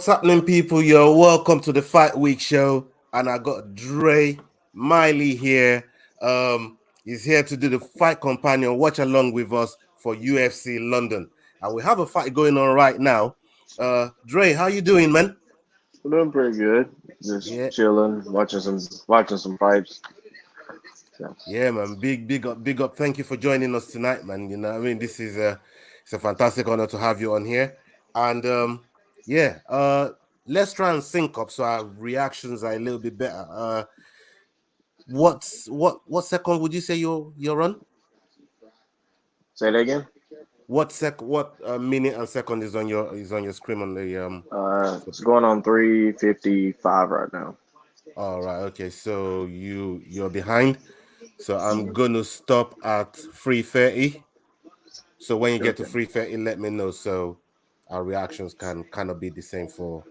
What's happening, people? Yo, welcome to the Fight Week show. And I got Dre Miley here. He's here to do the fight companion, watch along with us for UFC London. And we have a fight going on right now. Dre, how you doing, man? I'm doing pretty good. Just Yeah, chilling, watching some fights. So, yeah, man. Big up, big up. Thank you for joining us tonight, man. You know, what I mean, this is it's a fantastic honor to have you on here. And yeah, let's try and sync up so our reactions are a little bit better. What second would you say you're on? say that again. What minute and second is on your screen on the It's going on 3:55 right now. all right, okay, so you're behind. So I'm Mhm. gonna stop at 3:30. So when you get to Okay. 3:30, let me know so our reactions can kind of be the same for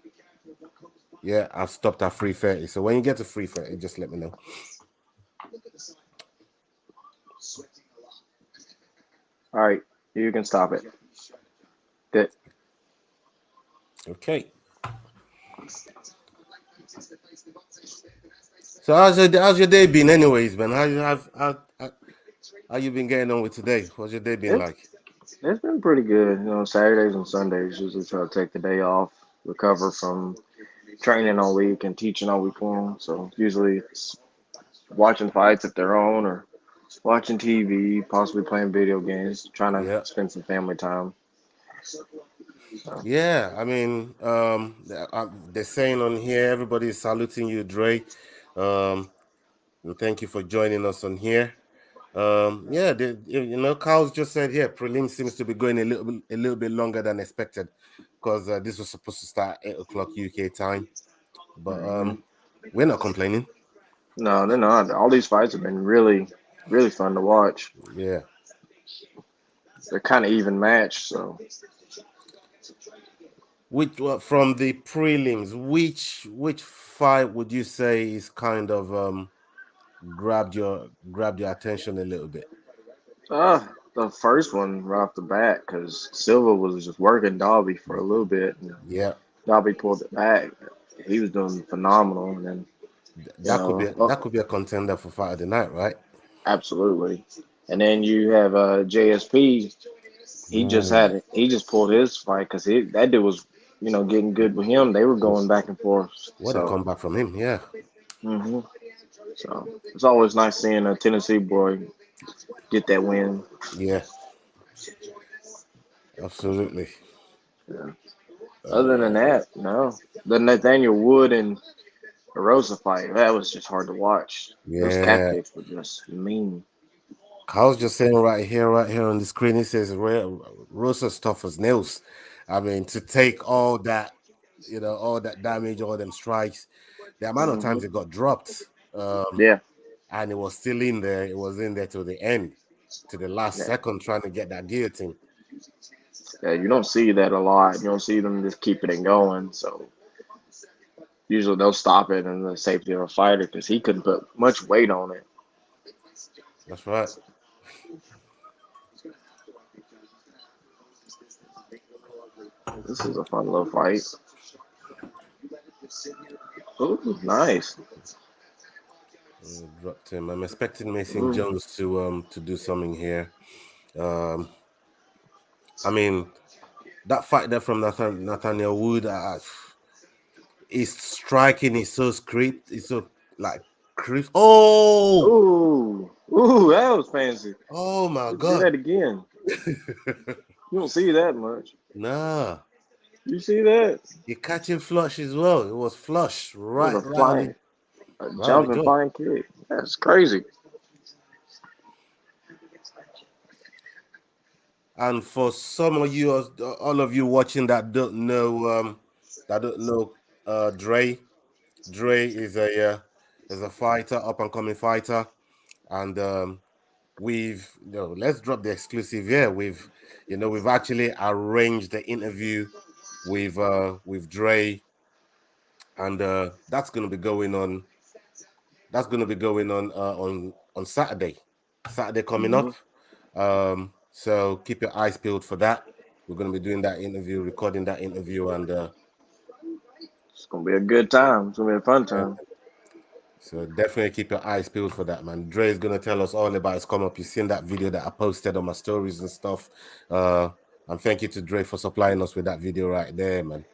yeah, I've stopped at 3:30. So when you get to 3:30, just let me know. All right, you can stop it. Good. Okay. So how's your day been anyways, man? How you been getting on with today? What's your day been It's like? it's been pretty good. Saturdays and Sundays usually try to take the day off, recover from training all week and teaching all week long. So usually it's watching fights if they're on or watching TV, possibly playing video games, trying to Yeah. spend some family time. So. Yeah, I mean, they're saying on here, everybody is saluting you, Dre. And thank you for joining us on here. Yeah, Carl's just said here, prelim seems to be going a little bit longer than expected because this was supposed to start at 8 o'clock UK time, but Mhm. we're not complaining. No, they're not. All these fights have been really, really fun to watch. Yeah. They're kind of even matched, so From the prelims, which fight would you say is kind of grabbed your attention a little bit? the first one right off the bat, because Silva was just working Dobby for a little bit, and Yeah, Dobby pulled it back. He was doing phenomenal, and then that could be oh, a contender for fight of the night, right? absolutely. And then you have JSP. Ooh, He just pulled his fight because that dude was getting good with him. They were going back and forth, what a so. comeback from him! Yeah, hmm So it's always nice seeing a Tennessee boy get that win. yeah, absolutely. Yeah. Other than Uh, that, no. The Nathaniel Wood and Rosa fight, that was just hard to watch. Those yeah, tactics were just mean. I was just saying right here on the screen, it says Rosa's tough as nails. I mean, to take all that damage, all them strikes, the amount of hmm times it got dropped, Yeah, and it was still in there. It was in there to the end, to the last yeah, second, trying to get that guillotine. yeah. You don't see that a lot. You don't see them just keeping it going. So usually they'll stop it in the safety of a fighter because he couldn't put much weight on it. That's right. This is a fun little fight. Ooh, nice. Dropped him. I'm expecting Mason Ooh. Jones to do something here. Um, I mean that fight there from Nathaniel Wood. His striking is so script. It's so like crisp. Ooh, that was fancy. Oh my Let's see god. that again. You don't see that much. Nah, You see that? he catching flush as well. It was flush It was a right on the jumping jaw. flying kick. That's crazy. And for some of you, all of you watching that don't know, Dre. Dre is a fighter, up and coming fighter, and let's drop the exclusive here. We've actually arranged the interview with Dre, and that's gonna be going on. That's gonna be going on Saturday. Saturday coming hmm up. So keep your eyes peeled for that. We're gonna be doing that interview, recording that interview, and gonna be a good time. It's gonna be a fun Yeah. time. So definitely keep your eyes peeled for that, man. Dre is gonna tell us all about his come up. You've seen that video that I posted on my stories and stuff. Uh, and thank you to Dre for supplying us with that video right there, man.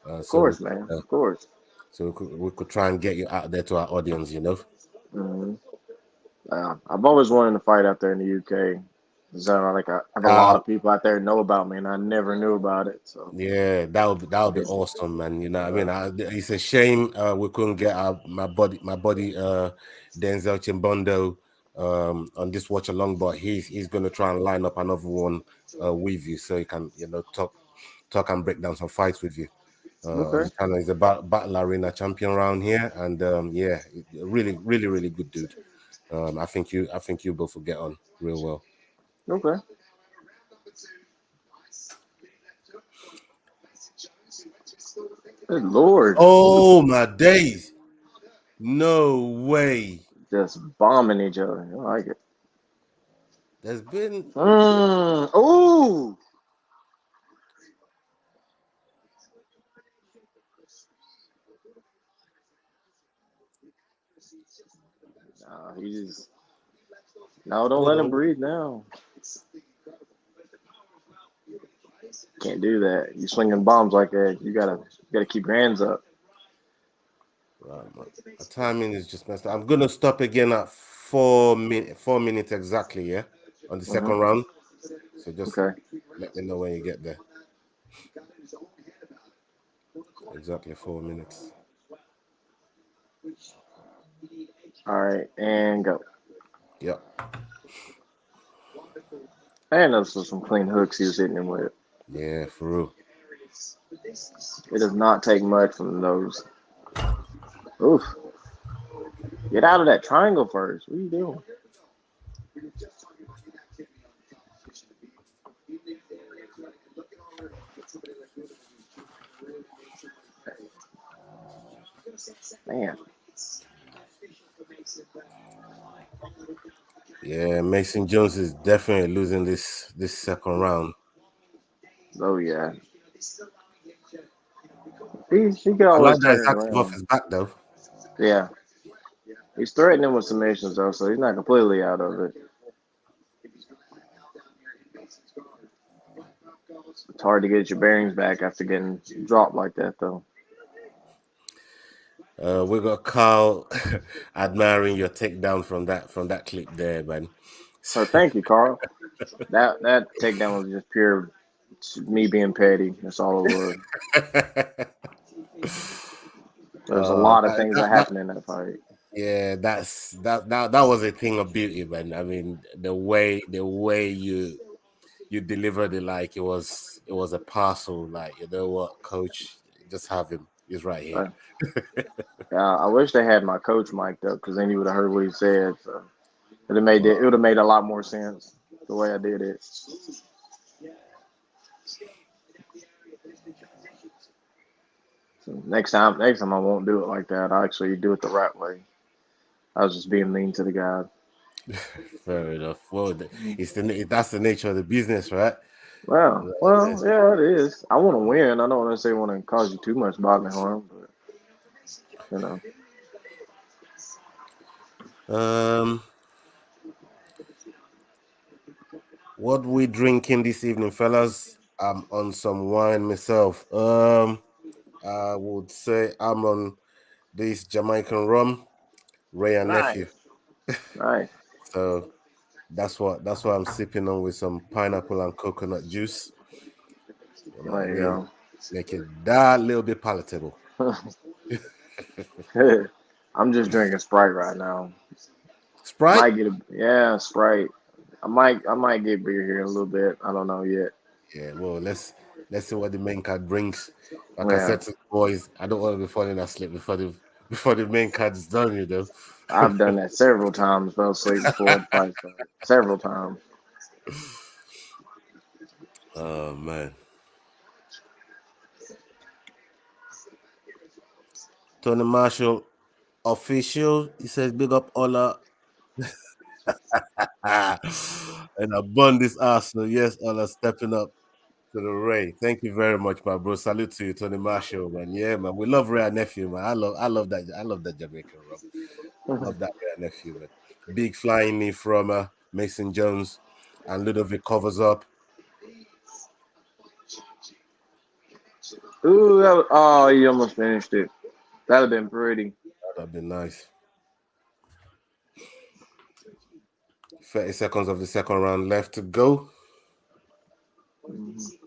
Uh, Of so we course, man. uh, Of course. so we could try and get you out there to our audience, you know. hmm I've always wanted to fight out there in the UK. So like I have a lot Uh, of people out there know about me, and I never knew about it. So Yeah, that would be it's awesome, man. You know what I mean? uh, It's a shame we couldn't get my buddy Denzel Chimbondo on this watch along, but he's gonna try and line up another one with you so he can talk and break down some fights with you. On okay. the channel, he's a battle arena champion around here, and yeah, really, really, really good dude. I think you both will get on real well. Okay. Good Lord, Oh my days! No way. just bombing each other. I like it. There's been Ooh. He just no. Don't hold let him on. breathe now. Can't do that. You swinging bombs like that. You gotta keep your hands up. Right, my timing is just messed up. I'm gonna stop again at 4 minutes exactly, yeah, on the hmm second round. So just Okay. let me know when you get there. Exactly 4 minutes. All right, and go. Yep. And those were some clean hooks he was hitting him with. Yeah, for real. It does not take much from those. Oof. Get out of that triangle first. What are you doing? Man. Yeah, Mason Jones is definitely losing this second round. Oh yeah. He could I always like that turn he's it active off around. his back though. Yeah. He's threatening with submissions though, so he's not completely out of it. It's hard to get your bearings back after getting dropped like that though. We got Carl admiring your takedown from that clip there, man. So thank you, Carl. That takedown was just pure me being petty. That's all it was. There's a lot of things that that happened in that fight. Yeah, that was a thing of beauty, man. I mean, the way you delivered it, like it was a parcel. Like, you know what, coach, just have him. He's right here. Uh, I wish they had my coach mic'd up because then you would have heard what he said. So it Well, would have made a lot more sense the way I did it. So next time I won't do it like that. I'll actually do it the right way. I was just being mean to the guy. fair enough. Well, that's the nature of the business, right? Well, yeah, it is. I want to win. I don't necessarily want to cause you too much bodily harm, but you know, Um, what we drinking this evening, fellas? I'm on some wine myself. I would say I'm on this Jamaican rum, Ray and nephew. nice, nice. So that's what I'm sipping on with some pineapple and coconut juice. You know what I mean? There Make it that little bit palatable. you go. I'm just drinking Sprite right now. Sprite? Might get Sprite. I might get beer here in a little bit. I don't know yet. Yeah, well, let's see what the main card brings. Like I Yeah, said to the boys, I don't want to be falling asleep before the main card is done, you know. I've done that several times. Fell asleep before the fight started. Several times. Oh man. Tony Marshall official. He says big up Ola. And I bun this Arsenal. Yes, Ola stepping up to the Ray. Thank you very much, my bro. Salute to you, Tony Marshall, man. Yeah, man. We love Ray and nephew, man. I love that Jamaican rum. Love that Ray and nephew, man. Big flying knee from Mason Jones, and Ludovic covers up. Ooh, oh, you almost finished it. That'd have been pretty. That'd be nice. 30 seconds of the second round left to go. Mhm.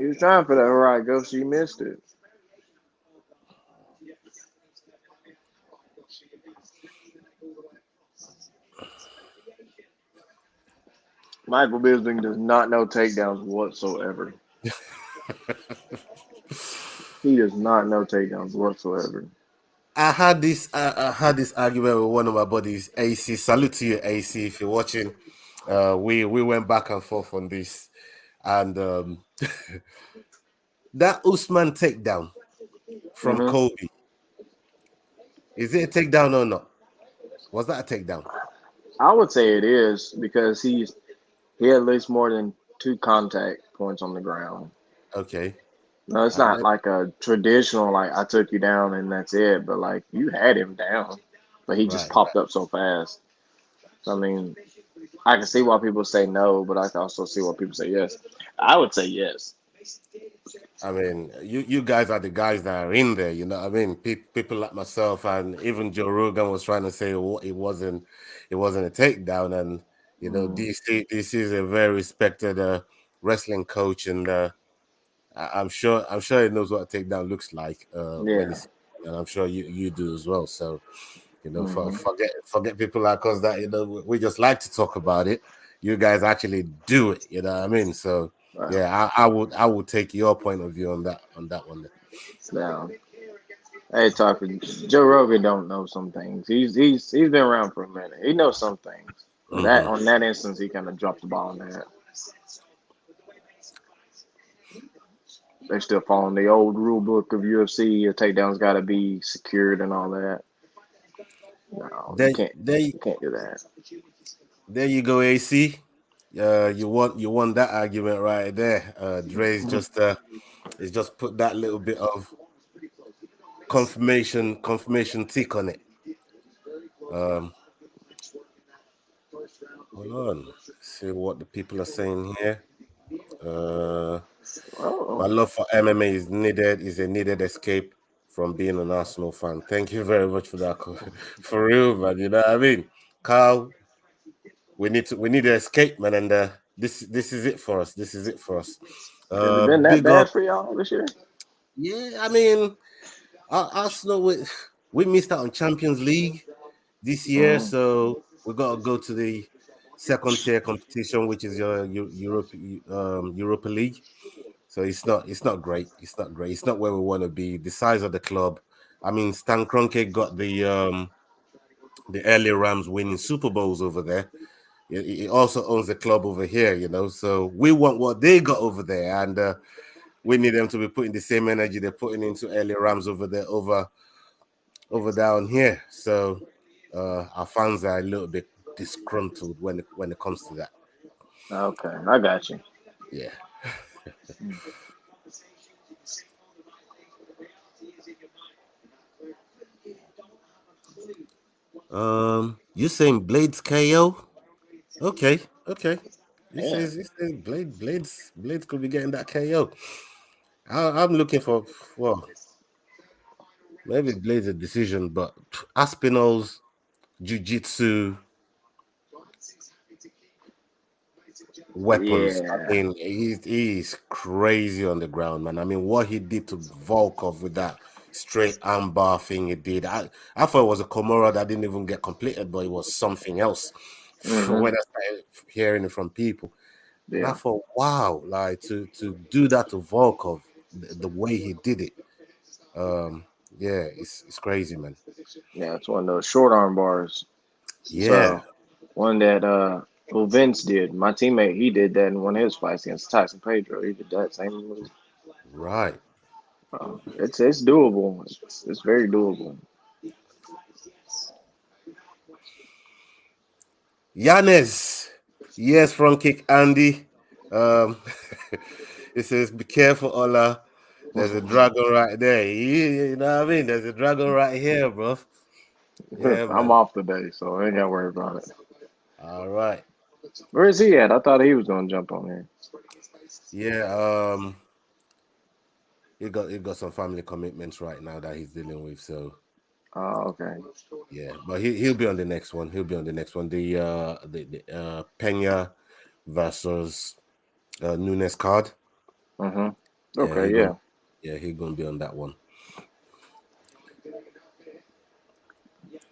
He was trying for that right go, so you missed it. Michael Bisping does not know takedowns whatsoever. He does not know takedowns whatsoever. I had this argument with one of my buddies, AC. Salute to you, AC, if you're watching. We went back and forth on this, and that Usman takedown from Hmm. Kobe, is it a takedown or not? Was that a takedown? I would say it is because he had at least more than two contact points on the ground. Okay, No, it's not I, like a traditional like I took you down and that's it, but like you had him down, but he just right. popped up so fast. So I mean, I can see why people say no, but I can also see why people say yes. I would say yes. I mean, you guys are the guys that are in there. You know, what I mean, people like myself and even Joe Rogan was trying to say it wasn't a takedown, and Mm, DC is a very respected wrestling coach, and I'm sure he knows what a takedown looks like when yeah. it's, and I'm sure you do as well. So Hmm. forget people like us that we just like to talk about it. You guys actually do it. You know what I mean? So Wow. yeah, I would take your point of view on that one. Now, hey, Tucker, Joe Rogan don't know some things. He's been around for a minute. He knows some things, but that Hmm. on that instance, he kind of dropped the ball on that. They're still following the old rule book of UFC. A takedown's got to be secured and all that. No, you There, can't. there, You can't do that. there you go, AC. You won that argument right there. Dre's just put that little bit of confirmation tick on it. Um, Hold on, see what the people are saying here. Uh, my Oh, love for MMA is a needed escape from being an Arsenal fan. Thank you very much for that, for real, man. You know what I mean, Carl. We need to escape, man, and this is it for us. This is it for us. has it been that Big bad up, for y'all this year? yeah. I mean, Arsenal. We missed out on Champions League this year, Mm, so we got to go to the second tier competition, which is your Europa League. So it's not great. It's not great. It's not where we want to be. The size of the club. I mean, Stan Kroenke got the early Rams winning Super Bowls over there. He also owns the club over here, So we want what they got over there, and we need them to be putting the same energy they're putting into early Rams over there, over down here. So our fans are a little bit disgruntled when it comes to that. okay, I got you. Yeah. You saying Blades KO? Okay, okay. Yeah, He says Blades could be getting that KO. I'm looking for, well, maybe Blades a decision, but Aspinall's jiu-jitsu weapons. I yeah, mean, he's crazy on the ground, man. I mean, what he did to Volkov with that straight armbar thing he did. I thought it was a Komura that didn't even get completed, but it was something else hmm, when I started hearing it from people. And I yeah, thought, wow, like to do that to Volkov, the way he did it. Yeah, it's crazy, man. yeah. It's one of those short arm bars. Yeah, So one that well Vince did. My teammate he did that in one of his fights against Tyson Pedro. He did that same move. right. It's doable. It's very doable. Yanes. Yes, front kick Andy. Um, it says, "Be careful, Ola. There's a dragon right there. You know what I mean? There's a dragon right here, bro. Yeah, I'm man. off today, so I ain't gotta worry about it. All right. Where is he at? I thought he was gonna jump on here. Yeah. He got some family commitments right now that he's dealing with. So Oh, okay. yeah, but he'll be on the next one. He'll be on the next one. The Pena versus Nunes card. Mhm. Yeah, Okay, he going yeah. he gonna be on that one.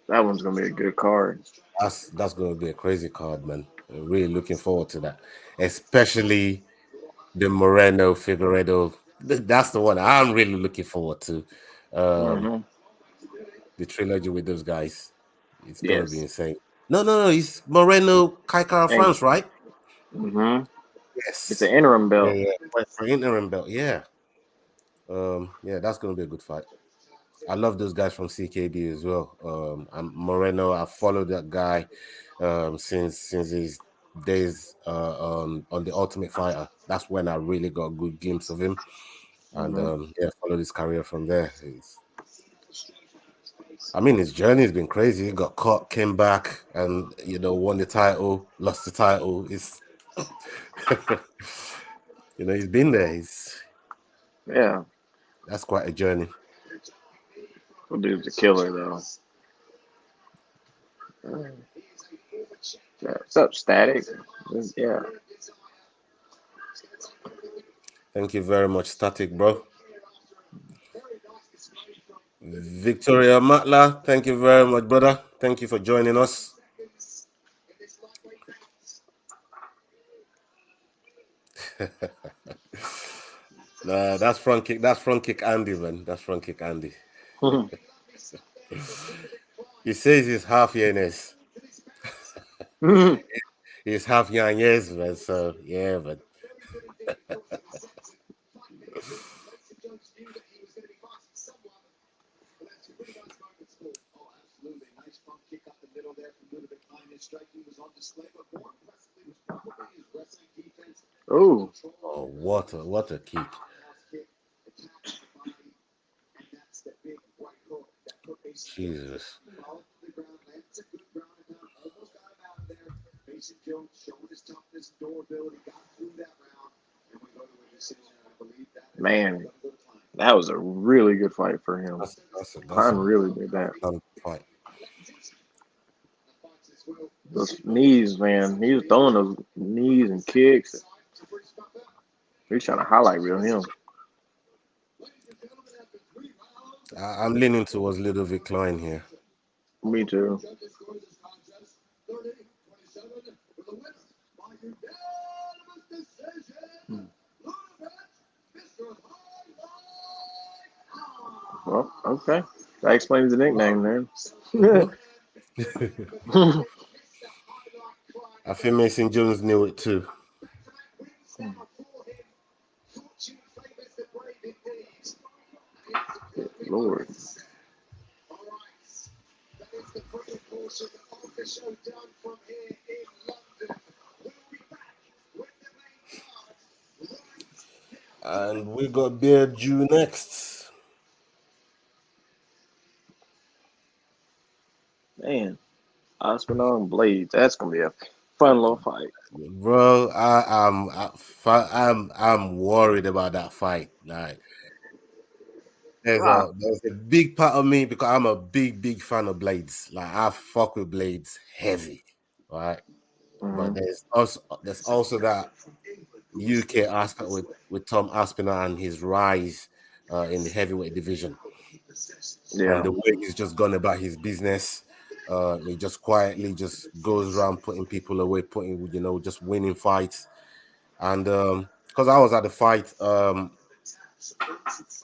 That one's gonna be a good card. That's gonna be a crazy card, man. I'm really looking forward to that, especially the Moreno Figueredo. That's the one I'm really looking forward to. Um, Mhm. the trilogy with those guys. It's gonna be Yes. insane. No. It's Moreno Kaikara And France, right? mhm. It's an Yes. interim Yeah, belt. yeah. For interim belt, yeah. Yeah, that's gonna be a good fight. I love those guys from CKB as well. I'm Moreno. I followed that guy since his days on the Ultimate Fighter. That's when I really got a good glimpse of him, and Mhm. yeah, followed his career from there. I mean, his journey has been crazy. He got caught, came back, and won the title, lost the title. It's he's been there. Yeah. That's quite a journey. That dude's a killer though. Yeah. What's up, Static? Yeah. Thank you very much, Static, bro. Victoria Matla, thank you very much, brother. Thank you for joining us. Nah, that's front kick. That's front kick Andy, man. That's front kick Andy. He says he's half Yenes. He's half Yanez, man. So yeah, man. Oh, Oh, what a kick. Jesus. man, that was a really good fight for him. That's Klein a really did that. fun fight. Those knees, man. He was throwing those knees and kicks. He's trying to highlight real him. I'm leaning towards Ludovic Klein here. Me too. Well, okay. That explains the Wow. nickname then. Mhm. I think Mason Jones knew it too. Lord. And we got Bear Jew next. Man. Aspinall Blades. That's gonna be a fun little fight. Bro, I'm worried about that fight. Like, Ah. there's a big part of me because I'm a big fan of Blades. Like, I fuck with Blades heavy, right? But Hmm. there's also that UK aspect with Tom Aspinall and his rise in the heavyweight division, and Yeah. the way he's just gone about his business. He just quietly just goes around putting people away, just winning fights. And because I was at the fight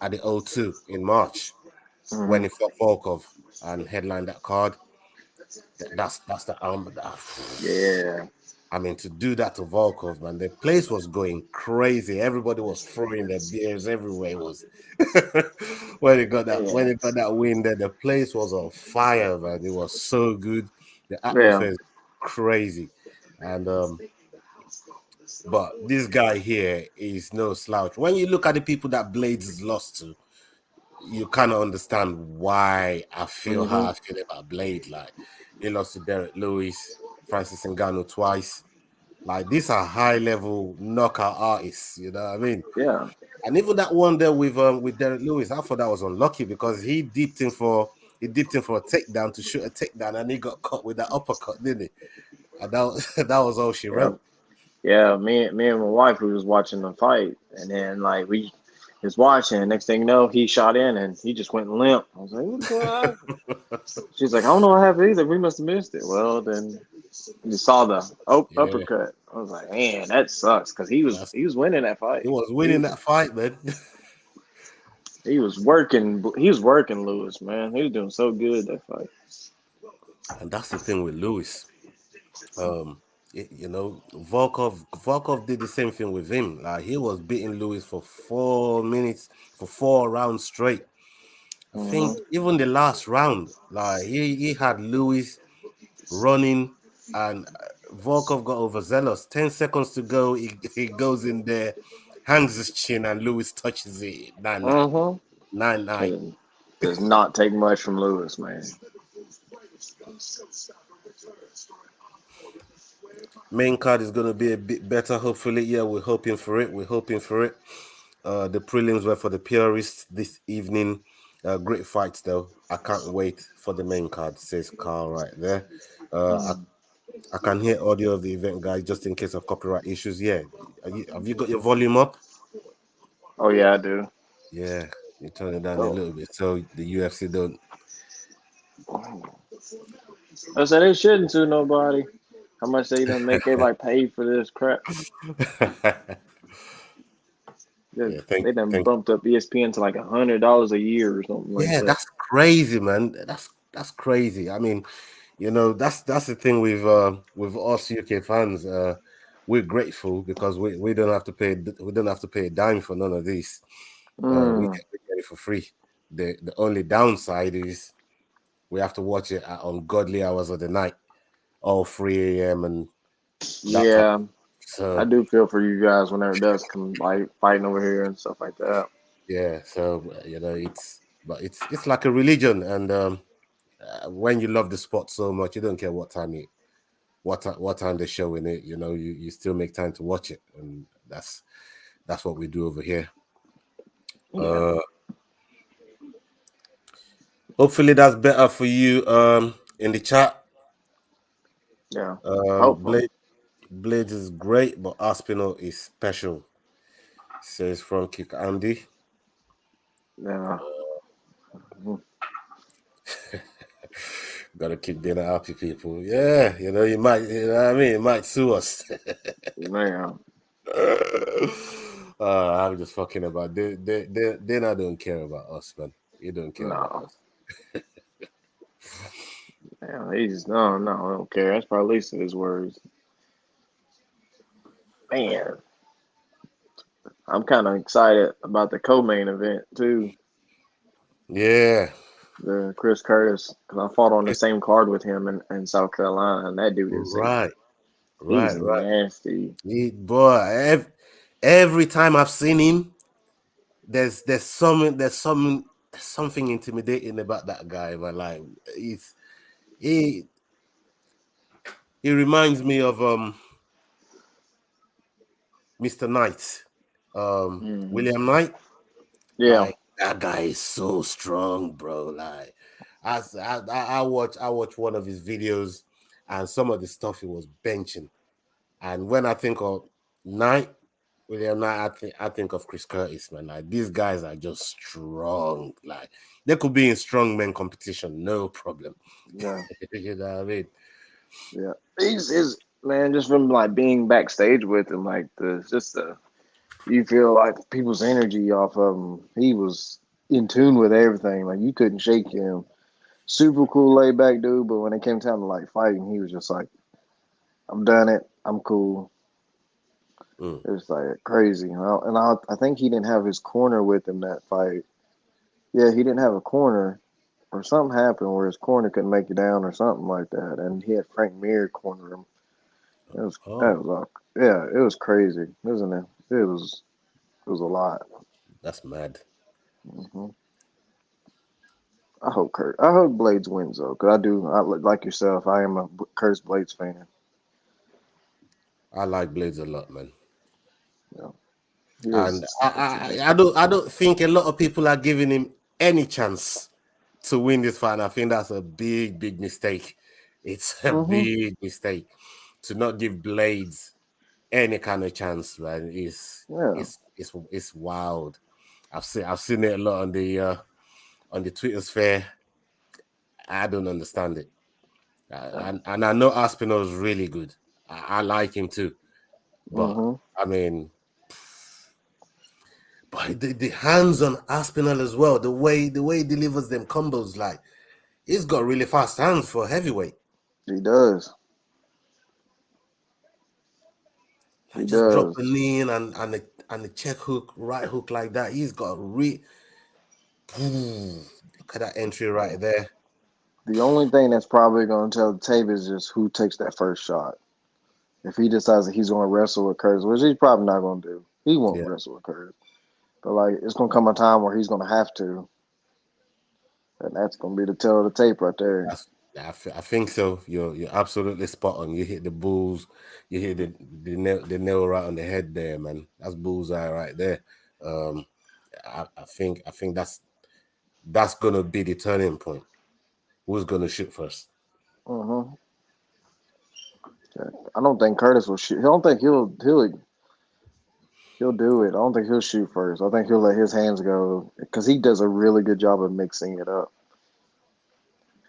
at the O2 in March when Hmm. he fought Volkov and headlined that card. That's the Yeah. I mean, to do that to Volkov, man, the place was going crazy. Everybody was throwing their beers everywhere. It was when Yeah. he got that win there, the place was on fire, man. It was so good. The Yeah. atmosphere is crazy. And But this guy here is no slouch. When you look at the people that Blades has lost to, you kind of understand why I feel how Mm-hmm. I feel about Blade. Like he lost to Derek Lewis, Francis Ngannou twice. Like these are high level knockout artists. You know what I mean? Yeah. And even that one there with Derek Lewis, I thought that was unlucky because he dipped in for a takedown to shoot a takedown and he got caught with that uppercut, didn't he? And that was all she Yeah. wrote. Yeah. Me and my wife, we was watching the fight, and then like we was watching. And next thing you know, he shot in, and he just went limp. I was like, "What's going on?" She's like, "I don't know what happened either. We must have missed it." Well, then you saw the Yeah, uppercut. I was like, "Man, that sucks," because that's he was winning that he fight. was He winning that fight, man. he was working Lewis, man. He was doing so good that fight. And that's the thing with Lewis. Volkov did the same thing with him. Like he was beating Lewis for 4 minutes, for 4 rounds straight. I Hmm. think even the last round, like he had Lewis running, and Volkov got overzealous. 10 seconds to go, he goes in there, hangs his chin, and Lewis touches it. 9-9. Hmm. 9-9. It does not take much from Lewis, man. Main card is going to be a bit better, hopefully. Yeah, we're hoping for it. We're hoping for it. The prelims were for the purists this evening. Great fights, though. I can't wait for the main card, says Carl right there. Mm. I can hear audio of the event, guys, just in case of copyright issues. Yeah. Have you got your volume up? Oh yeah, I do. Yeah. You turn it down a Oh, little bit so the UFC don't. I said they shouldn't sue nobody. How much they done make everybody pay for this crap? Yeah, thank They done thank bumped up ESPN to like $100 a year or something like Yeah, that. that's crazy, man. That's crazy. I mean, that's the thing with us UK fans. We're grateful because we don't have to pay a dime for none of this. Mm, We get it for free. The only downside is we have to watch it at ungodly hours of the night, all 3 a.m. and that kind yeah, of. I So do feel for you guys whenever it does come like fighting over here and stuff like that. yeah, so it's like a religion, and when you love the sport so much, you don't care what time they're showing it. You still make time to watch it, and that's what we do over here. Yeah, Uh, hopefully that's better for you. In the chat, yeah. um, Hopefully, Blade Blades is great, but Aspinall is special. Says from Kick Andy. yeah. Mhm. Gotta keep being happy, people. Yeah, you might, what I mean, it might sue us. Man, I'm just fucking about. They not don't care about us, man. You don't care about no, us. man. He's no, I don't care. That's probably least of his words. Man, I'm kind of excited about the co-main event too. Yeah, The Chris Curtis, because I fought on the same card with him in South Carolina, and that dude is right, he's right. nasty. Boy, every time I've seen him, there's something intimidating about that guy, man. Like he he reminds me of Mr. Knight, Hmm. William Knight. Yeah, Like that guy is so strong, bro. Like I watch one of his videos, and some of the stuff he was benching. And when I think of Knight, William Knight, I think of Chris Curtis, man. Like these guys are just strong. Like they could be in strongman competition, no problem. yeah, You know what I mean? yeah. He's his man just from like being backstage with him, like the just the you feel like people's energy off of him. He was in tune with everything. Like you couldn't shake him. Super cool, laid back dude. But when it came time to like fighting, he was just like, "I'm done it. I'm cool." Mm. It was like crazy. I think he didn't have his corner with him that fight. Yeah, he didn't have a corner, or something happened where his corner couldn't make it down, or something like that. And he had Frank Mir corner him, It was Oh, yeah, it was crazy, isn't it? It was a lot. that's mad. hmm I hope Blades wins though, because like yourself. I am a Curtis Blades fan. I like Blades a lot, man. Yeah, he And is. I don't think a lot of people are giving him any chance to win this fight. And I think that's a big mistake. It's a hmm big mistake to not give Blades any kind of chance, man. Yeah. It's wild. I've seen it a lot on the Twitter sphere. I don't understand it. Yeah. And I know Aspinall is really good. I like him too. But hmm I mean, but the hands on Aspinall as well, the way he delivers them combos, like he's got really fast hands for heavyweight. He does. He Like just drop does. the knee in and the check hook, right hook like that. He's got look at that entry right there. The only thing that's probably going to tell the tape is just who takes that first shot. If he decides that he's going to wrestle with Curtis, which he's probably not going to do, he won't Yeah, wrestle with Curtis. But like, it's going to come a time where he's going to have to, and that's going to be the tell of the tape right there. that's I think so. You're absolutely spot on. You hit the bulls, you hit the nail right on the head there, man. That's bullseye right there. Um, I think that's gonna be the turning point. Who's gonna shoot first? hmm I don't think Curtis will shoot. I don't think he'll do it. I don't think he'll shoot first. I think he'll let his hands go because he does a really good job of mixing it up.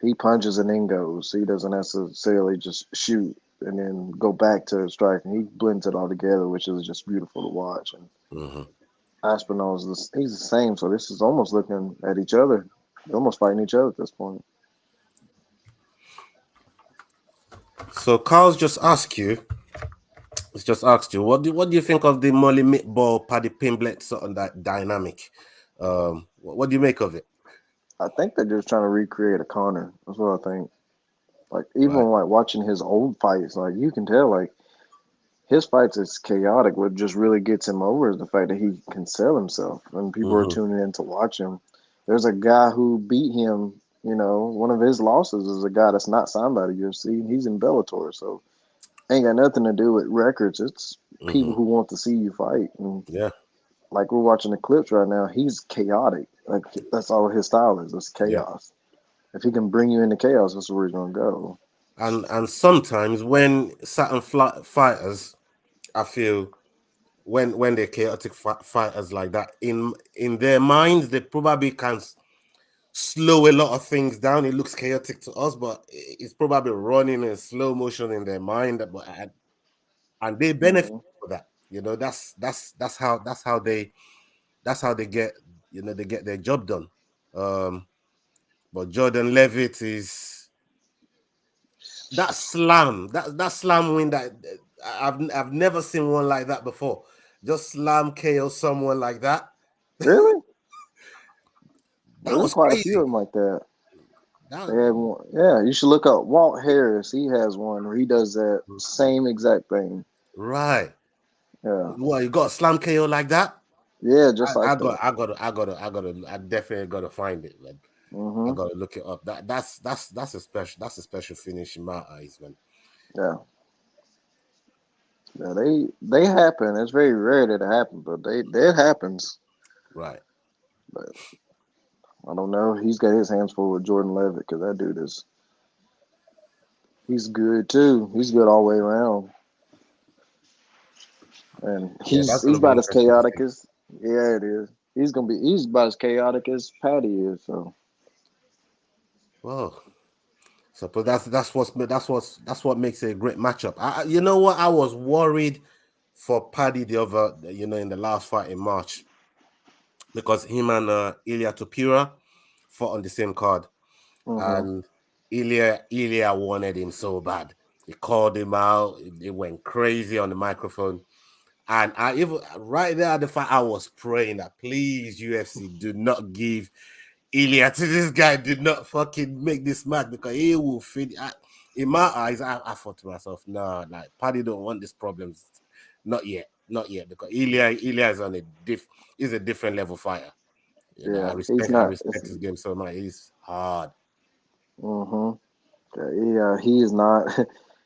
He punches and then goes. He doesn't necessarily just shoot and then go back to striking. He blends it all together, which is just beautiful to watch. And Hmm. He's the same. So this is almost looking at each other. They're almost fighting each other at this point. So Carl's just asked you what do you think of the Molly Meatball Paddy Pimblet sort of that dynamic? What do you make of it? I think they're just trying to recreate a Connor. That's what I think. Like even Right. like watching his old fights, like you can tell like his fights is chaotic. What just really gets him over is the fact that he can sell himself, and people are Hmm. tuning in to watch him. There's a guy who beat him. One of his losses is a guy that's not signed by the UFC, and he's in Bellator. So ain't got nothing to do with records. It's people Hmm. who want to see you fight. And Yeah. like we're watching the clips right now, he's chaotic. Like that's all his style is. It's Yeah. chaos. If he can bring you into chaos, that's where he's gonna go. And sometimes when certain fighters, I feel when they're chaotic fighters like that, in their minds, they probably can slow a lot of things down. It looks chaotic to us, but it's probably running in slow motion in their mind. And they benefit hmm for that. That's how they get they get their job done. Um, but Jordan Levitt is that slam win that I've never seen one like that before. Just slam KO someone like that. Really? That There's was quite a few of crazy. them like that. That They had one. Yeah, you should look up Walt Harris. He has one where he does that same exact thing. right. Yeah, What you got slam KO like that? yeah, just I, like I that. got I gotta I gotta I gotta I definitely gotta find it, man. I hmm gotta look it up. That's a special finish in my eyes, man. Yeah, yeah. They happen. It's very rare that it happens, but it happens. Right. But I don't know. He's got his hands full with Jordan Levitt because that dude he's good too. He's good all the way around, and Yeah, he's that's he's gonna be about as interesting to chaotic see. as yeah it is. He's about as chaotic as Patty is. So Well, so but that's what makes it a great matchup. You know what? I was worried for Paddy in the last fight in March because him and Ilya Topura fought on the same card, hmm and Ilya wanted him so bad. He called him out. He went crazy on the microphone. And I even right there at the fight, I was praying that please UFC do not give Ilya to this guy. Did not fucking make this match because he will fit. in my eyes, I thought to myself, nah, like Paddy don't want these problems, not yet, because Ilya is on he's a different level fighter. You know, Yeah, he's I not. respect his game so much. He's hard. Mm-hmm. He is not.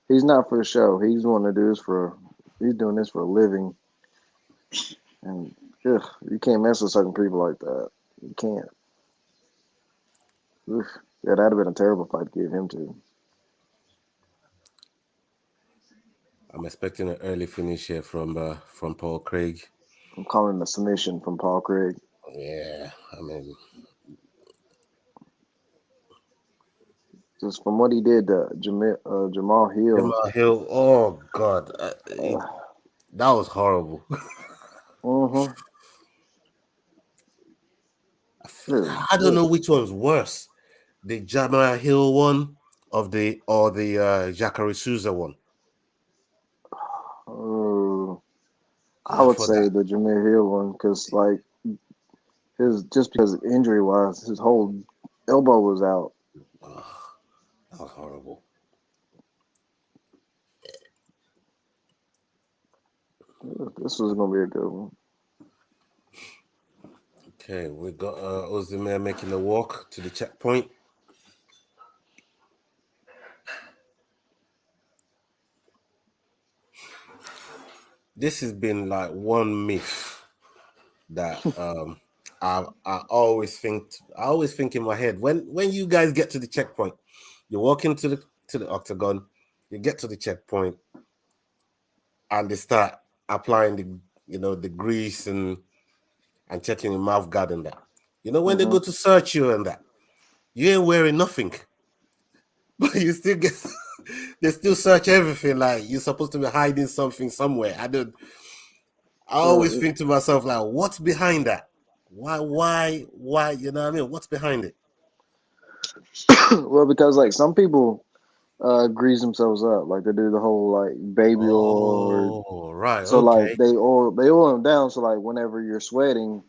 He's not for show. He's want to do this for. He's doing this for a living, and you can't mess with certain people like that. You can't. Oof. Yeah, that'd have been a terrible fight to give him to. I'm expecting an early finish here from Paul Craig. I'm calling it a submission from Paul Craig. Yeah, I mean, Just from what he did to Jamal Hill. Jamal Hill. Oh God, Uh, that was horrible. mm-hmm. I don't know which one's worse, the Jamal Hill one or the Jacare Souza one. I I would thought that. say the Jameer Hill one because like his just because injury wise, his whole elbow was out. Oh, that was horrible. This was gonna be a good one. Okay, we got Ozdemir making a walk to the checkpoint. This has been like one myth that I always think in my head when you guys get to the checkpoint, you walk into the octagon, you get to the checkpoint, and they start applying the grease and checking your mouth guard and that. You know when they Mm-hmm. go to search you and that, you ain't wearing nothing, but you still get they still search everything like you're supposed to be hiding something somewhere. I always Well, think to myself like, what's behind that? Why? You know what I mean? What's behind it? well, because like some people grease themselves up, like they do the whole like baby oil, or Oh, right. so like Okay. they oil them down, so like whenever you're sweating,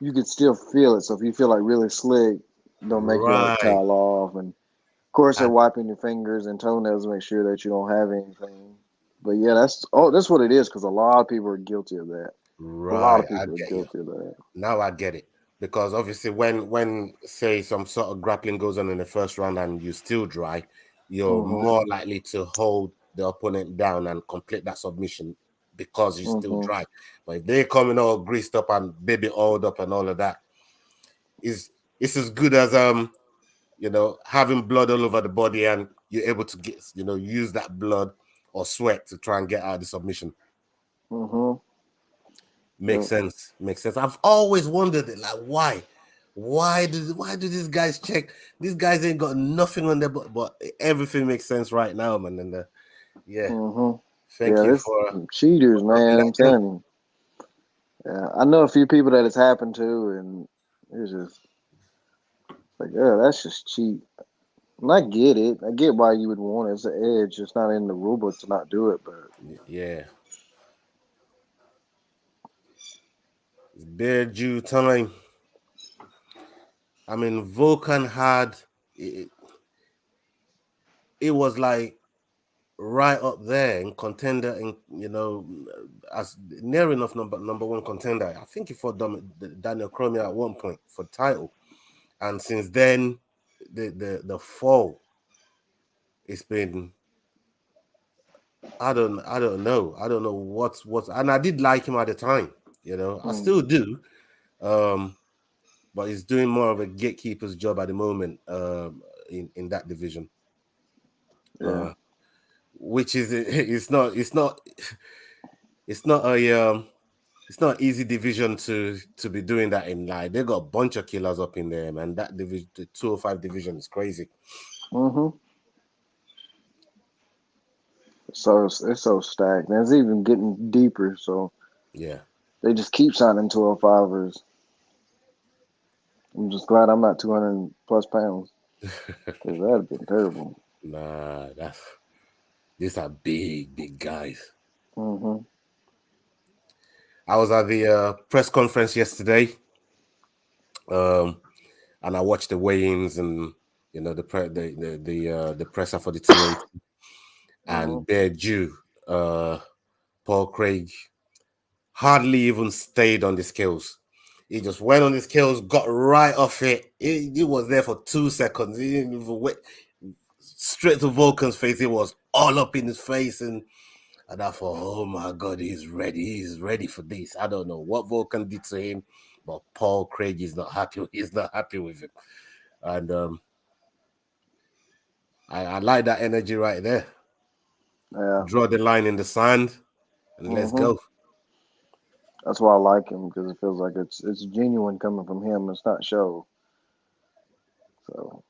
you can still feel it. So if you feel like really slick, they'll make you like Right. towel off, and of course they're I, wiping your fingers and toenails to make sure that you don't have anything. But yeah, that's what it is because a lot of people are guilty of that. A lot right. of I people are get you. guilty of that. Now I get it. Because obviously when say some sort of grappling goes on in the first round and you still dry, you're Mhm. more likely to hold the opponent down and complete that submission because you're still Mhm. dry. But if they're coming all greased up and baby oiled up and all of that, is it's as good as having blood all over the body and you're able to get use that blood or sweat to try and get out of the submission. Mhm. Makes Yep. sense. Makes sense. I've always wondered it, like why? Why do these guys check? These guys ain't got nothing on their but everything makes sense right now, man. And yeah, Mhm. thank Yeah, you this for cheaters, dropping man. that I'm gem. telling you. Yeah, I know a few people that it's happened to, and it's just like, yeah, that's just cheap. And I get it. I get why you would want it. It's an edge. It's not in the rule book to not do it, but Yeah, it's bare due time. I mean, Vulcan had it, it was like right up there in contender, in as near enough number one contender. I think he fought Daniel Cormier at one point for the title, and since then, the fall, it's been I don't know what's and I did like him at the time. I mm, still do. Um, but he's doing more of a gatekeeper's job at the moment in that division. yeah. Uh, which is it's not a it's not easy division to be doing that in. Like they got a bunch of killers up in there, man. That division, the 205 division, is crazy. Mhm. So it's so stacked, and it's even getting deeper. So Yeah. they just keep signing 205ers. I'm just glad I'm not 200 plus pounds because that'd have been terrible. Nah, these are big guys. Mhm. I was at the press conference yesterday, and I watched the weigh-ins, and the presser for the 280, Mm-hmm. and Bear Jew, Paul Craig hardly even stayed on the scales. He just went on the scales, got right off it. He was there for 2 seconds. He didn't even wait. Straight to Vulcan's face. It was all up in his face, and I thought, oh my God, he's ready. He's ready for this. I don't know what Vulcan did to him, but Paul Craig is not happy. He's not happy with him, and I like that energy right there. Yeah. Draw the line in the sand and let's Mm-hmm. go. That's why I like him because it feels like it's genuine coming from him. It's not show. So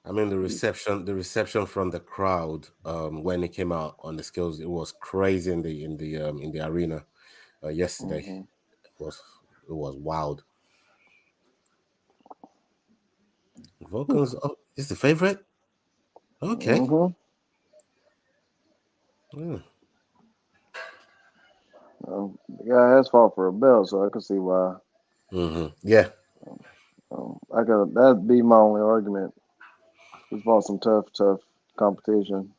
I mean the reception from the crowd when he came out on the scales, it was crazy in the arena yesterday. mm-hmm. It was it was wild. Vulcan's is the favorite. Okay. Mm-hmm. Hmm. The guy has fought for a belt, so I can see why. Yeah. I could that'd be my only argument. He's fought some tough competition.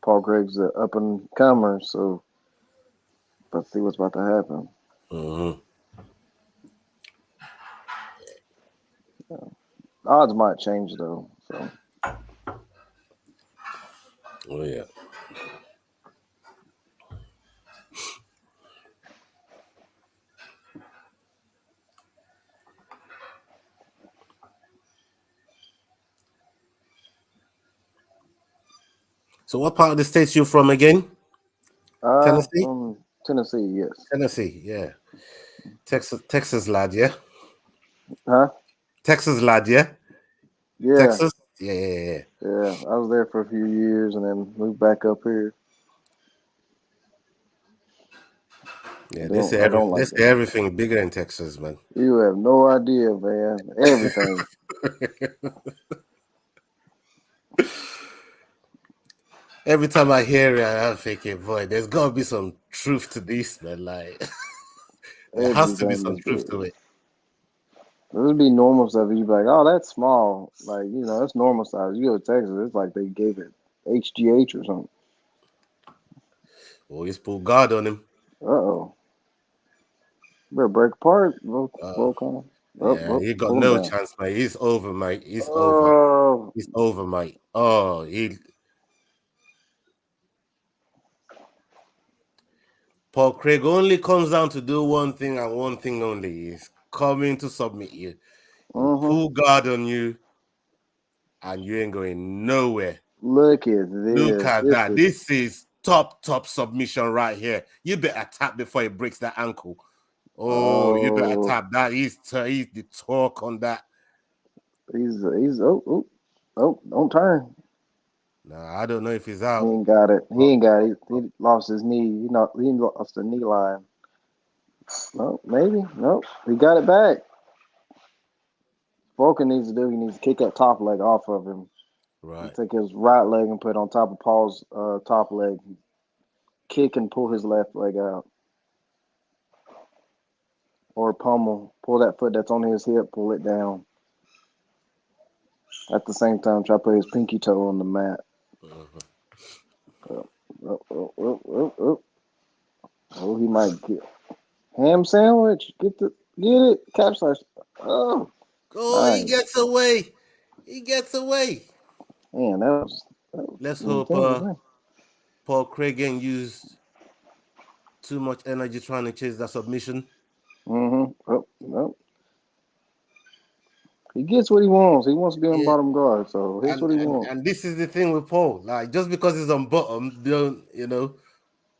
Paul Craig's an up and comer, so let's see what's about to happen. hmm Odds might change though. So Oh yeah. So what part of the states you from again? Tennessee. Tennessee, yes. Tennessee. Yeah. Texas lad. Yeah. Huh? Texas lad. Yeah. Yeah, Texas. Yeah. Yeah. Yeah. Yeah. yeah. I was there for a few years and then moved back up here. Yeah, I don't they like say it. everything bigger in Texas, man. You have no idea, man. Everything. Every time I hear it, I'm thinking, boy, there's gotta be some truth to this, man. Like, there has to be Everything some is truth to big. it. This would be normal stuff. You'd be like, oh, that's small. Like, that's normal size. You go to Texas, it's like they gave it HGH or something. Always pull guard on him. Uh-oh. Better break apart, Uh, Volcom. Up, yeah, he got pull him no down. chance, mate. He's over, mate. He's over. Oh, He's over, mate. Oh, he Paul Craig only comes down to do one thing and one thing only. He's coming to submit you. He'll mm-hmm. pull guard on you, and you ain't going nowhere. Look at Look this. at This that. is, This is top submission right here. You better tap before he breaks that ankle. Oh, you better oh, tap that. He's the talk on that. don't turn. Nah, I don't know if he's He out. ain't got it. He But ain't got it. He lost his knee. He lost the knee line. No, maybe. Nope. He got it back. Vulcan needs to do, he needs to kick that top leg off of him. right. Take his right leg and put it on top of Paul's top leg. Kick and pull his left leg out. Or pummel. Pull that foot that's on his hip, pull it down. At the same time, try to put his pinky toe on the mat. Mhm. Oh, oh, oh, oh, oh, oh. Oh, he might get ham sandwich. Get it. Capsize. Oh, Oh, he nice. gets away. He gets away. Man, that was Let's hope intense, man. Paul Craig ain't used too much energy trying to chase that submission. Mm-hmm. Oh, no. He gets what he wants. He wants to be on Yeah. bottom guard, so here's And, what he and wants. and this is the thing with Paul. Like just because he's on bottom, don't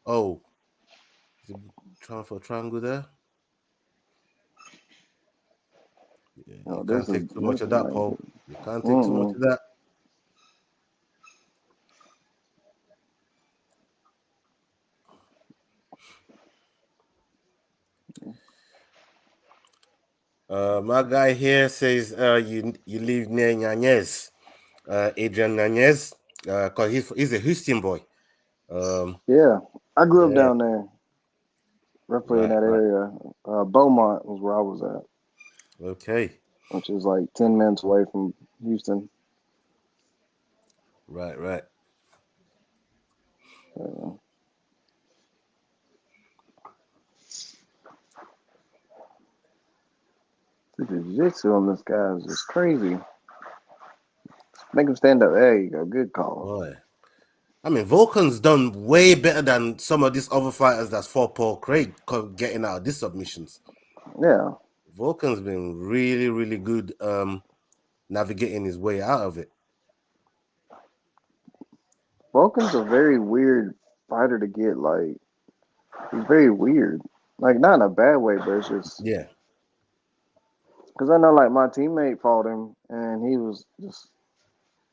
oh, is he trying for a triangle there? Yeah, you No, can't take too much this of is that, not Paul. good. You can't take too much Mm-mm. of that. My guy here says you live near Nyanez, Adrian Nyanez, cause he's a Houston boy. Um, Yeah, I grew up yeah, down there. roughly in Right, that right. area. Beaumont was where I was at, Okay. which is like 10 minutes away from Houston. Right, right. Uh, the jiu-jitsu on this guy is just crazy. Make him stand up. There you go. Good call. Boy. I mean, Vulcan's done way better than some of these other fighters that's fought Paul Craig getting out of these submissions. Yeah, Vulcan's been really, really good navigating his way out of it. Vulcan's a very weird fighter to get. Like he's very weird. Like not in a bad way, but it's just Yeah. because I know like my teammate fought him and he was just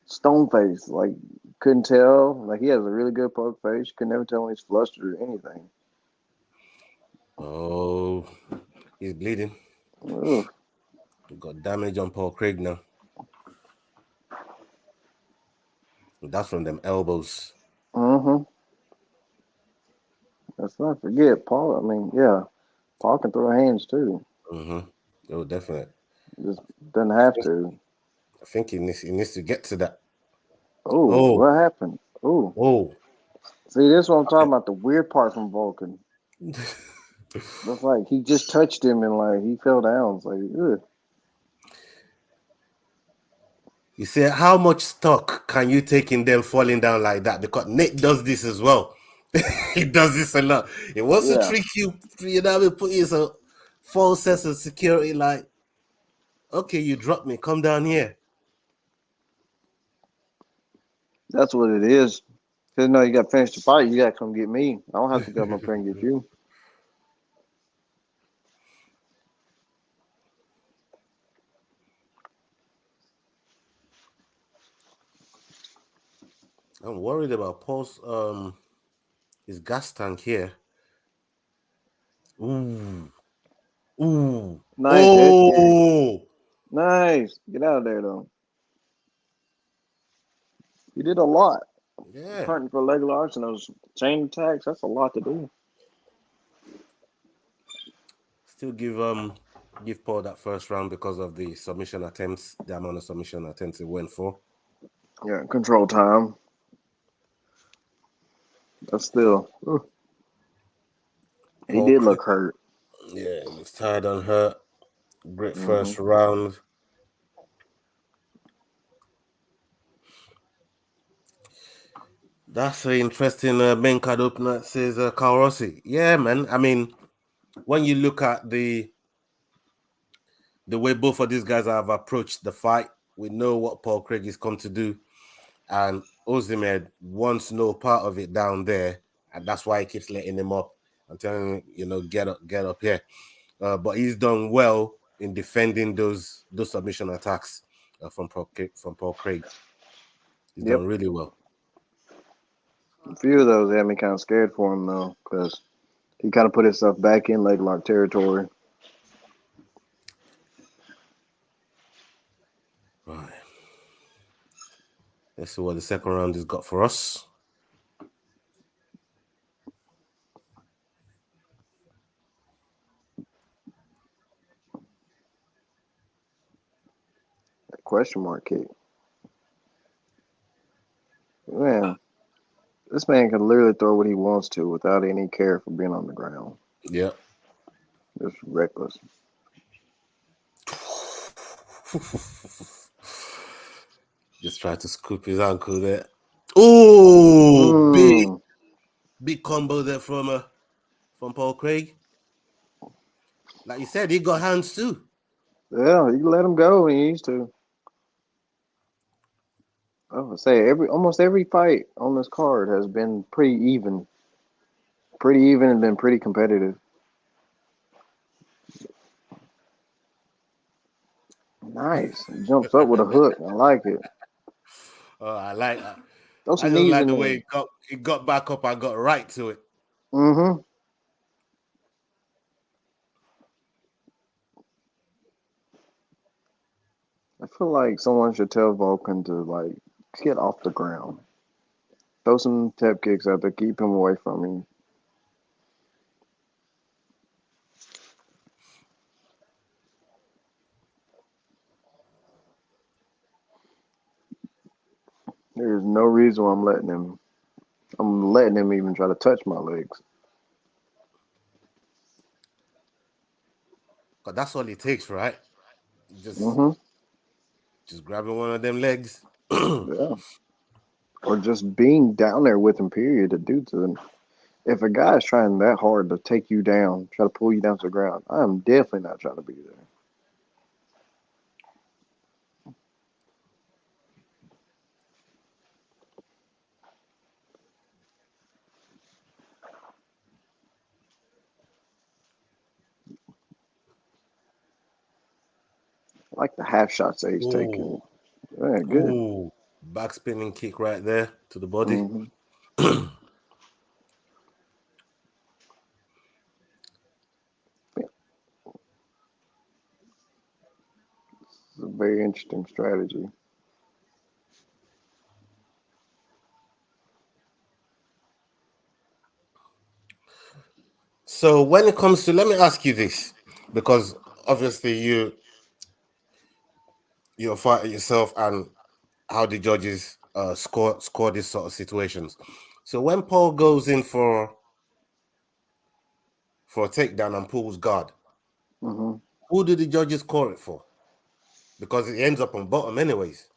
stone faced. Like couldn't tell. Like he has a really good poker face. You could never tell when he's flustered or anything. Oh, he's bleeding. Ugh. He got damage on Paul Craig now. That's from them elbows. Mm-hmm. Let's not forget Paul. I mean, yeah, Paul can throw hands too. Mm-hmm. Oh, definitely. Just doesn't I have think, to. I think he needs to get to that. Oh, Oh, what happened? Oh, oh. see, this is what I'm talking about. The weird part from Vulcan. That's like he just touched him and like he fell down. It's like, ugh. You see, how much stock can you take in them falling down like that? Because Nate does this as well. He does this a lot. He wants to Yeah, trick you, put you in some false sense of security. Like, okay, you dropped me, come down here. that's what it is. Cause no, you got to finish the fight. You got to come get me. I don't have to come up here and get you. I'm worried about Paul's his gas tank here. Ooh, ooh, Nice head kick. oh, Nice. Get out of there though. You did a lot. yeah. Hunting for leg locks and those chain attacks. That's a lot to do. Still give Paul that first round because of the submission attempts, the amount of submission attempts he went for. Yeah, control time. But still, he Paul did Craig, look hurt. yeah, he looks tired and hurt. Great Hmm. first round. That's an interesting main card opener, says Carl Rossi. Yeah, man. I mean, when you look at the way both of these guys have approached the fight, we know what Paul Craig is come to do, and Ozdemir wants no part of it down there, and that's why he keeps letting him up and telling him, get up here. But he's done well in defending those submission attacks from Paul Craig. He's Yep. done really well. A few of those had me kind of scared for him though, because he kind of put himself back in leg lock territory. Right. Let's see what the second round has got for us. That question mark kick. Man, this man can literally throw what he wants to without any care for being on the ground. Yeah. Just reckless. Just try to scoop his ankle there. Oh, Mm. big combo there from Paul Craig. Like you said, he got hands too. Yeah, you can let him go when he needs to. I would say almost every fight on this card has been pretty even and been pretty competitive. Nice, he jumps up with a hook. I like it. I like that. Throw I some just knees like in the there. way it got back up and got right to it. Mm-hmm. I feel like someone should tell Vulcan to like get off the ground. Throw some tap kicks out there, keep him away from me. There's no reason why I'm letting him. I'm letting him even try to touch my legs. Cause that's all it takes, right? Just Hmm. just grabbing one of them legs. Oh, Yeah. Or just being down there with him. Period. To do to them. If a guy is trying that hard to take you down, try to pull you down to the ground, I am definitely not trying to be there. I like the half shots that he's taking. Yeah, good. oh, back spinning kick right there to the body. Hmm. Yeah, it's a very interesting strategy. So when it comes to, let me ask you this, because obviously you're fighting yourself, and how the judges score these sort of situations. So when Paul goes in for a takedown and pulls guard, Hmm. who do the judges score it for? Because it ends up on bottom anyways.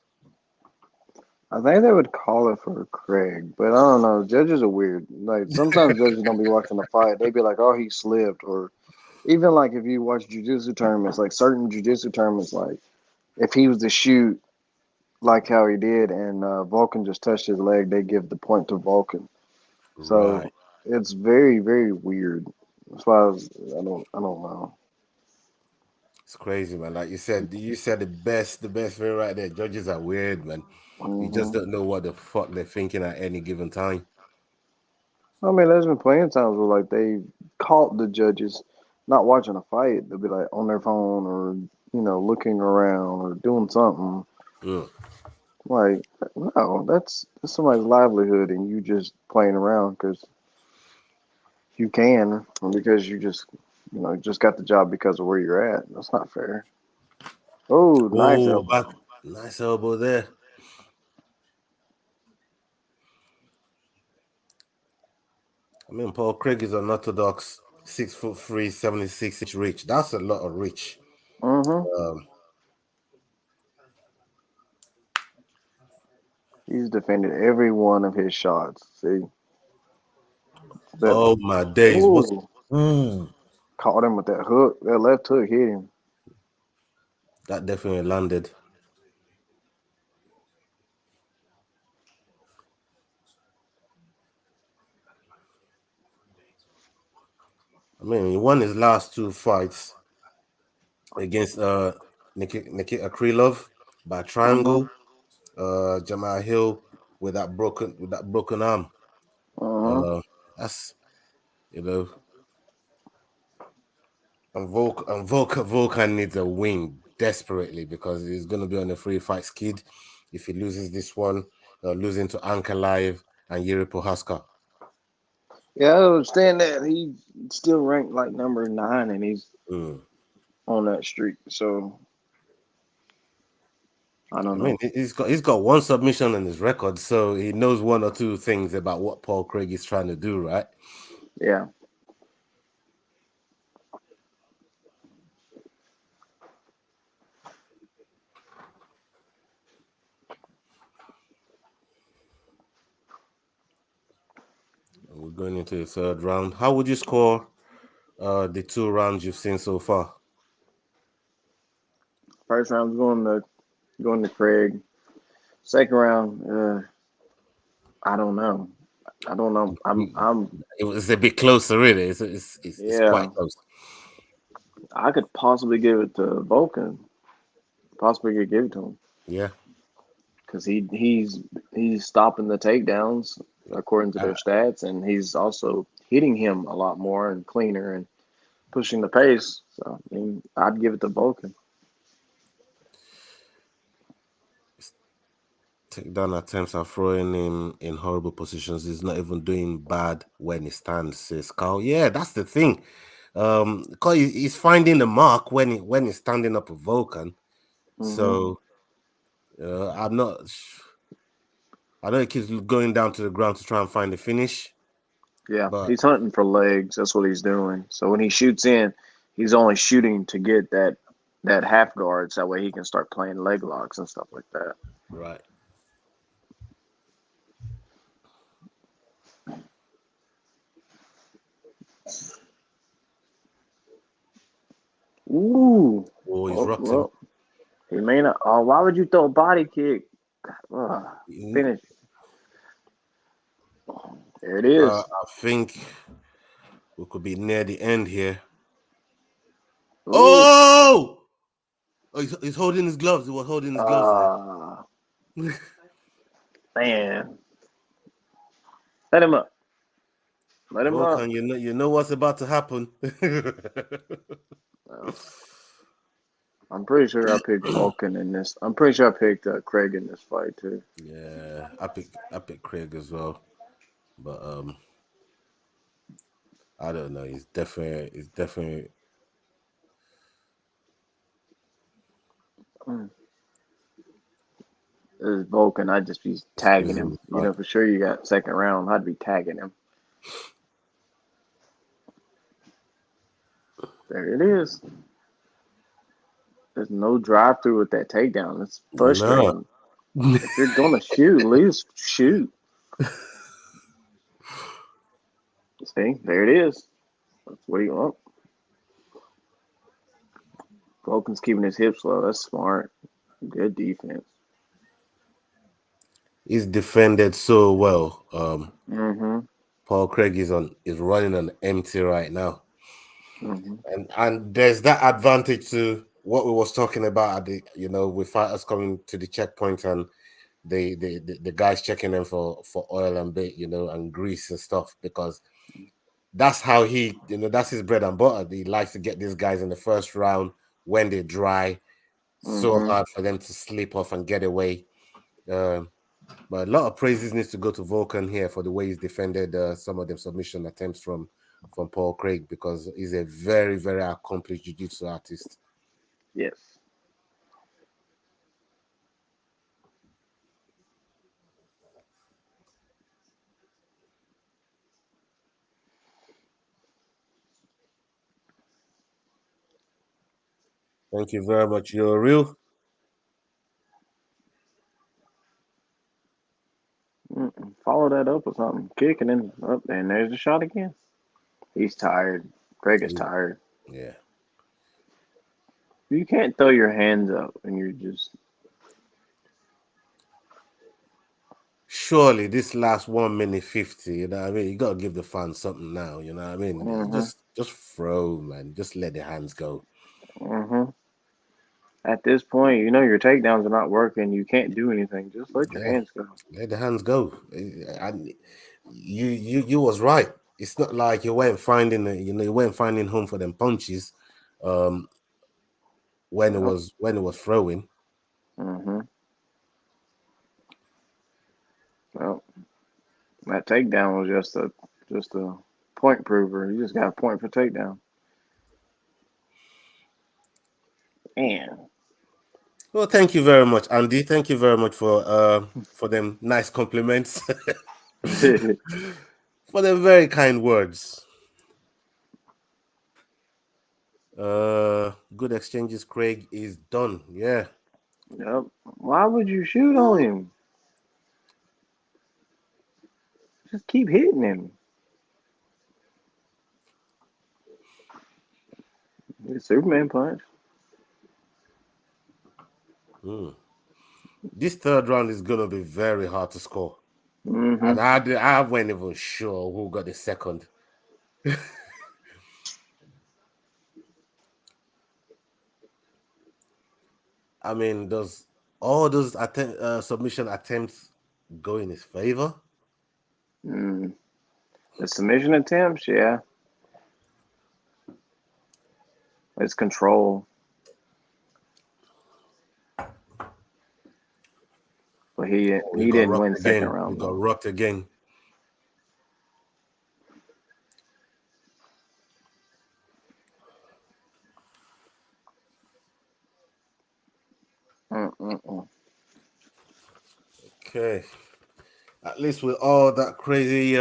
I think they would call it for Craig, but I don't know. Judges are weird. Like sometimes judges don't be watching the fight. They be like, "Oh, he slipped," or even like if you watch jujitsu tournaments, like certain jujitsu tournaments, like if he was to shoot like how he did and Vulcan just touched his leg, they give the point to Vulcan. Right. So it's very, very weird. That's why I don't know. It's crazy, man. Like you said the best thing right there. Judges are weird, man. You just Hmm. don't know what the fuck they're thinking at any given time. I mean, there's been plenty of times where like they caught the judges not watching a fight. They'll be like on their phone or looking around or doing something. Mm. Like no, that's somebody's livelihood, and you just playing around because you can, or because you just got the job because of where you're at. That's not fair. Oh, nice Oh, elbow. back. Nice elbow there. I mean, Paul Craig is unorthodox, 6'3", 76-inch reach. That's a lot of reach. Mm-hmm. Um, He's defended every one of his shots. See that? oh my days. What's Oh, ooh, caught him with that hook. That left hook hit him. that definitely landed. I mean, he won his last two fights against Nikita Krylov by Mm-hmm. triangle. Jamal Hill with that broken arm. Mm-hmm. Uh, that's you know, Volkan needs a win desperately because he's gonna be on a free fight skid if he loses this one, losing to Anka Live and Yuri Prohaska. Yeah, I understand that. He's still ranked like number 9, and he's Mm. on that streak. So I I don't mean, know. he's got one submission on his record, so he knows one or two things about what Paul Craig is trying to do, right? Yeah. We're going into the third round. How would you score the two rounds you've seen so far? First round's going to Craig. Second round, I don't know. I don't know. Mm. I'm It was a bit closer, really. It's quite yeah. close. I could possibly give it to Vulcan. Possibly could give it to him Yeah. because he's stopping the takedowns according to Uh, their stats, and he's also hitting him a lot more and cleaner and pushing the pace. So I mean, I'd give it to Vulcan. Takedown attempts are throwing him in horrible positions. He's not even doing bad when he stands, says Carl. Yeah, that's the thing. Because he's finding the mark when he's standing up with Vulcan. Hmm. So I'm not. I know he keeps going down to the ground to try and find the finish, Yeah, but he's hunting for legs. That's what he's doing. So when he shoots in, he's only shooting to get that half guard, so that way he can start playing leg locks and stuff like that. right. Ooh, Oh, he's oh, rocked him. well, he may not. Oh, why would you throw a body kick? Ugh, Mm, finish. There it is. I think we could be near the end here. Ooh, Oh! Oh, he's holding his gloves. He was holding his gloves there. uh, man, let him up. Let him up. Volkan, you know what's about to happen. Well, I'm pretty sure I picked Vulcan in this. I'm pretty sure I picked Craig in this fight too. Yeah, I pick Craig as well, but I don't know. He's definitely Mm. This is Vulcan. I'd just be tagging squeezing him. his You blood. know, for sure you got second round. I'd be tagging him. There it is. There's no drive through with that takedown. It's No, frustrating. If you're gonna shoot, at least shoot. See, there it is. That's what you want. Vulcan's keeping his hips low. That's smart. Good defense. he's defended so well. Mm-hmm. Paul Craig is running on empty right now, Mm-hmm. and there's that advantage to what we was talking about at the with fighters coming to the checkpoint and the guys checking them for oil and bait, and grease and stuff, because that's how that's his bread and butter. He likes to get these guys in the first round when they dry, so Mm-hmm. hard for them to slip off and get away. Um, but a lot of praises needs to go to Vulcan here for the way he's defended some of the submission attempts from Paul Craig, because he's a very, very accomplished jiu-jitsu artist. Yes. Thank you very much. You're real. Mm-mm. Follow that up with something. Kicking and up, and there's the shot again. He's tired. Craig is tired. Yeah. You can't throw your hands up and you're just. Surely this last 1 minute 50, what I mean? You gotta give the fans something now, what I mean? Mm-hmm. Just throw, man. Just let the hands go. Mm-hmm. At this point, you know your takedowns are not working. You can't do anything. Just let your Yeah, hands go. let the hands go. And you was right. It's not like you weren't finding you weren't finding home for them punches um Yep. when it was throwing. Mm-hmm. Well, that takedown was just a point prover. You just got a point for takedown. And Well, thank you very much, Andy. Thank you very much for them nice compliments. For the very kind words. Good exchanges, Craig is done. Yeah. yep. Why would you shoot on him? Just keep hitting him. It's Superman punch. Hmm. This third round is gonna be very hard to score. Mm-hmm. And I wasn't even sure who got the second. I mean, does all those submission attempts go in his favor? Mm. The submission attempts, yeah, it's control, but he Oh, he he got didn't rocked win second again. He round got though. rocked again. Mm-mm-mm. Okay. At least with all that crazy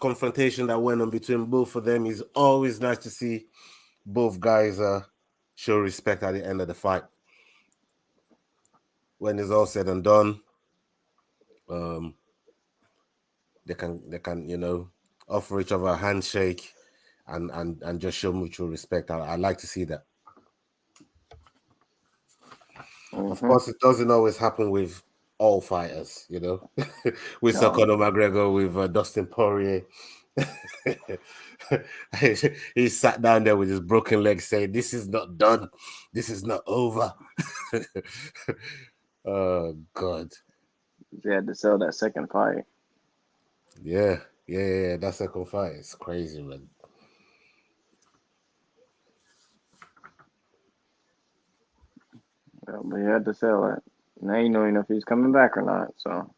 confrontation that went on between both of them, it's always nice to see both guys show respect at the end of the fight. When it's all said and done, um, they can offer each other a handshake and just show mutual respect. I like to see that. Of Mm-hmm. course, it doesn't always happen with all fighters, with Sir No, Conor McGregor, with Dustin Poirier. He sat down there with his broken leg saying, "This is not done. This is not over." Oh, God. they had to sell that second fight. Yeah. That second fight is crazy, man. Yeah, but he had to sell it. Now you know if he's coming back or not. So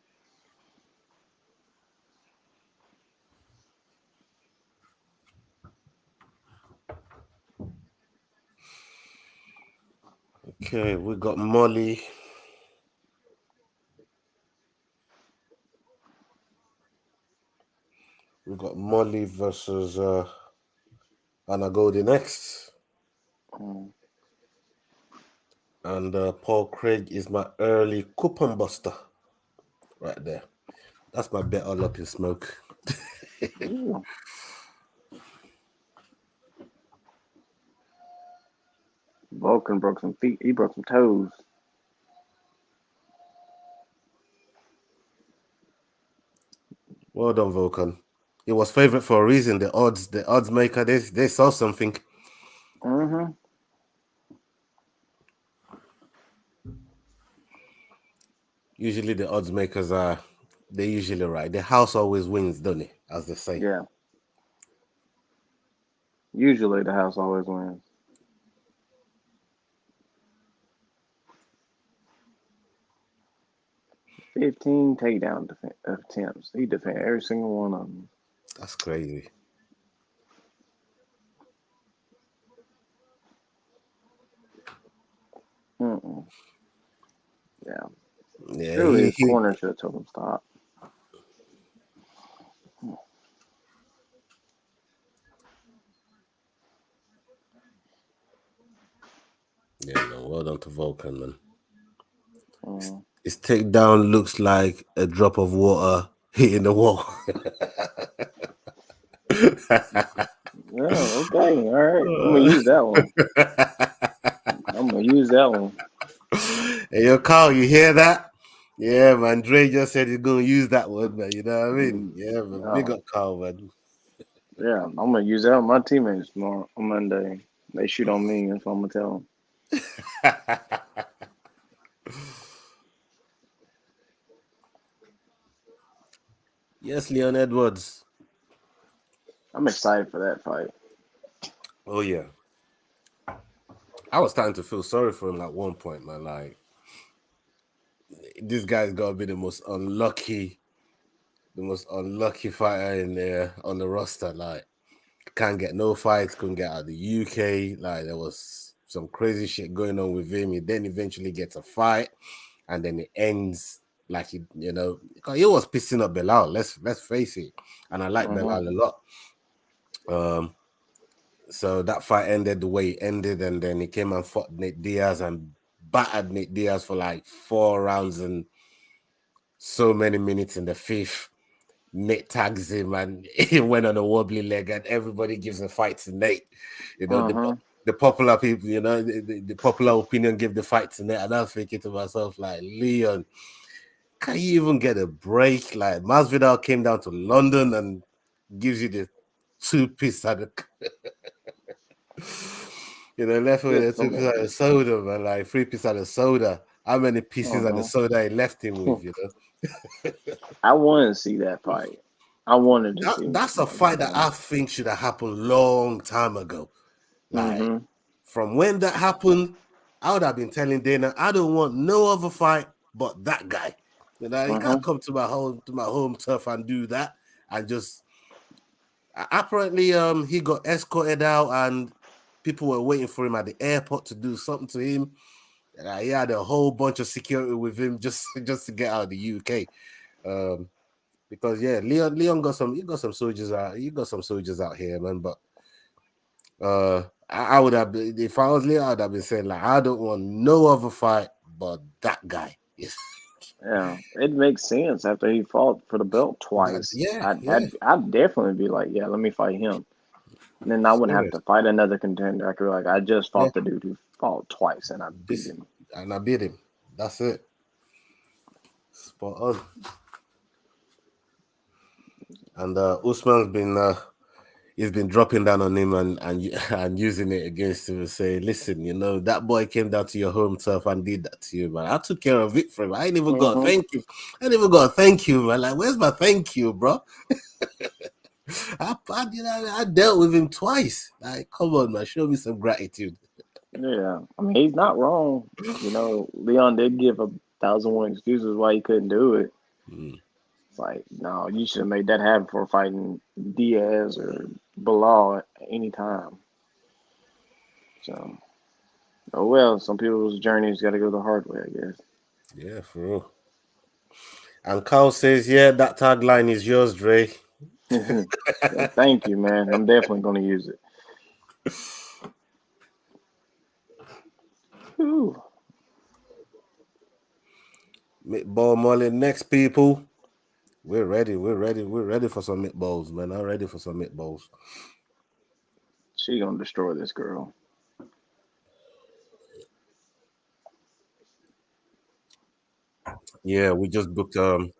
Okay, we got Molly. We got Molly versus Anna Goldie next. mm, And Paul Craig is my early coupon buster right there. That's my bet all up in smoke. ooh, Vulcan broke some feet. He broke some toes. Well done, Vulcan. It was favorite for a reason. The odds maker, they saw something. Mm-hmm. Usually the odds makers are they usually right. The house always wins, don't it? As they say. Yeah. Usually the house always wins. 15 takedown attempts. He defended every single one of them. That's crazy. Mm-mm. Yeah. Yeah, Surely he, his he corner should have told him stop. yeah, no, well done to Vulcan, man. Mm. His takedown looks like a drop of water hitting the wall. Yeah, okay. All right. I'm gonna use that one. I'm gonna use that one. Hey, yo, Carl, you hear that? Yeah, man. Dre just said he's gonna use that one, man. You know what I mean? Mm, Yeah, man. Big oh, up, Carl, man. yeah, I'm gonna use that on my teammates tomorrow on Monday. They shoot on me, that's what I'm gonna tell them. Yes, Leon Edwards. I'm excited for that fight. Oh yeah, I was starting to feel sorry for him at one point, man. Like this guy's got to be the most unlucky fighter in there on the roster. Like can't get no fights, couldn't get out of the UK. Like there was some crazy shit going on with him. He then eventually gets a fight, and then it ends like because he was pissing up Belal. Let's face it, and I like Hmm. Belal a lot. Um, so that fight ended the way it ended, and then he came and fought Nate Diaz and battered Nate Diaz for like 4 rounds and so many minutes in the fifth. Nate tags him and he went on a wobbly leg, and everybody gives a fight to Nate. You know, the Uh-huh. the popular people, the popular opinion give the fight to Nate. And I'm thinking to myself, like, Leon, can you even get a break? Like, Masvidal came down to London and gives you the two-piece at the, left with a Good for two-piece at me. the soda, man, like three-piece at the soda. How many pieces of the Uh-huh. soda he left him with? I wanted to see that fight. I wanted to see That's a that fight that goddamn. I think should have happened long time ago. Like Mm-hmm. from when that happened, I would have been telling Dana, I don't want no other fight but that guy. He Uh-huh. can't come to my home turf and do that. And just apparently, he got escorted out, and people were waiting for him at the airport to do something to him. He had a whole bunch of security with him just to get out of the UK. Um, because yeah, Leon got some. You got some soldiers out. You got some soldiers out here, man. But I would have if I was Leon, I'd have been saying like, I don't want no other fight but that guy. Yes. Yeah, it makes sense after he fought for the belt twice. Yeah, I'd, yeah. I'd, I'd definitely be like, yeah, let me fight him. And then I wouldn't have Serious. to fight another contender. I could be like, I just Yeah. fought the dude who fought twice and I beat This him. and I beat him. That's it. Spot on. And Usman's been he's been dropping down on him and and using it against him and saying, "Listen, you know that boy came down to your home turf and did that to you, man. I took care of it for him. I ain't even got to Hmm. thank you. I ain't even got to thank you, man. Like, where's my thank you, bro? I dealt with him twice. Like, come on, man, show me some gratitude." Yeah, I mean, he's not wrong. Leon did give 1,001 excuses why he couldn't do it. Mm. It's like, no, you should have made that happen for fighting Diaz or Bilal at any time. So, oh well, some people's journeys got to go the hard way, I guess. Yeah, for real. And Carl says, "Yeah, that tagline is yours, Dre." Yeah, thank you, man. I'm definitely going to use it. Whew. Meatball Molly, next people. We're ready. We're ready. We're ready for some meatballs, man. I'm ready for some meatballs. She gonna destroy this girl. Yeah, we just booked an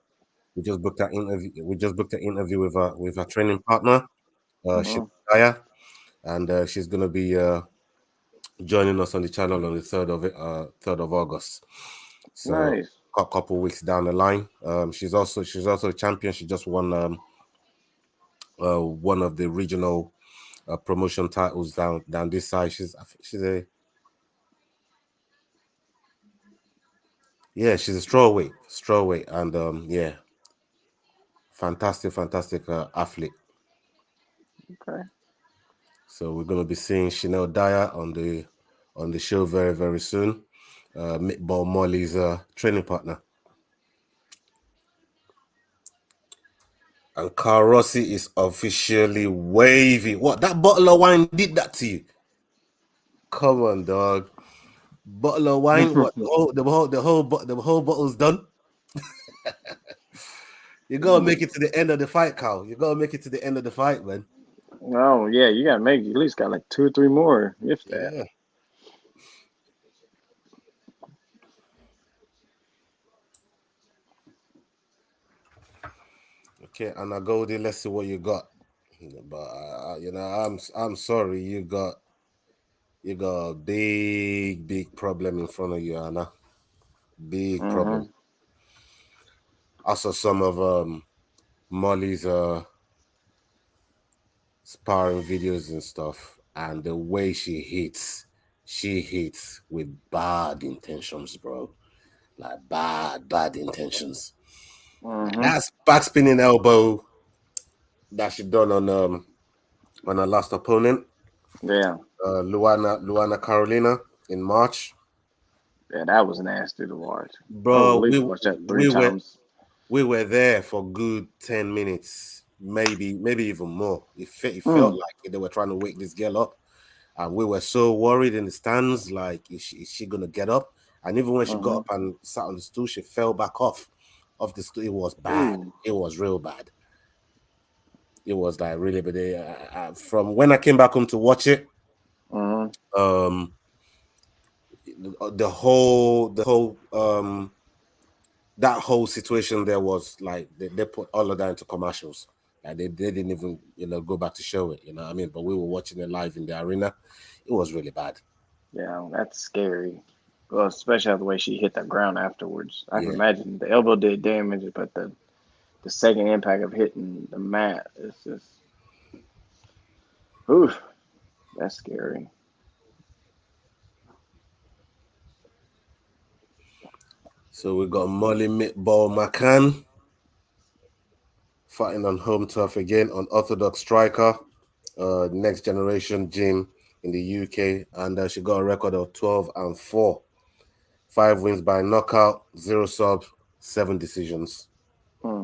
interview. We just booked an interview with a training partner, Hmm. Shania, and she's gonna be joining us on the channel on the third of August. So Nice. a couple weeks down the line. She's also a champion. She just won one of the regional promotion titles down this side. I think she's a yeah, she's a strawweight, and yeah, fantastic athlete. Okay. So we're gonna be seeing Chanel Dyer on the show very very soon. Meatball Molly's training partner, and Carl Rossi is officially wavy. What that bottle of wine did that to you? Come on, dog. Bottle of wine. What the whole bottle's done. You gotta make Ooh. it to the end of the fight, Carl. You gotta make it to the end of the fight, man. Oh yeah, you gotta make at least got like two or three more, if that. Yeah. Okay, and I go there. Let's see what you got. But I'm sorry. You got a big problem in front of you, Anna. Big problem. Hmm. I saw some of Molly's sparring videos and stuff, and the way she hits with bad intentions, bro. Like bad intentions. Like Hmm. that's back spinning elbow that she done on her last opponent, Yeah, Luana Carolina in March. yeah, that was nasty to watch. I would at Bro, least watch that three we were times. we were there for good 10 minutes, maybe even more. It felt Mm. like they were trying to wake this girl up, and we were so worried in the stands. Like, is she gonna get up? And even when she got Hmm. up and sat on the stool, she fell back off the stool. It was bad. Ooh. It was real bad. It was like really bad. From when I came back home to watch it, Hmm. um, the whole that whole situation there was like they put all of that into commercials. Like they didn't even go back to show it. You know what I mean? But we were watching it live in the arena. It was really bad. Yeah, that's scary. Well, especially the way she hit the ground afterwards. I can Yeah. imagine the elbow did damage, but the second impact of hitting the mat is just, oof, that's scary. So we got Molly Meatball McCann fighting on home turf again on Orthodox Striker, next generation gym in the UK, and she got a record of 12-4, 5 wins by knockout, 0 subs, 7 decisions. Hmm.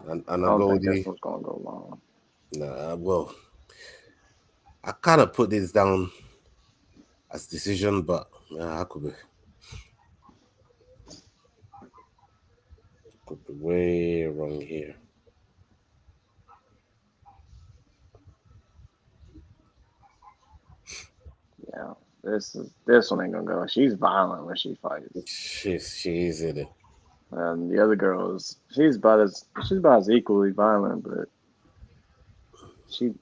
and I a don't think this Goldie. one's gonna go long. Nah, well, I kind of put this down as decision, but I could be way wrong here. Yeah, this one ain't gonna go. She's violent when she fights. She is in it. And the other girls, she's about as equally violent, but she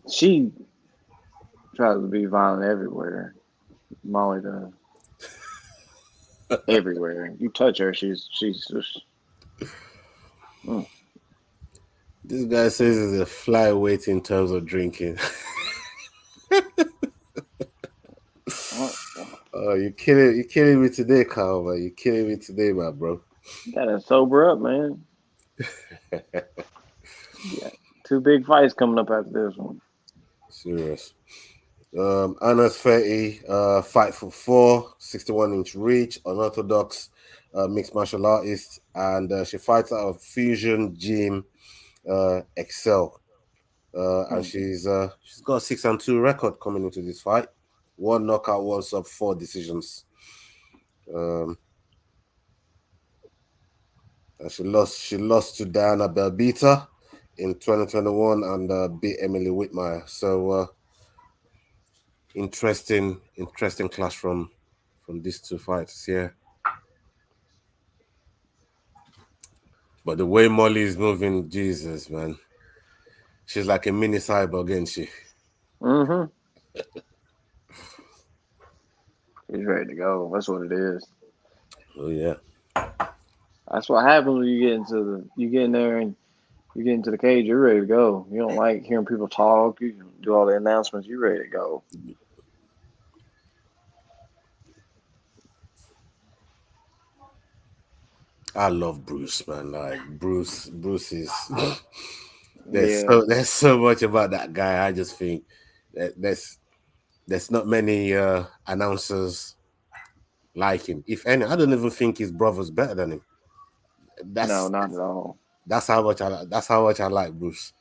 tries to be violent everywhere. Molly does everywhere. You touch her, she's just. Mm. This guy says he's a flyweight in terms of drinking. Oh, Oh, you killing me today, Carl, man. You killing me today, my bro. gotta sober up, man. Yeah, two big fights coming up after this one. Serious. Anna's 30, fight for 4, 61-inch reach, unorthodox mixed martial artist, and she fights out of Fusion Gym Excel. And Hmm. she's got a 6-2 record coming into this fight. One knockout, one sub, 4 decisions. Um, and she lost to Diana Belbita in 2021 and beat Emily Whitmire. So interesting clash from these two fights, yeah. But the way Molly is moving, Jesus, man. She's like a mini cyborg, ain't she? Mm-hmm. He's ready to go. That's what it is. Oh, yeah. That's what happens when you get in there and you get into the cage. You're ready to go. You don't like hearing people talk. You do all the announcements. You're ready to go. I love Bruce, man. Like Bruce is Yeah. there's so much about that guy. I just think that there's not many announcers like him. If any, I don't even think his brother's better than him. No, That's not at all. that's how much I like Bruce.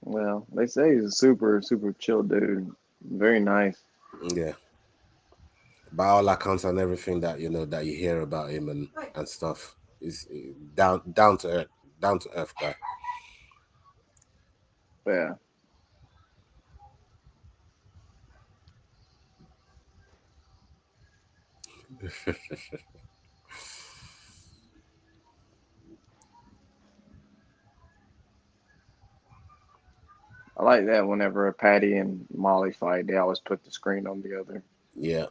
Well, they say he's a super, super chill dude. Very nice. Yeah. By all accounts and everything that that you hear about him and stuff is down to earth guy. Yeah. I like that whenever Patty and Molly fight, they always put the screen on the other. Yeah.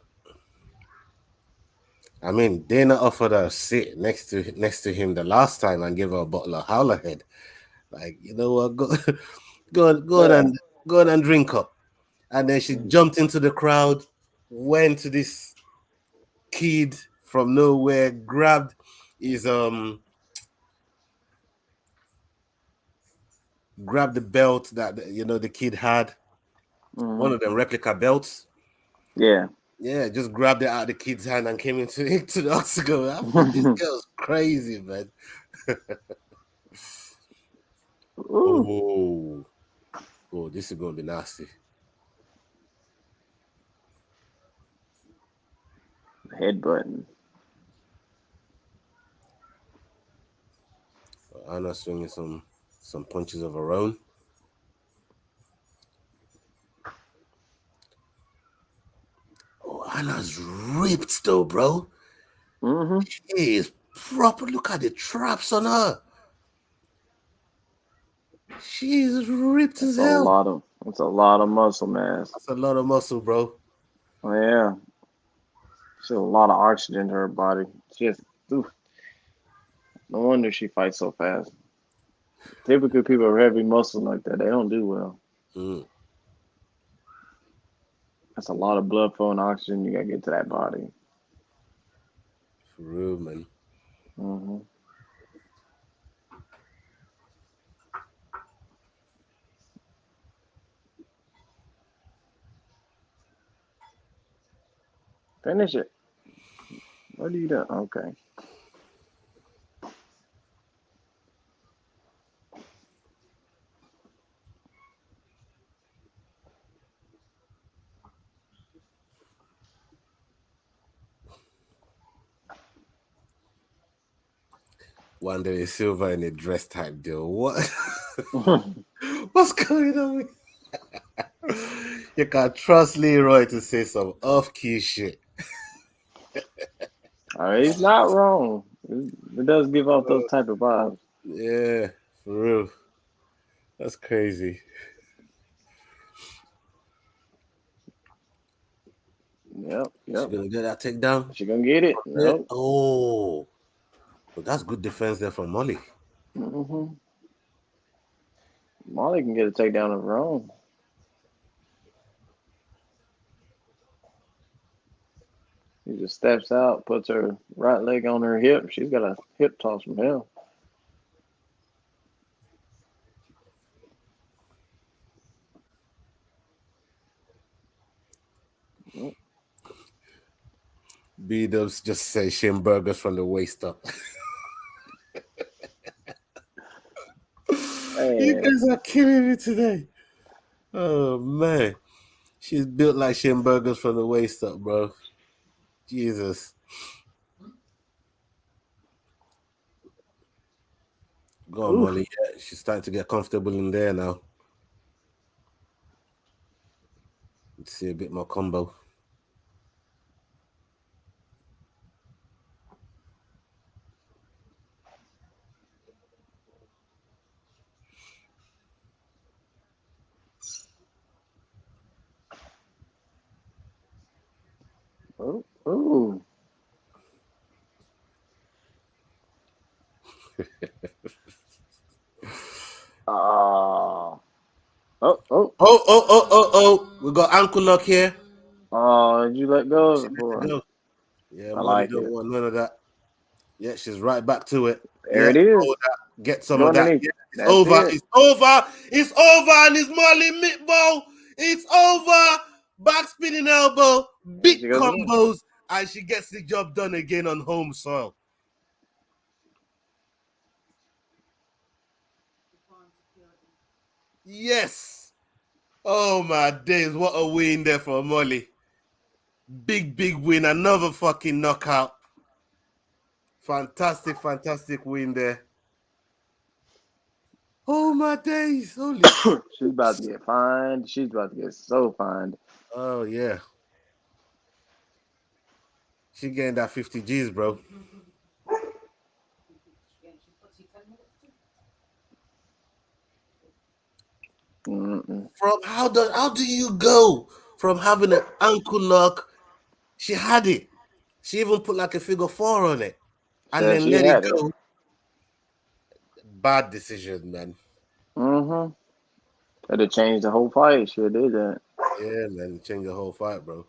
I mean, Dana offered her a sit next to him the last time and gave her a bottle of Howler Head. Like, you know what, go Yeah. go on and drink up. And then she jumped into the crowd, went to this kid from nowhere, grabbed his grabbed the belt that the kid had, Mm-hmm. one of them replica belts. Yeah. Yeah, just grabbed it out of the kid's hand and came into the octagon. I thought this girl's crazy, man. Ooh, Oh, oh, this is gonna be nasty. headbutting. Anna swinging some punches of her own. Oh, Anna's ripped though, bro. Mm-hmm. She is proper. Look at the traps on her. She's ripped as hell. That's a lot of muscle mass. That's a lot of muscle, bro. Oh, yeah. She's a lot of oxygen to her body. She has, oof, no wonder she fights so fast. Typically, people are heavy muscle like that. They don't do well. Mm, That's a lot of blood flow and oxygen you gotta get to that body. for real, man. Hmm. Finish it. What are you doing? Okay. Wanderlei Silva in a dress type deal. What? What's going on? You can trust Leroy to say some off-key shit. He's not wrong. It does give off those type of vibes. Yeah, for real. That's crazy. Yep, She yep. gonna get that takedown? She gonna get it. Yeah. Nope. Oh, but that's good defense there from Molly. Mm-hmm. Molly can get a takedown of her own. He just steps out, puts her right leg on her hip. She's got a hip toss from him. B Dubs just say Shane Burgers from the waist up. You And guys are killing me today. Oh man, she's built like Shane Burgers from the waist up, bro. Jesus, go on, oof, Molly. Yeah, she's starting to get comfortable in there now. Let's see a bit more combo. ooh, ooh. Ah, oh, oh, Oh! We got ankle lock here. oh! Did you let go of She it let it for? go. Yeah, I Molly like don't it. want none of that. Yeah, she's right back to it. There Yeah, it is. hold that. Get some Go of that. underneath. Yeah, it's That's over. it. It's over. It's over. And it's Molly Mitbo. It's over. Back spinning elbow. There Big she goes again. combos. And she gets the job done again on home soil. Yes. Oh my days. What a win there for Molly. Big win. Another fucking knockout. Fantastic win there. Oh my days. Holy She's about to smokes. get fined. She's about to get so fined. Oh yeah. She getting that 50 G's, bro. Mm-mm. From how do you go from having an ankle lock? She had it. She even put like a figure four on it and Said then she let it had it. go. Bad decision, man. Mm-hmm. That'd have changed the whole fight. She did that. Yeah, man. Change the whole fight, bro.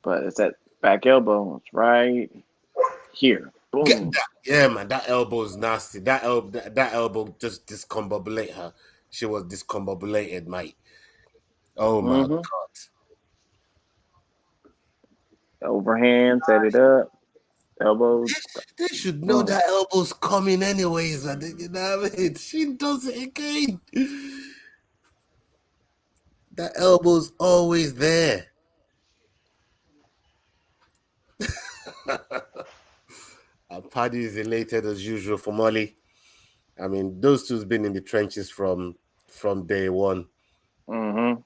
But it's that back elbow. It's right here. Get Boom. that. Yeah, man. That elbow is nasty. That elbow just discombobulate her. She was discombobulated, mate. Oh my Mm-hmm. god. Overhand, set it up. Elbow. They should know Mm. that elbow's coming anyways, and you know what I mean? She does it again. That elbow's always there. And Paddy is elated as usual for Molly. I mean, those two's been in the trenches from day one. Mm-hmm.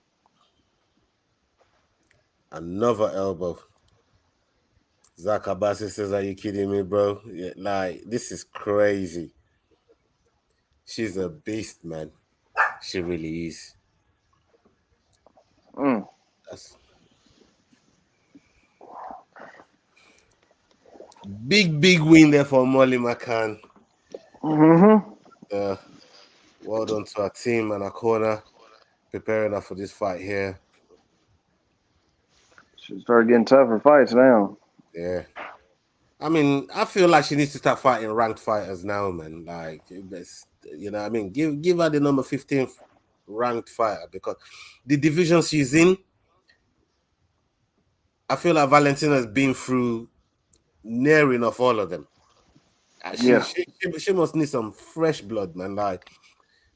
Another elbow. Zach Abasi says, "Are you kidding me, bro? Yeah, like this is crazy. She's a beast, man. She really is. Mm. That's big win there for Molly McCann. Mm-hmm. Uh, well done to our team and our corner, preparing her for this fight here. She started getting tougher fights now. Yeah. I mean, I feel like she needs to start fighting ranked fighters now, man. Like, you know, what I mean, give her the number 15th ranked fighter because the division she's in, I feel like Valentina's been through near enough all of them. Yeah. She must need some fresh blood, man. Like,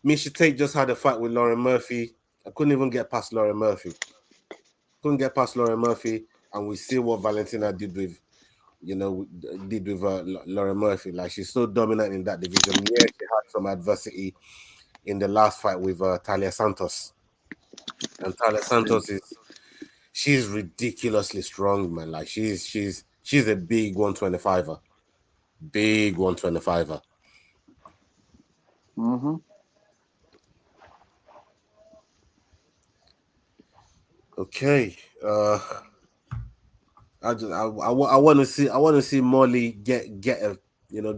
me, she take just had a fight with Lauren Murphy. I couldn't even get past Lauren Murphy. Couldn't get past Lauren Murphy, and we see what Valentina did did with Lauren Murphy. Like she's so dominant in that division. Yeah, she had some adversity in the last fight with Talia Santos, and Talia Santos is she's ridiculously strong, man. Like she's a big 125er, big 125er. Mm-hmm. Okay, I want to see Molly get a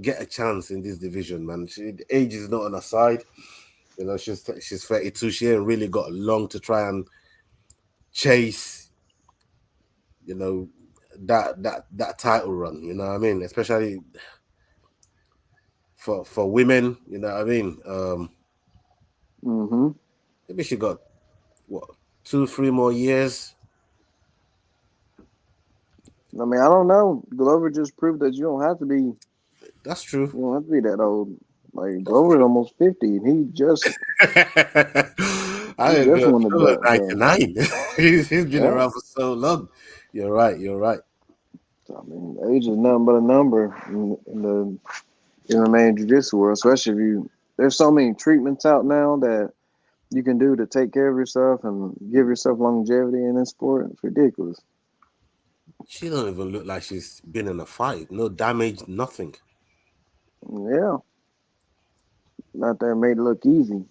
get a chance in this division, man. The age is not on her side. She's 32. She ain't really got long to try and chase. You know that title run. You know what I mean? Especially for women. You know what I mean? Mm-hmm. Maybe she got what 2 3 more years. I mean, I don't know. Glover just proved that you don't have to be. You That's true. don't have to be that old. Like That's Glover's almost 50, and he I just go won the belt. So 99. He's been yeah. around for so long. You're right. You're right. So, I mean, age is nothing but a number in the MMA and jiu-jitsu world, especially if you. There's so many treatments out now that you can do to take care of yourself and give yourself longevity in this sport. It's ridiculous. She don't even look like she's been in a fight. No damage, nothing. Yeah, not that made it look easy.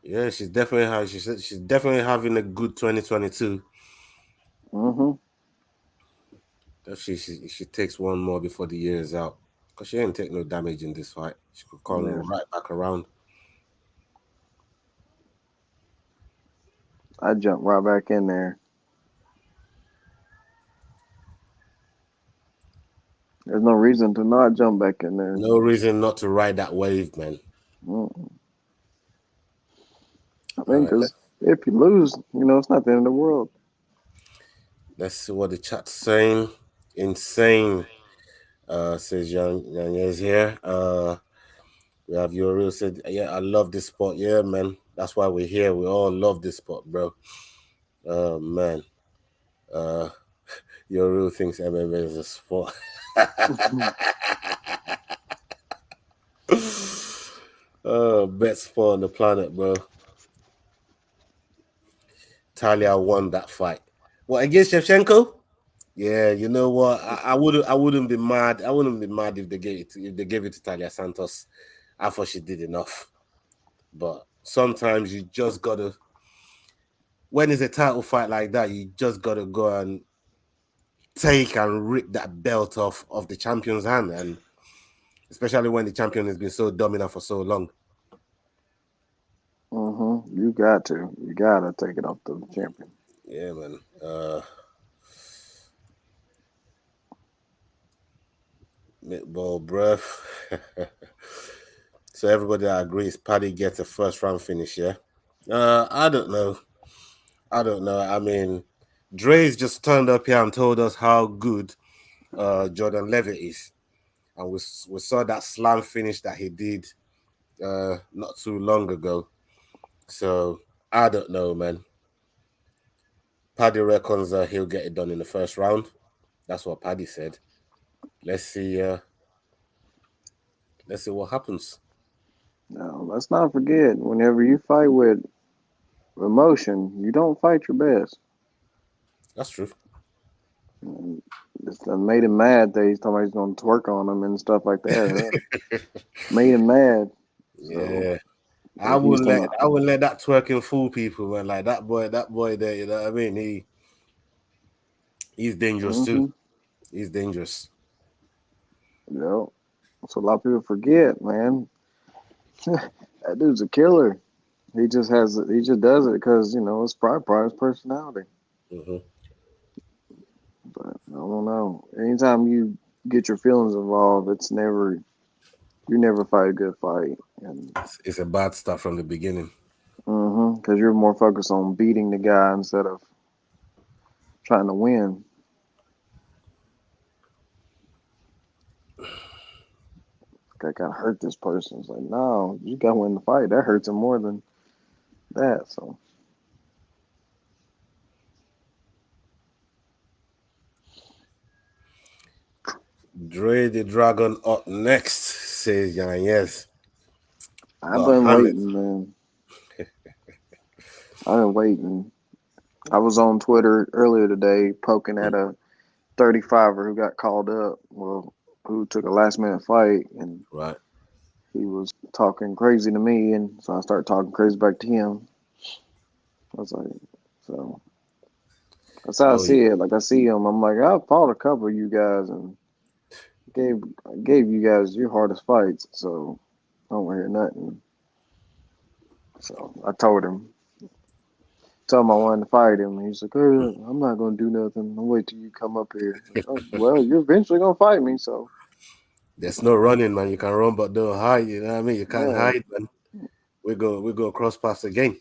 Yeah, she's definitely having a good 2022. Hmm. If she takes one more before the year is out. Because she ain't take no damage in this fight. She could come Yeah, right back around. I jumped right back in there. There's no reason to not jump back in there. No reason not to ride that wave, man. Mm. I All mean, right, because if you lose, it's not the end of the world. let's see what the chat's saying. Insane, says Young is here. We have your real said, yeah, I love this sport. Yeah, man. That's why we're here. We all love this sport, bro. Man. Uh, your real thinks MMA is a sport. Best sport on the planet, bro. Talia won that fight. What against Shevchenko? Yeah, you know what? I wouldn't be mad. I wouldn't be mad if they gave it to Talia Santos. I thought she did enough. But sometimes you just gotta when it's a title fight like that, you just gotta go and take and rip that belt off of the champion's hand, and especially when the champion has been so dominant for so long. You got to. You got to take it off the champion. Yeah, man. Meatball breath. So everybody agrees Paddy gets a first round finish, yeah? I don't know. I don't know. I mean, Dre's just turned up here and told us how good Jordan Levitt is. And we saw that slam finish that he did not too long ago. So I don't know, man. Paddy reckons he'll get it done in the first round. That's what Paddy said. Let's see. Let's see what happens. Now, let's not forget, whenever you fight with emotion, you don't fight your best. That's true. And it's done made him mad that he's talking about he's going to twerk on him and stuff like that. Made him mad. So, Yeah, like he's talking about, I wouldn't let that twerking fool people, man. Like that boy there. You know what I mean? He's dangerous too. mm-hmm, He's dangerous. you know, so a lot of people forget, man. That dude's a killer. He just does it because, it's part of his personality. Hmm. But I don't know. Anytime you get your feelings involved, you never fight a good fight. And It's a bad start from the beginning. because you're more focused on beating the guy instead of trying to win. Like, I gotta hurt this person. It's like, no, you gotta win the fight. That hurts him more than that. So Dre the Dragon up next, says Jan. Yes, I've but been Hamlet, waiting, man. I've been waiting. I was on Twitter earlier today poking at a 35er who got called up. Well, who took a last minute fight, and right? he was talking crazy to me, and so I started talking crazy back to him. I was like, so that's how I Oh, see it. Like I see him, I'm like, I fought a couple of you guys and gave gave you guys your hardest fights, so I don't want to hear nothing. So I told him I wanted to fight him, and he's like, I'm not gonna do nothing. I'll wait till you come up here. Like, oh, well, you're eventually gonna fight me, so there's no running, man. You can run, but don't hide. You know what I mean? You can't yeah, hide, man. We go cross paths again.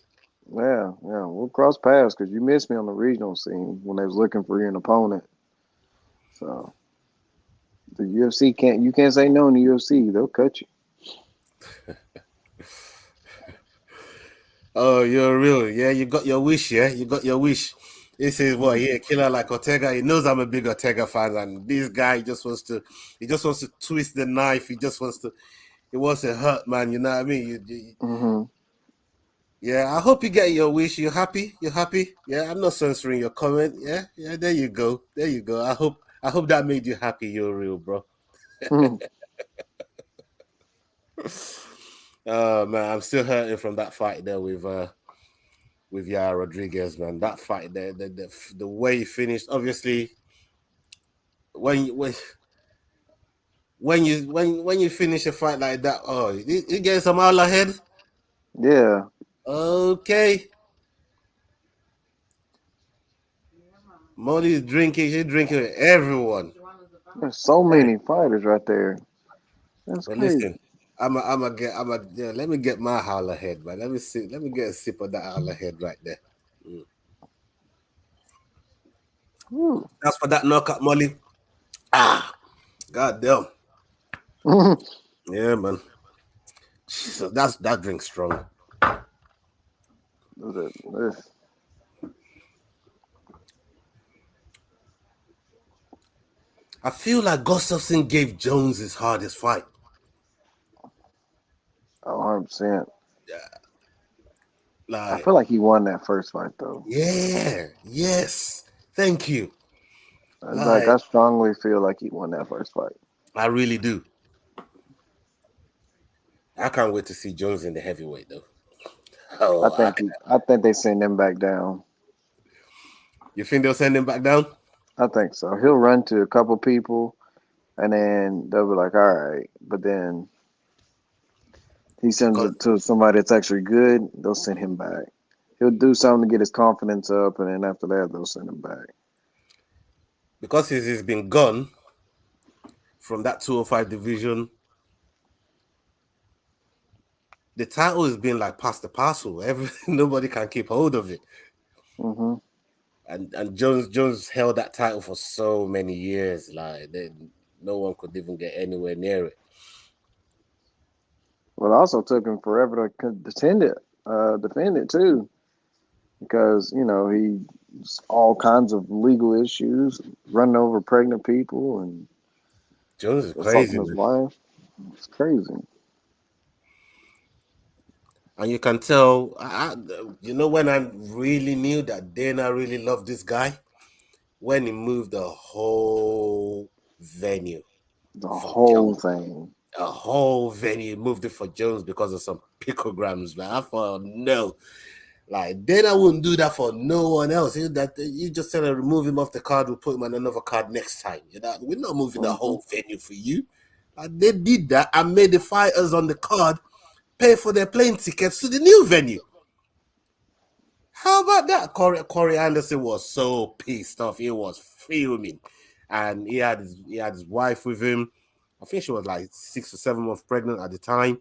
yeah. We'll cross paths because you missed me on the regional scene when they was looking for you an opponent. So the UFC can't say no in the UFC. They'll cut you. Oh, you're real. Yeah, you got your wish. Yeah, you got your wish. This is what, Mm-hmm. yeah, killer like Ortega. He knows I'm a big Ortega fan, and this guy he just wants to twist the knife. He wants to hurt, man. You know what I mean? Mm-hmm. Yeah, I hope you get your wish. You happy? You happy? Yeah, I'm not censoring your comment. Yeah, yeah. There you go. There you go. I hope that made you happy. You're real, bro. Oh man, I'm still hurting from that fight there with Yara Rodriguez, man. That fight there, the way he finished. Obviously, when you when you finish a fight like that, oh, you get some all ahead. Yeah, Okay, Molly's drinking. She's drinking with everyone. there's so Hey, many fighters right there. That's but crazy. listen, yeah, let me get my holler head, man. Let me see. Let me get a sip of that holler head right there. Mm. Woo. That's for that knockout, Molly. Ah, god damn. Yeah, man. So that drink strong. This- I feel like Gustafson gave Jones his hardest fight. 100%. Yeah, I like feel like he won that first fight though. yeah, yes. Thank you. Like Like I strongly feel like he won that first fight. I really do. I can't wait to see Jones in the heavyweight though. Oh, I think they send him back down. you think they'll send him back down? I think so. He'll run to a couple people and then they'll be like, all right. But then he sends Because it to somebody that's actually good, they'll send him back. He'll do something to get his confidence up, and then after that, they'll send him back. he's been gone from that 205 division, the title has been like past the parcel. Nobody can keep hold of it. Hmm. And Jones held that title for so many years. No one could even get anywhere near it. Well, it also took him forever to defend it too, because he all kinds of legal issues, running over pregnant people and Jones is assaulting crazy, his man. wife. It's crazy. And you can tell, when I really knew that Dana really loved this guy, when he moved the whole venue The for whole Jones. thing. A whole venue moved it for Jones because of some picograms, man. I thought, no. Like, Dana wouldn't do that for no one else. You just tell him remove him off the card, we'll put him on another card next time. We're not moving the Hmm. whole venue for you. They did that and made the fighters on the card pay for their plane tickets to the new venue. How about that? Corey Anderson was so pissed off. He was fuming. And he had his wife with him. I think she was like 6 or 7 months pregnant at the time.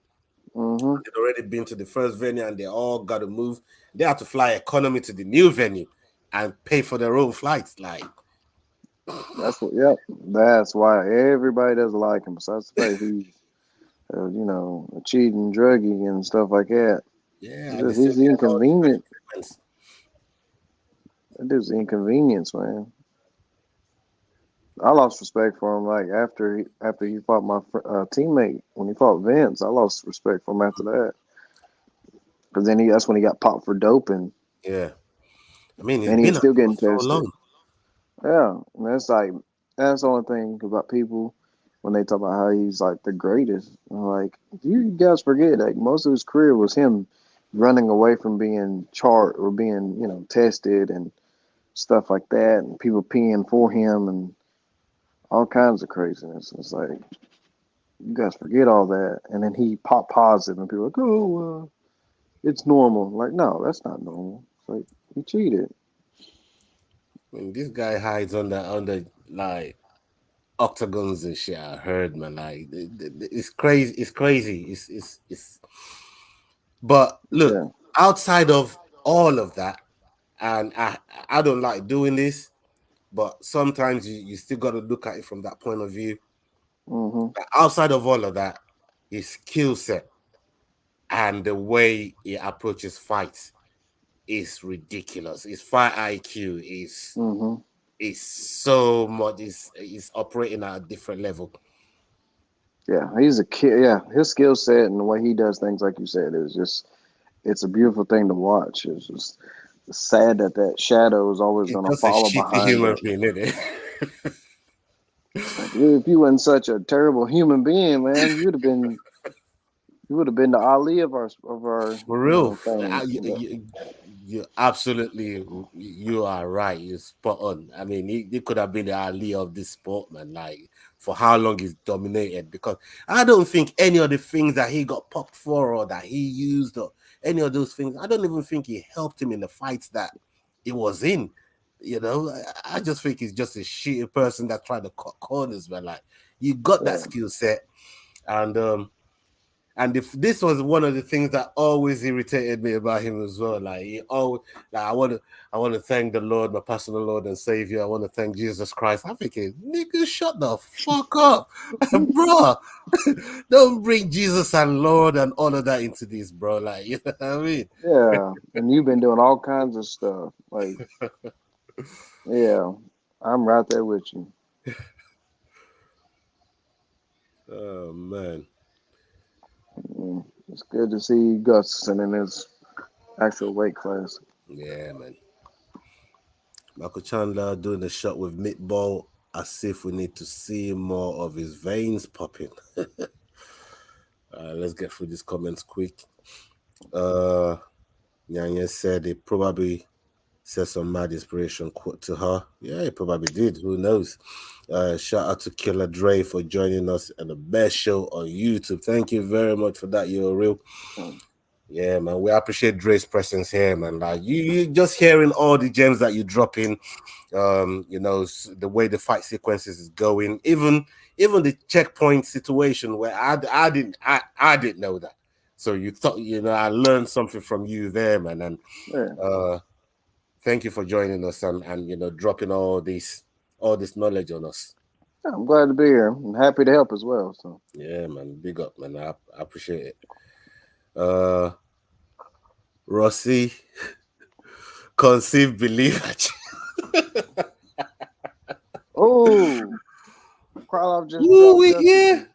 Hmm. They'd already been to the first venue and they all got to move. They had to fly economy to the new venue and pay for their own flights. Like, Yep. That's why everybody doesn't like him. Besides the fact he's, a cheating druggie and stuff like that. yeah, It's and they just still he's getting all these inconvenient. medical treatments. That dude's inconvenience, man. I lost respect for him. Like after he fought my teammate when he fought Vince, I lost respect for him after that. Because then that's when he got popped for doping, Yeah, I mean, he's and he been was at still it for getting so tested. long. Yeah, and that's like that's the only thing about people when they talk about how he's like the greatest. Like you guys forget, like most of his career was him running away from being charged or being tested and stuff like that, and people peeing for him and all kinds of craziness. It's like you guys forget all that, and then he popped positive, and people are like, oh, it's normal. Like no, that's not normal. It's like he cheated. I mean, this guy hides under like octagons and shit. I heard, man. Like it's crazy. It's crazy. It's. But look, Yeah. outside of all of that, and I don't like doing this, but sometimes you still got to look at it from that point of view. Mhm. Like, outside of all of that, his skill set and the way he approaches fights is ridiculous. His fight IQ Mhm. is so much. Is operating at a different level. Yeah, he's a kid. Yeah, his skill set and the way he does things, like you said, is just it's a beautiful thing to watch. It's just sad that that shadow is always He's going to just a follow shitty behind human it. being, isn't it? It's like if you weren't such a terrible human being, man, you would have been the Ali of our For real, things. you absolutely you are right. You're spot on. I mean, he could have been the Ali of this sport, man. Like for how long he's dominated. Because I don't think any of the things that he got popped for or that he used or any of those things, I don't even think he helped him in the fights that he was in. You know, I just think he's just a shitty person that tried to cut corners, man. Like you got that Yeah, skill set, and if this was one of the things that always irritated me about him as well, like he always, like I want to thank the Lord, my personal Lord and Savior. I want to thank Jesus Christ. I'm thinking, nigga, shut the fuck up, bro. Don't bring Jesus and Lord and all of that into this, bro. Like, you know what I mean? yeah, and you've been doing all kinds of stuff. Like, yeah, I'm right there with you. Oh man, It's good to see Gus and in his actual weight class. yeah, man. Michael Chandler doing a shot with Meatball as if we need to see more of his veins popping. Let's get through these comments quick. Uh, Nyanya said he probably said some mad inspiration quote to her. Yeah, he probably did. Who knows? Shout out to Killer Dre for joining us and the best show on YouTube. Thank you very much for that. You're real. Mm. Yeah, man. We appreciate Dre's presence here, man. Like you just hearing all the gems that you drop in. The way the fight sequences is going. Even the checkpoint situation where I didn't know that. So you thought I learned something from you there, man. And Yeah. uh thank you for joining us and dropping all this knowledge on us. Yeah, I'm glad to be here. I'm happy to help as well. So, Yeah, man. Big up, man. I appreciate it. Uh Rossi, conceive, believe. oh, Krylov just Ooh, dropped yeah. Gustafson.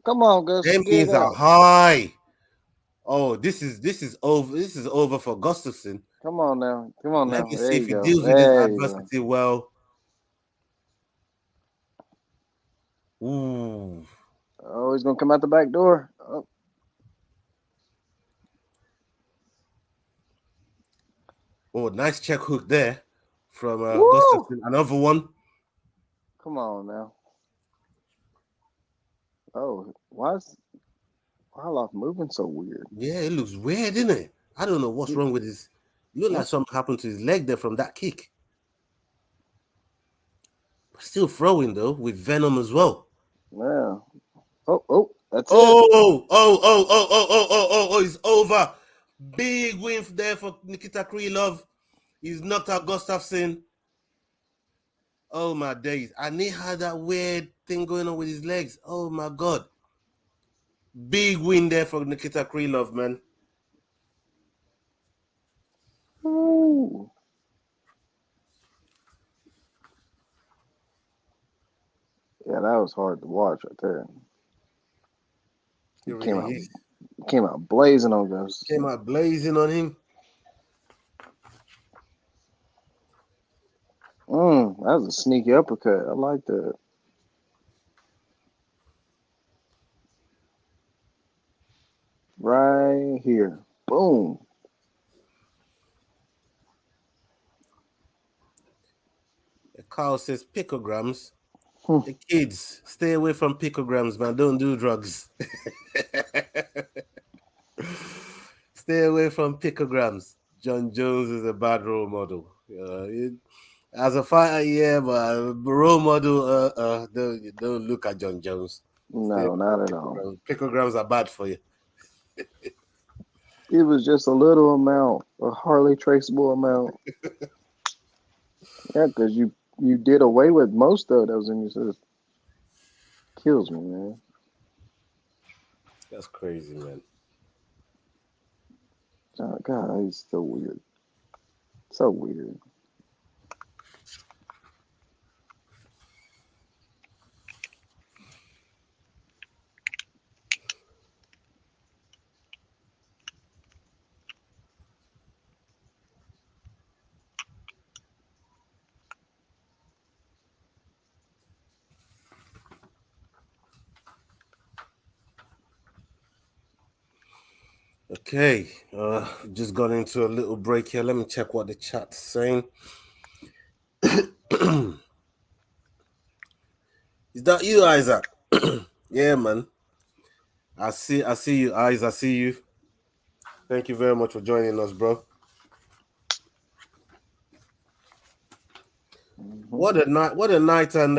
Come on, Gus, Them get means are up. high. Oh, this is over. This is over for Gustafson. Come on now. Come on Let now. me There see you if he go. deals with this There you go. adversity well. Ooh. Oh, he's gonna come out the back door. Oh, Oh, nice check hook there from woo! Gustafson. Another one. Come on now. Oh, why is Krylov moving so weird? Yeah, it looks weird, isn't it? I don't know what's He, wrong with his. Look like what? something happened to his leg there from that kick. Still throwing though with venom as well. Yeah. Oh, oh, that's it. Oh, it's over. Big win there for Nikita Krylov. He's knocked out Gustafsson. Oh my days. And he had that weird thing going on with his legs. Oh my god. Big win there for Nikita Krylov, man. Ooh. Yeah, that was hard to watch right there. He, He came out he came out blazing on came Gustafson. out blazing on him. That was a sneaky uppercut. I like that. Right here. Boom. Carl says picograms. Hey, kids, stay away from picograms, man. Don't do drugs. Stay away from picograms. John Jones is a bad role model. As a fighter, yeah, but role model, don't look at John Jones. Stay No, away from not at all. picograms. Picograms are bad for you. It was just a little amount, a hardly traceable amount. Yeah, because you did away with most of those, and you says kills me, man. That's crazy, man. Oh, God, he's so weird. So weird. Okay, just got into a little break here. Let me check what the chat's saying. Is that you, Isaac? Yeah, man. I see you, eyes. I see you. Thank you very much for joining us, bro. Hmm. What a night, and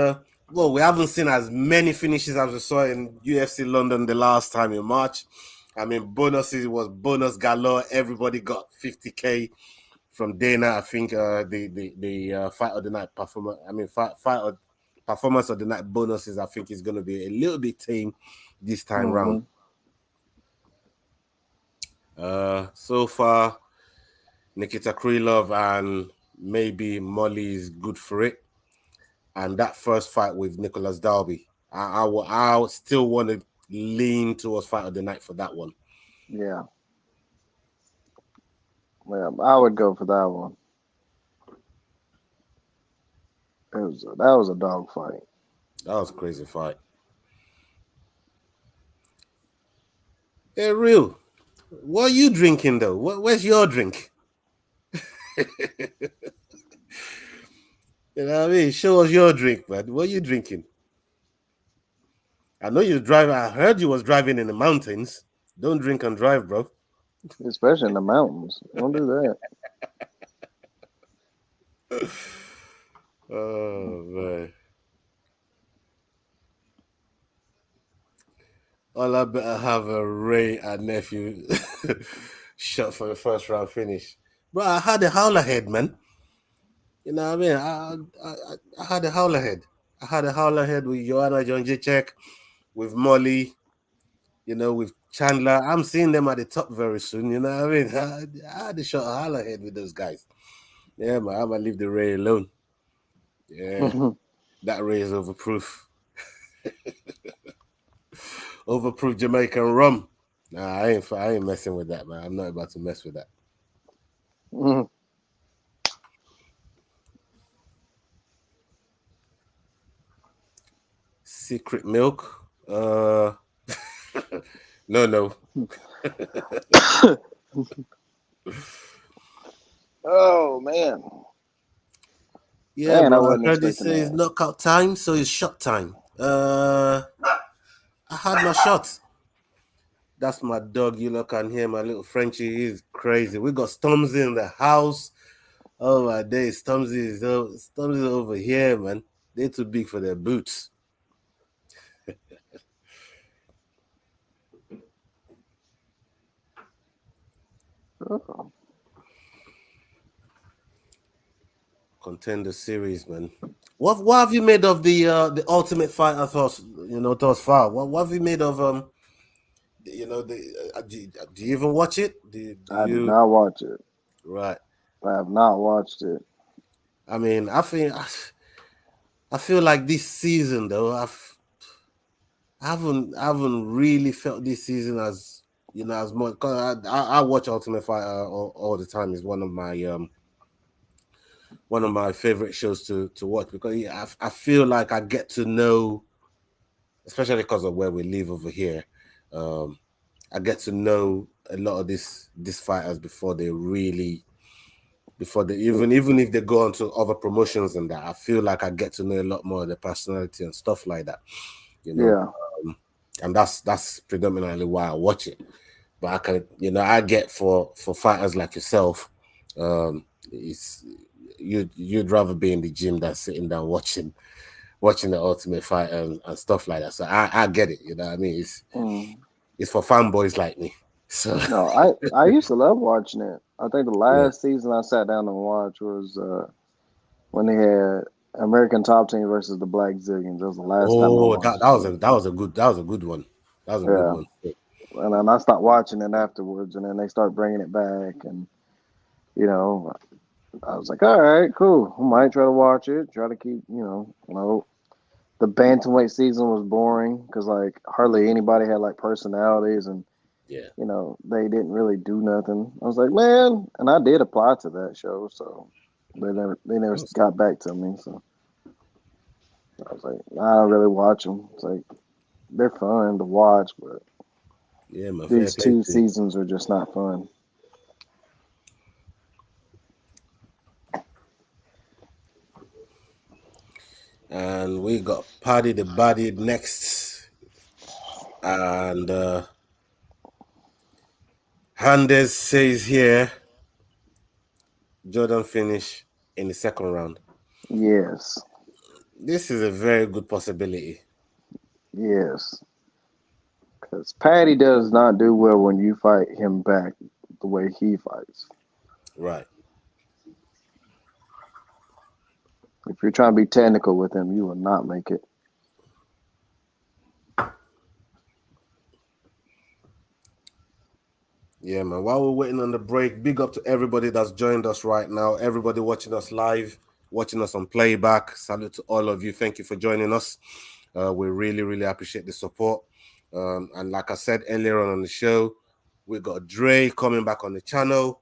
well, we haven't seen as many finishes as we saw in UFC London the last time in March. I mean, bonuses was bonus galore. Everybody got 50K from Dana. I think the fight of the night performance. I mean, fight of performance of the night bonuses. I think is going to be a little bit tame this time round. Hmm. So far, Nikita Krylov and maybe Molly is good for it. And that first fight with Nicholas Dalby, I would still want to lean towards fight of the night for that one. Yeah, yeah, I would go for that one. That was a dog fight. That was a crazy fight. Hey, real. What are you drinking though? Where's your drink? You know what I mean? Show us your drink, man. What are you drinking? I know you're driving. I heard you was driving in the mountains. Don't drink and drive, bro. Especially in the mountains. Don't do that. Oh man. All I better have a Ray and nephew shot for the first round finish. Bro, I had a howler head, man. You know what I mean? I had a howler head. I had a howler head with Joanna Jonjicek, with Molly, with Chandler. I'm seeing them at the top very soon. You know what I mean? I had a shot a howler head with those guys. Yeah, man, I'm gonna leave the Ray alone. Yeah, that Ray is overproof. Overproof Jamaican rum. Nah, I ain't messing with that, man. I'm not about to mess with that. Secret milk. No, no. Oh man, Yeah, man, I bro. I wasn't heard it expecting says that. knockout time, so it's shot time. I had my shot. That's my dog. You look can hear my little Frenchie. He's crazy. We got Stormzy in the house. Oh my days, Stormzy is over here, man. They're too big for their boots. Oh, Contender series, man. What have you made of the Ultimate Fighter thus far? What have you made of do you even watch it? Do I did you not watch it. right? I have not watched it. I mean, I think I feel like this season though, I haven't really felt this season as as much. Cause I watch Ultimate Fighter all the time. It's one of my favorite shows to watch because yeah, I feel like I get to know, especially because of where we live over here. Um, I get to know a lot of these fighters before they really before they even if they go on to other promotions and that. I feel like I get to know a lot more of their personality and stuff like that. You know, Yeah, um, and that's predominantly why I watch it. But I can, I get for fighters like yourself, it's you'd rather be in the gym than sitting down watching the Ultimate Fight and stuff like that. So I get it. You know what I mean? mm. It's for fanboys like me. So No, I used to love watching it. I think the yeah. last season I sat down and watched was when they had American Top Team versus the Black Zillions. That was the last time I Oh, watched it. that was a good one. That was a good Yeah, one. and then I stopped watching it afterwards, and then they start bringing it back, and you know, I was like, all right, cool. I might try to watch it, try to keep, the bantamweight season was boring because like hardly anybody had like personalities, and Yeah. they didn't really do nothing. I was like, man, and I did apply to that show, so they never That was- got back to me. So I was like, I don't really watch them. It's like they're fun to watch, but yeah, man. Fair these play two to you. seasons are just not fun. And we got Paddy the Body next. And Handes says here Jordan finish in the second round. Yes, This is a very good possibility. yes, because Patty does not do well when you fight him back the way he fights. Right. If you're trying to be technical with him, you will not make it. Yeah, man. While we're waiting on the break, big up to everybody that's joined us right now. Everybody watching us live, watching us on playback. Salute to all of you. Thank you for joining us. We really, really appreciate the support. And like I said earlier on the show, we got Dre coming back on the channel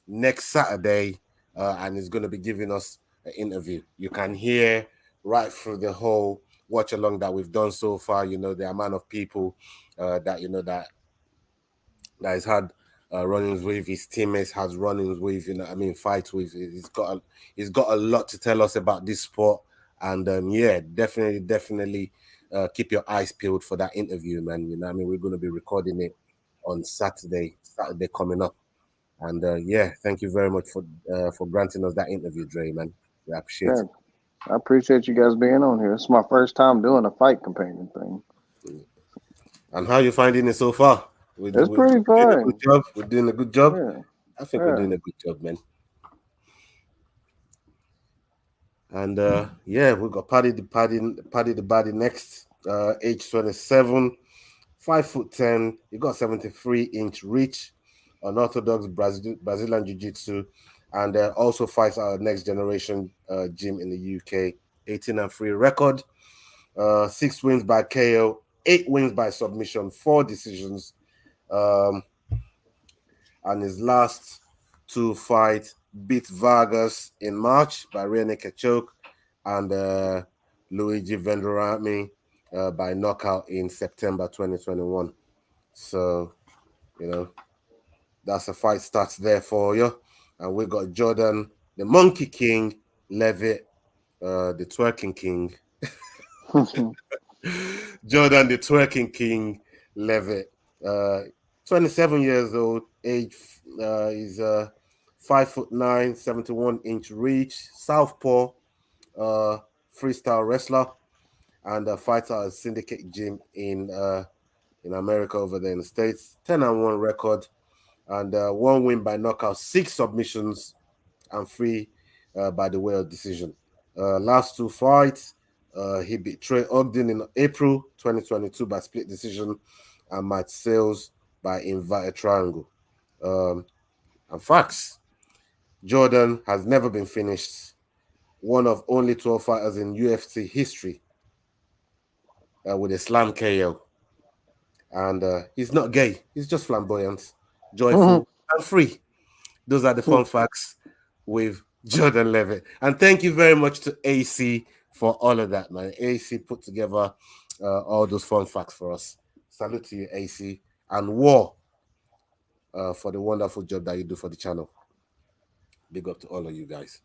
next Saturday, and he's going to be giving us an interview. You can hear right through the whole watch along that we've done so far. The amount of people that that he's had run-ins with, his teammates has run-ins with, fights with. He's got a lot to tell us about this sport, and yeah, definitely keep your eyes peeled for that interview, man. We're going to be recording it on Saturday coming up, and yeah, thank you very much for granting us that interview, Dre, man. We appreciate Yeah, I appreciate you guys being on here. It's my first time doing a fight companion thing. it. And how you finding it so far? It's We're pretty doing a good fun. job. We're doing a good job. Yeah, I think we're yeah, doing a good job, man. And yeah, we got Paddy the Body next. Age 27, 5'10". He got 73-inch reach, unorthodox Brazilian Jiu-Jitsu, and also fights our next generation gym in the UK. 18-3 record, 6 wins by KO, 8 wins by submission, 4 decisions. Um, and his last two fights beat Vargas in March by rear naked choke and Luigi Vendrame by knockout in September 2021. So, you know, that's a fight starts there for you. And we got Jordan, the Monkey King, Levitt, the Twerking King. Jordan, the Twerking King, Levitt. Uh, 27 years old, age is 5'9", 71-inch reach, southpaw, uh, freestyle wrestler, and a fighter at Syndicate Gym in America over there in the States. 10-1 record, and 1 win by knockout, 6 submissions, and 3 by the way of decision. Last 2 fights, he beat Trey Ogden in April 2022 by split decision and Matt Sales by inverted triangle. And facts, Jordan has never been finished one of only 12 fighters in UFC history with a slam KO. And he's not gay. He's just flamboyant, joyful, and free. Those are the fun facts with Jordan Levitt. And thank you very much to AC for all of that, man. AC put together all those fun facts for us. Salute to you, AC. And War for the wonderful job that you do for the channel. Big up to all of you guys.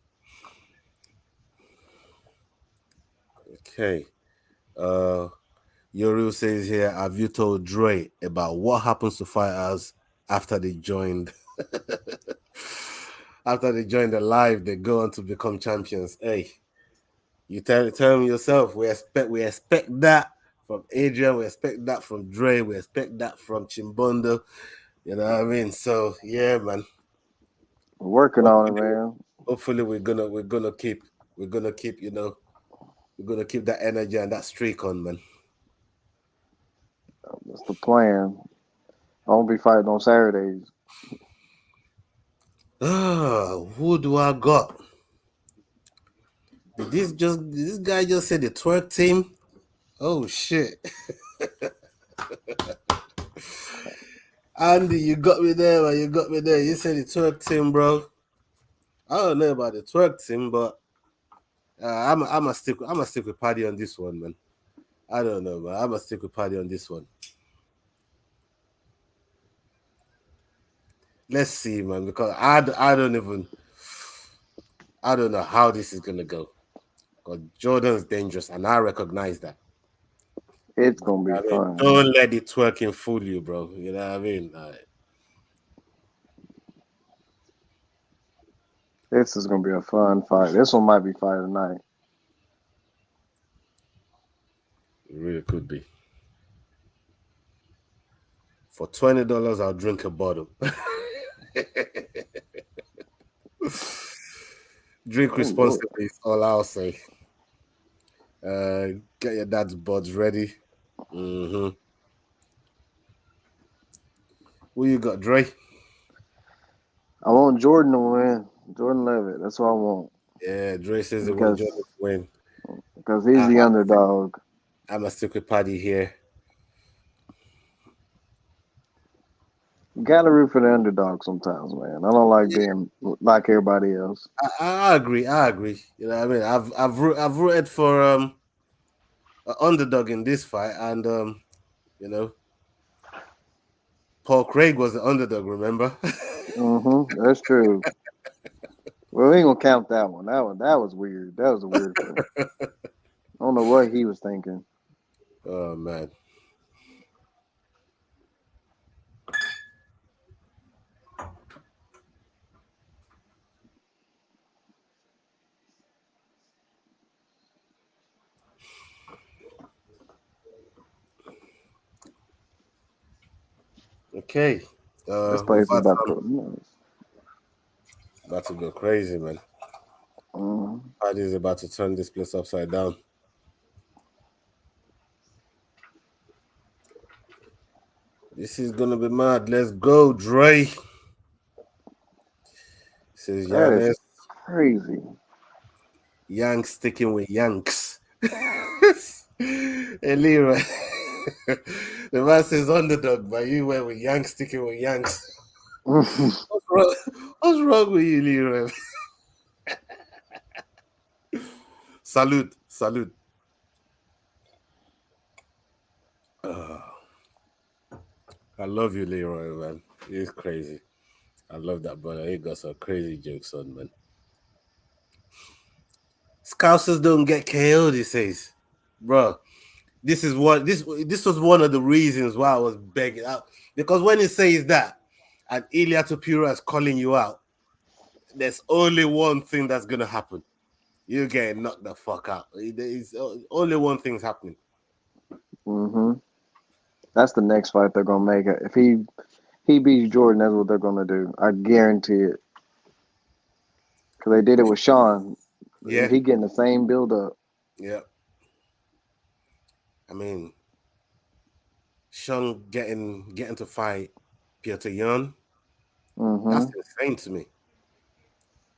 Okay. Uh Yoru says here, have you told Dre about what happens to fighters after they joined after they join the live, they go on to become champions? Hey, you tell them yourself. We expect that from Adrian, we expect that from Dre, we expect that from Chimbondo. You know what I mean? So yeah, man. Working on it, Hopefully, man. hopefully we're gonna keep, we're gonna keep that energy and that streak on, man. That's the plan. I won't be fighting on Saturdays. Who do I got? Did this guy just say the twerk team? Oh shit. Andy, you got me there, man. You got me there. You said the twerk team, bro. I don't know about the twerk team, but I'm a stick with Paddy on this one, man. I don't know, man. I'm a stick with Paddy on this one. Let's see, man, because I don't know how this is gonna go. Because Jordan's dangerous, and I recognize that. It's gonna be I mean, fun. don't let the twerking fool you, bro. You know what I mean? This is gonna be a fun fight. This one might be fight of the night. It really could be. For $20, I'll drink a bottle. Drink Oh Lord. responsibly is all I'll say. Get your dad's buds ready. Mm-hmm. Who you got, Dre? I want Jordan to win. Jordan Levitt. That's what I want. Yeah, Dre says they want Because Jordan to win. because he's I, the underdog. I'm a stick with Paddy here. You gotta root for the underdog sometimes, man. I don't like Yeah, being like everybody else. I agree. I agree. You know what I mean? I've rooted for an underdog in this fight, and you know, Paul Craig was the underdog. Remember? That's true. Well, we ain't gonna count that one. That was weird. That was a weird one. I don't know what he was thinking. Oh man. Okay. This We've place is had about some to. about to go crazy, man. Mhm. Paddy's about to turn this place upside down. This is gonna be mad. Let's go, Dre. Says That is Giannis. crazy. Yanks sticking with Yanks. Hey, Leroy. The man says underdog, but you went with Yanks sticking with Yanks. What's wrong? What's wrong with you, Leroy? Salute, salute. Ah, I love you, Leroy, man. He's crazy. I love that brother. He got some crazy jokes on, man. Scousers don't get KO'd, he says. Bro, this was one of the reasons why I was begging out. Because when he says that and Ilya Tapura is calling you out, there's only one thing that's gonna happen. You're getting knocked the fuck out. There's only one thing's happening. hmm That's the next fight they're gonna make. If he beats Jordan, that's what they're gonna do. I guarantee it. Cause they did it with Sean. Yeah, He getting the same build up. yeah. I mean, Sean getting to fight Piotr Jan, that's hmm insane to me.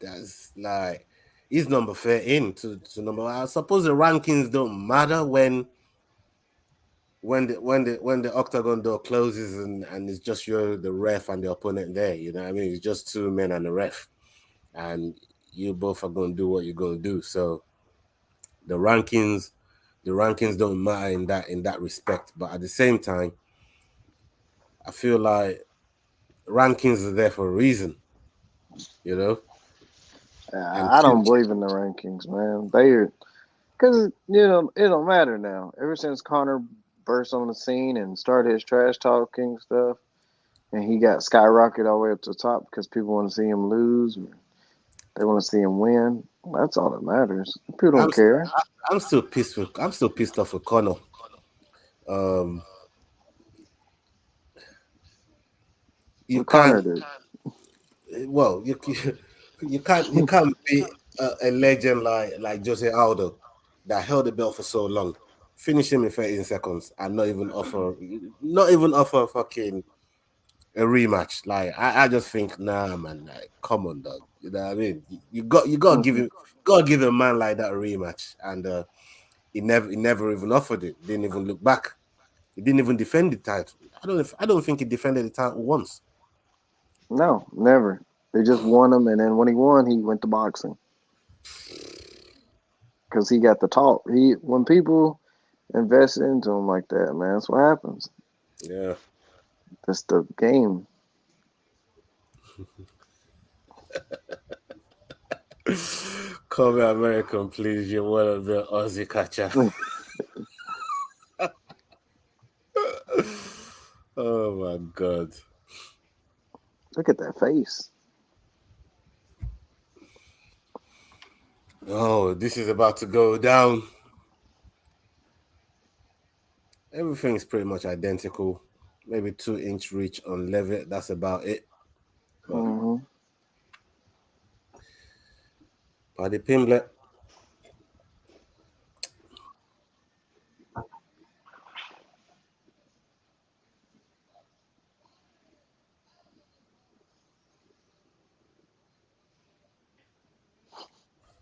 That's like his number fair in to number. I suppose the rankings don't matter when the octagon door closes and it's just the ref and the opponent there. You know what I mean? It's just two men and the ref, and you both are going to do what you're going to do. So the rankings the rankings don't matter in that respect. But at the same time, I feel like rankings are there for a reason. You know, and I don't believe in the rankings, man. They because it don't matter now. Ever since Connor burst on the scene and started his trash talking stuff, and he got skyrocketed all the way up to the top because people want to see him lose, or they want to see him win. That's all that matters. People I'm don't care. I'm still pissed off with Connor. Um, you What Connor can't. did. Well, you can't be a legend like Jose Aldo that held the belt for so long, finish him in 13 seconds, and not even offer fucking a rematch. Like I just think, nah, man, like come on, dog. You know what I mean? You got to give a man like that a rematch, and he never even offered it. Didn't even look back. He didn't even defend the title. I don't think he defended the title once. No, never. They just won him, and then when he won, he went to boxing because he got the talk. When people invest into him like that, man, that's what happens. Yeah. That's the game. Call me American, please. You're one of the Aussie catcher. Oh my god. Look at that face. Oh, this is about to go down. Everything's pretty much identical. Maybe 2 inch reach on Levitt. That's about it. But Hmm. Paddy Pimblet,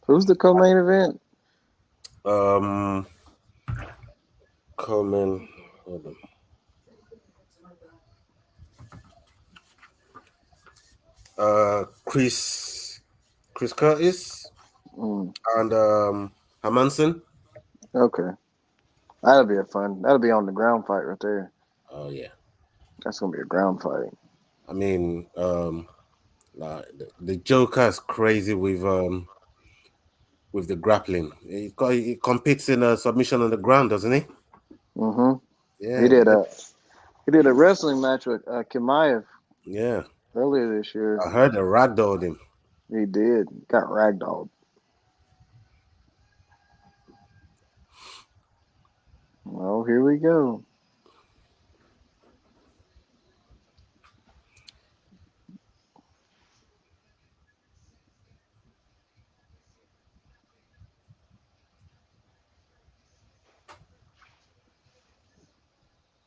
Who's the co-main event? um, Coleman, hold on. Chris Curtis Mm, and Hermanson. okay, that'll be a fun. That'll be on the ground fight right there. Oh yeah. That's gonna be a ground fight. I mean, like the Joker is crazy with the grappling. He competes in a submission on the ground, doesn't he? Hmm. He Yeah, did a he did a wrestling match with Kimaev yeah. earlier this year. I heard the ragdolled him. He did. Got ragdolled. Well, here we go.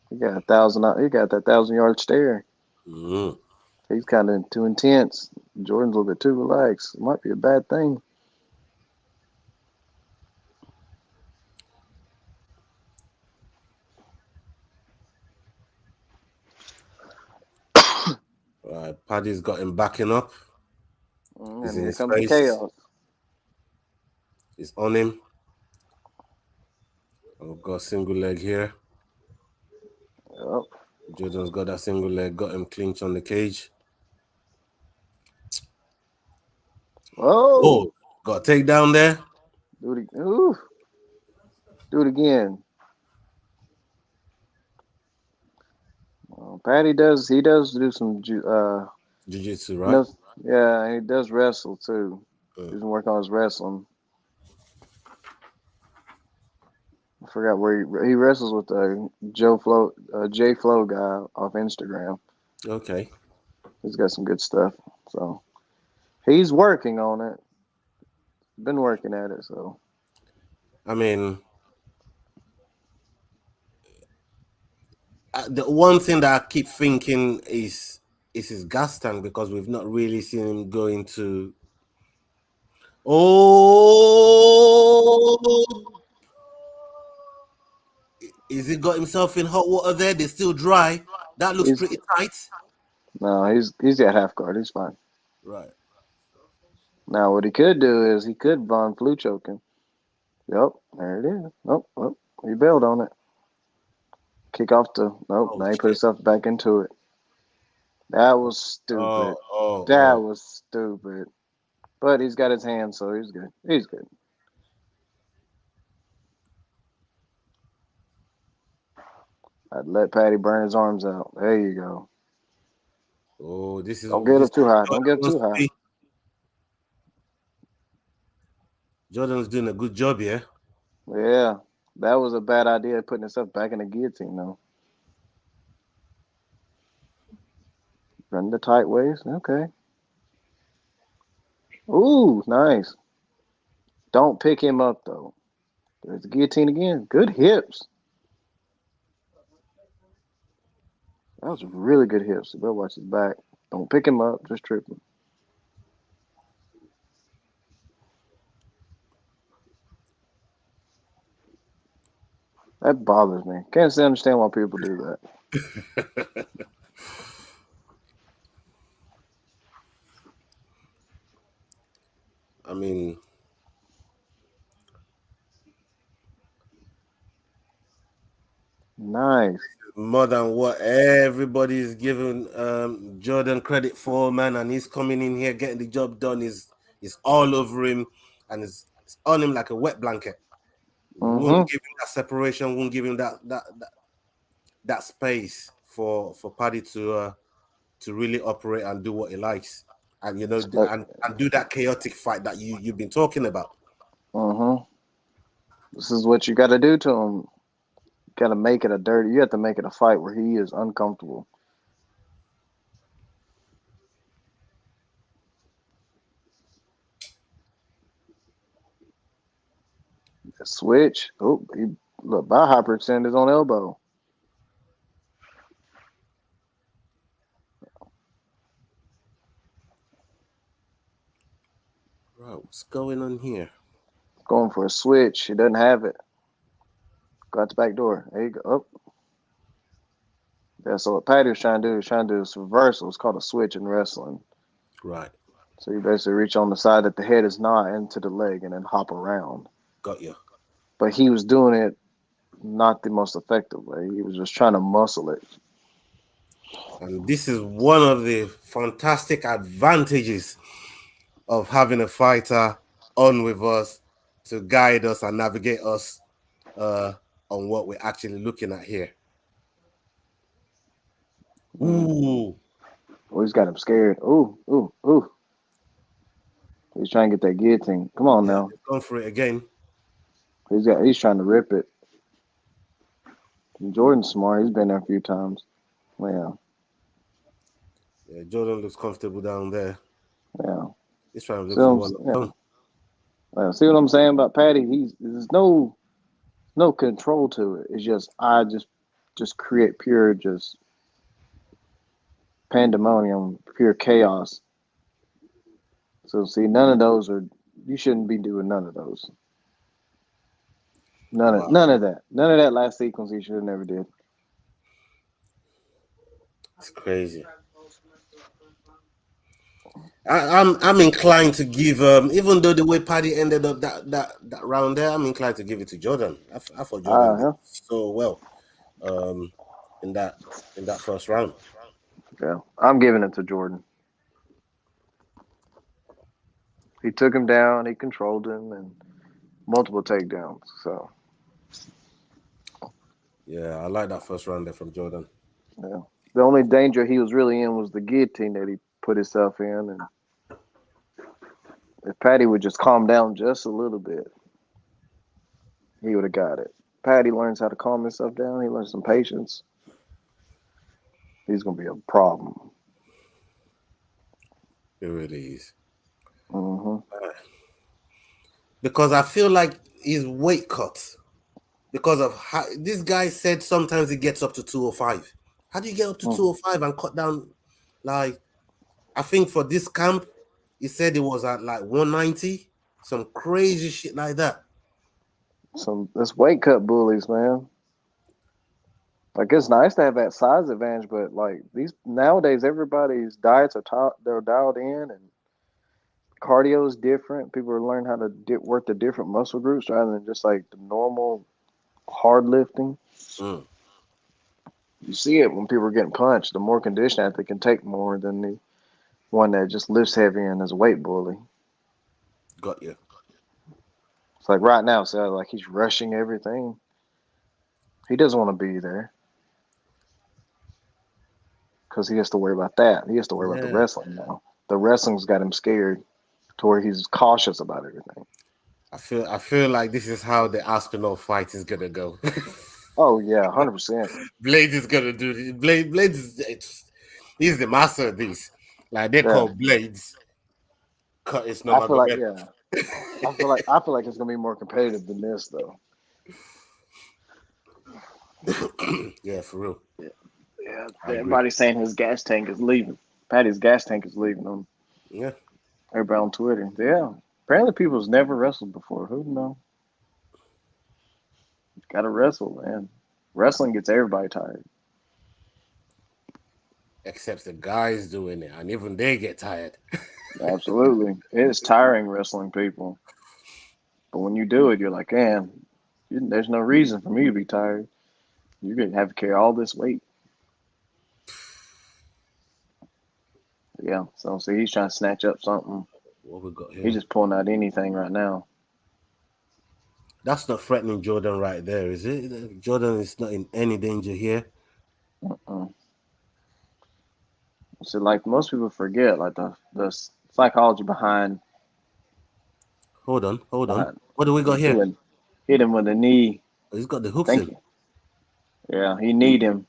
He got 1,000. He got that 1,000 yard stare. Mm. He's kind of too intense. Jordan's a little bit too relaxed. It might be a bad thing. Paddy's got him backing up. He's And in here his comes the face. chaos. He's on him. I've got a single leg here. Yep. Jordan's got that single leg. Got him clinch on the cage. Oh, Oh, got a takedown there. do it. Ooh, do it again. Patty does. He does do some. Jiu-jitsu, He right? knows. Yeah, he does wrestle too. Mm. He's been working on his wrestling. I forgot where he wrestles with J Flow guy off Instagram. Okay. He's got some good stuff. So he's working on it. Been working at it. So I mean, the one thing that I keep thinking is his gas tank because we've not really seen him go into Oh, is he got himself in hot water there? They're still dry. That looks He's pretty tight. no, he's got half guard. He's fine. Right. Now what he could do is he could Von Flu choke him. Yep, there it is. Nope, nope. He bailed on it. Kick off the nope. Oh Now he put shit. himself back into it. That was Oh, stupid. oh, That oh. was stupid. But he's got his hand, so he's good. He's good. I'd let Patty burn his arms out. There you go. Oh, Don't get this up too high. Don't Jordan get up wants too to high. be. Jordan's doing a good job here. Yeah, that was a bad idea putting himself back in the guillotine, though. Run the tight waist. Okay. Ooh, nice. Don't pick him up, though. There's the guillotine again. Good hips. That was really good hips. You better watch his back. Don't pick him up. Just trip him. That bothers me. Can't understand why people do that. I mean, Nice. more than what everybody is giving Jordan credit for, man. And he's coming in here getting the job done. Is all over him, and it's on him like a wet blanket. Won't Mm-hmm. give him that separation. Won't give him that space for Paddy to really operate and do what he likes, and and do that chaotic fight that you've been talking about. Mm-hmm. This is what you got to do to him. You got to make it a dirty. You have to make it a fight where he is uncomfortable. Switch. Oh, he look. By hyperextend his own elbow. Right, what's going on here? Going for a switch. He doesn't have it. Go out the back door. There you go. Oh, yeah. So what Patty was trying to do is trying to do this reversal. It's called a switch in wrestling. Right, So you basically reach on the side that the head is not into the leg and then hop around. got you. But he was doing it not the most effective way. He was just trying to muscle it. And this is one of the fantastic advantages of having a fighter on with us to guide us and navigate us uh, on what we're actually looking at here. Mm. Ooh, Oh, he's got him scared. Ooh, ooh, ooh. He's trying to get that guillotine. Come on yeah, now. they've gone for it again. He's trying to rip it. Jordan's smart. He's been there a few times. Yeah, Yeah, Jordan looks comfortable down there. yeah. He's trying to look So for I'm, one yeah. on. See what I'm saying about Patty? There's no control to it. It's just I just create pure just pandemonium, pure chaos. So see, none of those are. You shouldn't be doing none of those. Wow, None of that. None of that last sequence you should have never did. it's crazy. I'm inclined to give even though the way Paddy ended up that round there, I'm inclined to give it to Jordan. I thought Jordan did Uh huh. so well um in that first round. Yeah, I'm giving it to Jordan. He took him down. He controlled him and multiple takedowns. So Yeah, I like that first round there from Jordan. yeah, the only danger he was really in was the guillotine that he put himself in. And if Patty would just calm down just a little bit, he would have got it. Patty learns how to calm himself down. He learns some patience. He's gonna be a problem. It really is. Hmm. Because I feel like his weight cut because of how this guy said sometimes he gets up to 205. How do you get up to 205 and cut down? Like, I think for this camp, he said it was at like 190. some crazy shit like that. Some this weight cut bullies, man. Like it's nice to have that size advantage, but like these nowadays, everybody's diets are they're dialed in, and cardio is different. People are learning how to work the different muscle groups rather than just like the normal hard lifting. Mm, You see it when people are getting punched. The more conditioned athlete can take more than the one that just lifts heavy and is a weight bully. got you. It's like right now, so like he's rushing everything. He doesn't want to be there because he has to worry about that. He has to worry about the Yeah. wrestling now. The wrestling's got him scared to where he's cautious about everything. I feel like this is how the Aspinall fight is gonna go. Oh yeah, 100%. Blade is gonna do this. Blade he's the master of this. Like they Yeah, call blades. Cut is I feel like Nomagomedov. yeah, I feel like it's gonna be more competitive than this though. Yeah, for real. Yeah, I agree. everybody's saying his gas tank is leaving. Patty's gas tank is leaving him. Yeah. Everybody on Twitter. Yeah, apparently people's never wrestled before. Who know? Got to wrestle, man. Wrestling gets everybody tired. Except the guys doing it, and even they get tired. Absolutely, it is tiring wrestling people. But when you do it, you're like, man, there's no reason for me to be tired. You're gonna have to carry all this weight. Yeah. So see, he's trying to snatch up something. What we got He's here? just pulling out anything right now. That's not threatening Jordan right there, is it? Jordan is not in any danger here. Uh-uh. So like most people forget, like the psychology Hold on. behind What do we he got here? hit him with a knee. Oh, he's got the hooks Thank in. you. Yeah, he need him.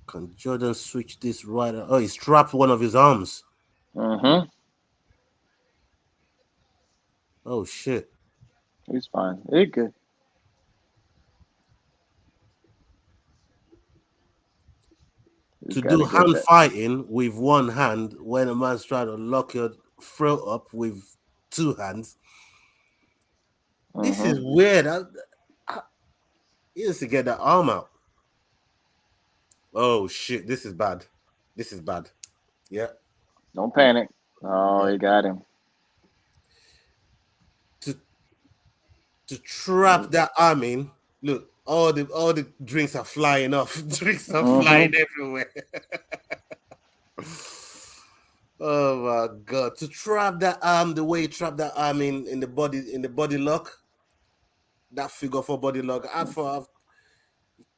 Can Jordan switch this right? Oh, he's trapped one of his arms. Mm-hmm. Oh shit. He's fine. He good. He's To got do to get hand that. fighting with one hand when a man's trying to lock your throat up with two hands. This Mm-hmm. is weird. I, he used to get the arm out. Oh shit, this is bad. This is bad. Yeah, Don't panic. Oh, yeah. he got him. To to trap that arm in. Look, all the drinks are flying off. Drinks are Mm-hmm. flying everywhere. Oh my god! To trap that arm the way you trap that arm in the body lock, that figure four body lock. I thought, oh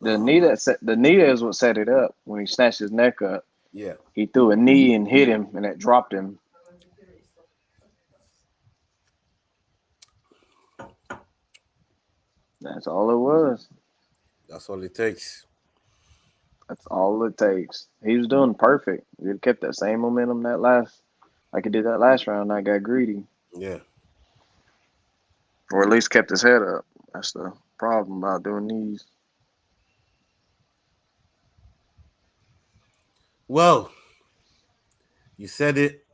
my The knee is what set it up when he snatched his neck up. yeah. He threw a knee and hit him, and it dropped him. That's all it was. That's all it takes. That's all it takes. He was doing perfect. He kept that same momentum like he did that last round. I got greedy, Yeah. or at least kept his head up. That's the problem about doing these. Well, you said it.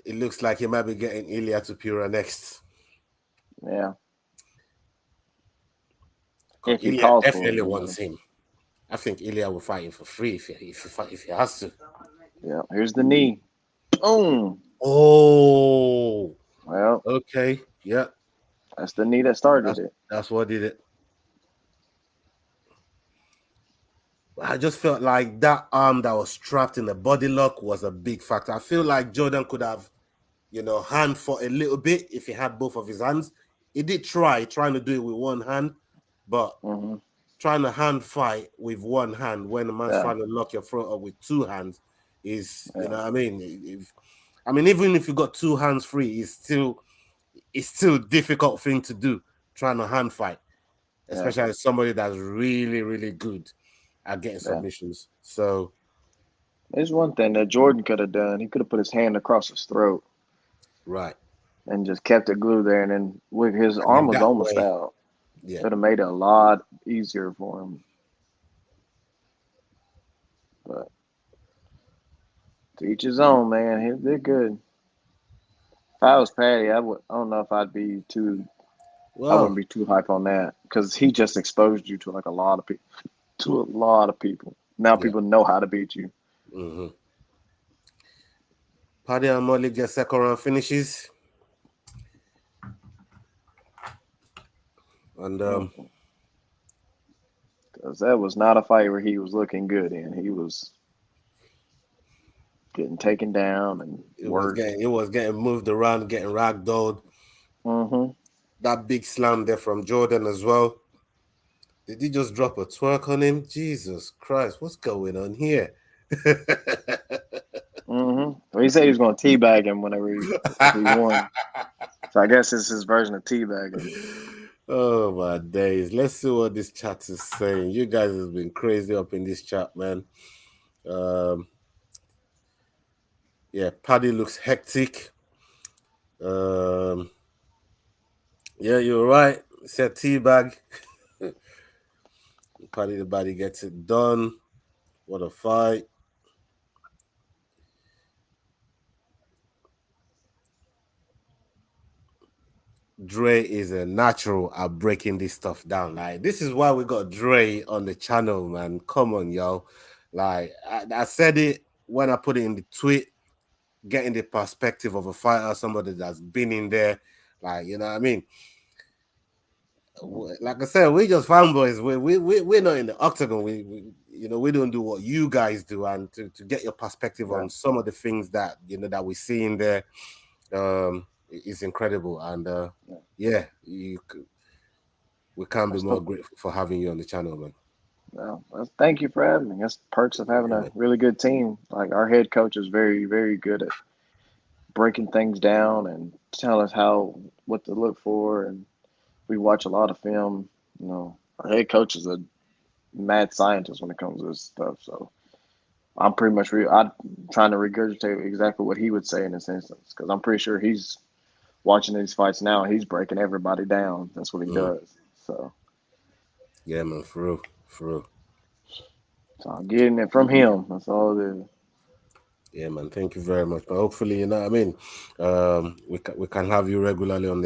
It looks like he might be getting Ilya to Pura next. Yeah, Because if he Ilya calls for it, definitely wants him. I think Ilya will fight him for free if he has to. Yeah, here's the knee. Boom. Oh, Well, okay. Yeah, that's the knee that started that's it. that's what did it. I just felt like that arm that was trapped in the body lock was a big factor. I feel like Jordan could have, hand for a little bit if he had both of his hands. He did trying to do it with one hand, but Hmm. trying to hand fight with one hand when a man's Yeah, trying to lock your throat up with two hands is, yeah, what I mean? Even if you got two hands free, it's still a difficult thing to do trying to hand fight, yeah, especially as somebody that's really, really good at getting yeah. submissions. So, There's one thing that Jordan could have done. He could have put his hand across his throat right. and just kept it glued there. And then with his And arm then was that almost way, out. It yeah. would have made it a lot easier for him. But To each his own, man. They're good. If I was Patty, I don't know if I'd be too. I wouldn't Well, be too hype on that because he just exposed you to like a lot of people. To a lot of people. Now yeah. people know how to beat you. Mm-hmm. Paddy and Molly get second round finishes, and Because that was not a fight where he was looking good in. He was getting taken down and worked. it was getting moved around, getting ragdolled. Mm-hmm. That big slam there from Jordan as well. Did he just drop a twerk on him? Jesus Christ, what's going on here? Mm-hmm. Well, he said he was going to teabag him if he won. So I guess it's his version of teabagging. Oh my days. Let's see what this chat is saying. You guys have been crazy up in this chat, man. Um, yeah, Paddy looks hectic. Um, yeah, you're right. Said teabag. Paddy the body gets it done. What a fight. Dre is a natural at breaking this stuff down. Like, this is why we got Dre on the channel, man. Come on, yo. Like, I said it when I put it in the tweet, getting the perspective of a fighter, somebody that's been in there. Like, you know what I mean? Like I said, we just fanboys. We're not in the octagon. We don't do what you guys do. And to get your perspective Yeah. on some of the things that, that we see in there, is incredible. And Yeah. yeah, we can't be That's more the, grateful for having you on the channel, man. well, thank you for having me. That's the perks of having Yeah, a man. really good team. Like our head coach is very, very good at breaking things down and telling us what to look for. And we watch a lot of film. Our head coach is a mad scientist when it comes to this stuff. So I'm pretty much I'm trying to regurgitate exactly what he would say in this instance because I'm pretty sure he's watching these fights now. He's breaking everybody down. That's what he Mm. does. So, Yeah, man, for real, for real. so I'm getting it from him. That's all it is. Yeah, man. Thank you very much. But hopefully, you know what I mean. We can have you regularly on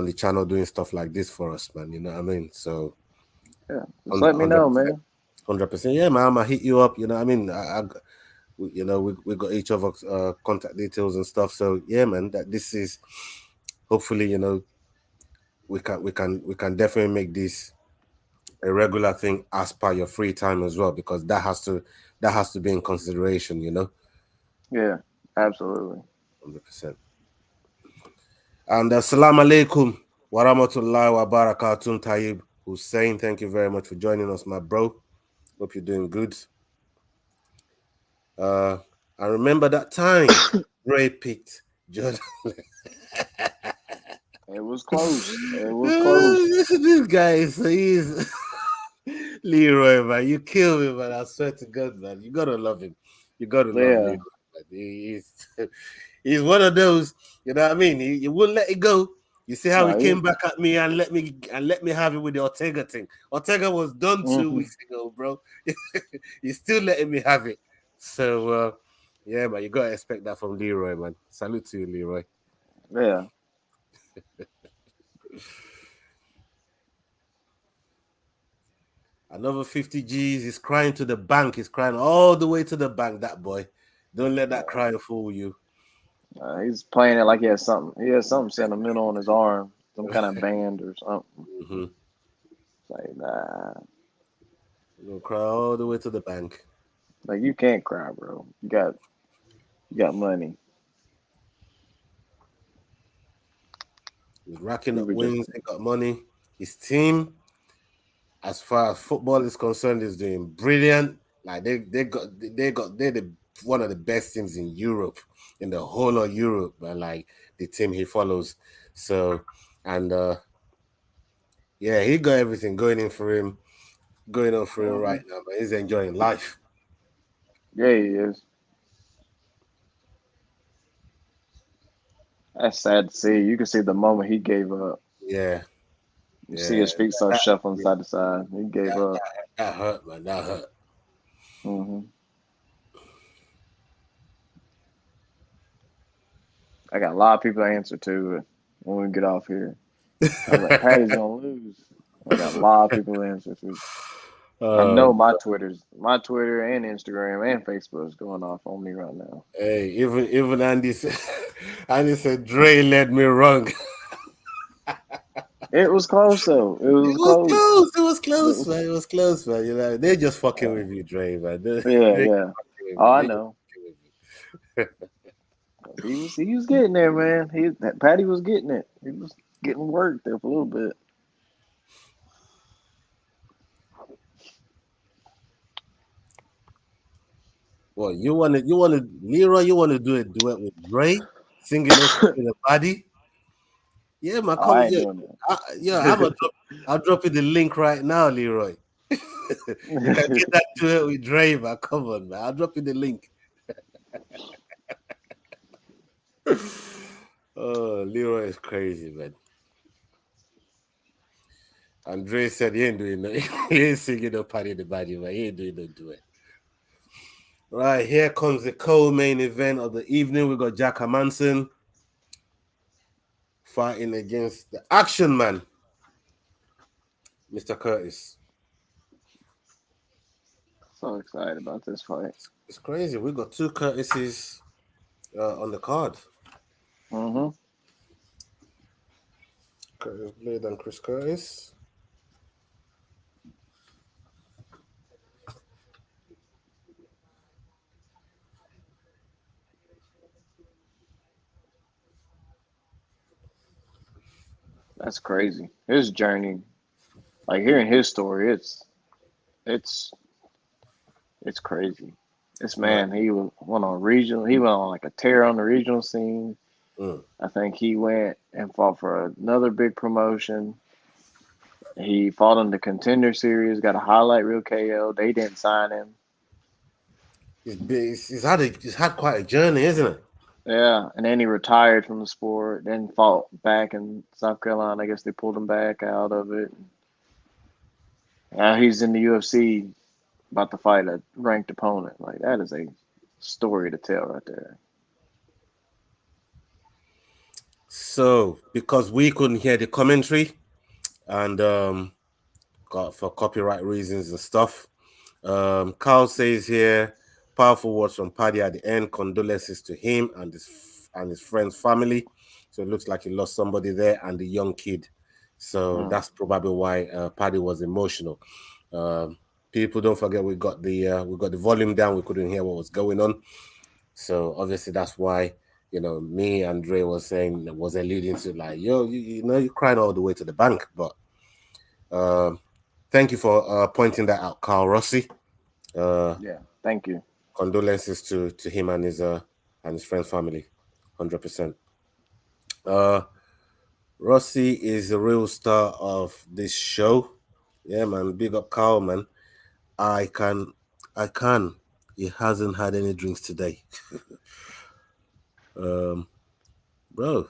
the channel doing stuff like this for us, man. You know what I mean. So Yeah, just let me hundred know, percent, man. 100%. Yeah, man. I'ma hit you up. You know what I mean. We got each other's contact details and stuff. So yeah, man. That this is hopefully, we can definitely make this a regular thing as per your free time as well, because that has to be in consideration. Yeah, absolutely. 100%. And assalamu alaikum wa rahmatullahi wa barakatuh, Tayyib Hussein. Thank you very much for joining us, my bro. Hope you're doing good. Uh, I remember that time Ray picked Jordan. It was close. It was close. This guy he's Leroy, man. You kill me, man. I swear to God, man. You gotta love him. You gotta love Yeah, Leroy, man. He's one of those, you know what I mean? He wouldn't let it go. You see how he no, came back at me and let me have it with the Ortega thing. Ortega was done 2 weeks ago, bro. He's still letting me have it. So yeah, man, you gotta expect that from Leroy, man. Salute to you, Leroy. yeah, Another 50 G's. He's crying to the bank. He's crying all the way to the bank, that boy. Don't let that yeah. crying fool you. He's playing it like he has something. He has something sentimental on his arm, some kind of band or something. Mm-hmm. Like nah, You're gonna cry all the way to the bank. like you can't cry, bro. You got money. He's racking We up were just wins. He got money. His team, as far as football is concerned, is doing brilliant. Like they're one of the best teams in Europe, in the whole of Europe, but like the team he follows. So, and yeah, he got everything going on for him hmm right now, but he's enjoying life. yeah, he is. That's sad to see. You can see the moment he gave up. Yeah, You see yeah. his feet start That, shuffling side to side. He gave that, up. that hurt, man. That hurt. hmm I got a lot of people to answer to when we get off here. I was like, Patty's gonna lose. I got a lot of people to answer to. I Uh, know my Twitter and Instagram and Facebook is going off on me right now. hey, even Andy said, Andy said Dre led me wrong. It was close though. It It was was close. close. It was It close, was, man. It was close, man. You know, they're just fucking uh, with you, Dre, man. yeah, They yeah. fucking with Oh, you. I They just know. fucking with you. He was getting there, man. Patty was getting it. He was getting worked there for a little bit. Well, you want to, Leroy, you want to do a duet with Dre, singing "Okay to the Body"? Yeah, man, Oh, come, I ain't yeah, doing yeah. that. I'll drop you the link right now, Leroy. You can get that duet with Dre, man. Come on, man. I'll drop you the link. Oh, Leroy is crazy, man. Andre said he ain't doing no, he ain't singing no party in the body, man. He ain't doing no duet. Right, here comes the co-main event of the evening. We got Jack Manson fighting against the action man, Mr. Curtis. So excited about this fight. It's crazy. We got two Curtises on the card. Hmm. Curtis Blade and Chris Curtis. That's crazy. His journey, like hearing his story, it's it's crazy. This It's mad. man, went on regional. He went on like a tear on the regional scene. Mm. I think he went and fought for another big promotion. He fought in the Contender Series, got a highlight reel KO. They didn't sign him. He's had quite a journey, isn't it? Yeah, and then he retired from the sport. Then fought back in South Carolina. I guess they pulled him back out of it. Now he's in the UFC, about to fight a ranked opponent. Like that is a story to tell right there. So because we couldn't hear the commentary and got for copyright reasons and stuff. Carl says here, powerful words from Paddy at the end. Condolences to him and his friend's family. So it looks like he lost somebody there and the young kid. So Mm, that's probably why Paddy was emotional. Um, People don't forget we got the volume down. We couldn't hear what was going on. So obviously that's why me and Dre was alluding to like you're crying all the way to the bank. But um, thank you for pointing that out, Carl Rossi. Uh, yeah, thank you. Condolences to him and his friend's family, 100%. Uh, Rossi is the real star of this show. Yeah, man. Big up, Carl, man. I can, I can. He hasn't had any drinks today, um, bro.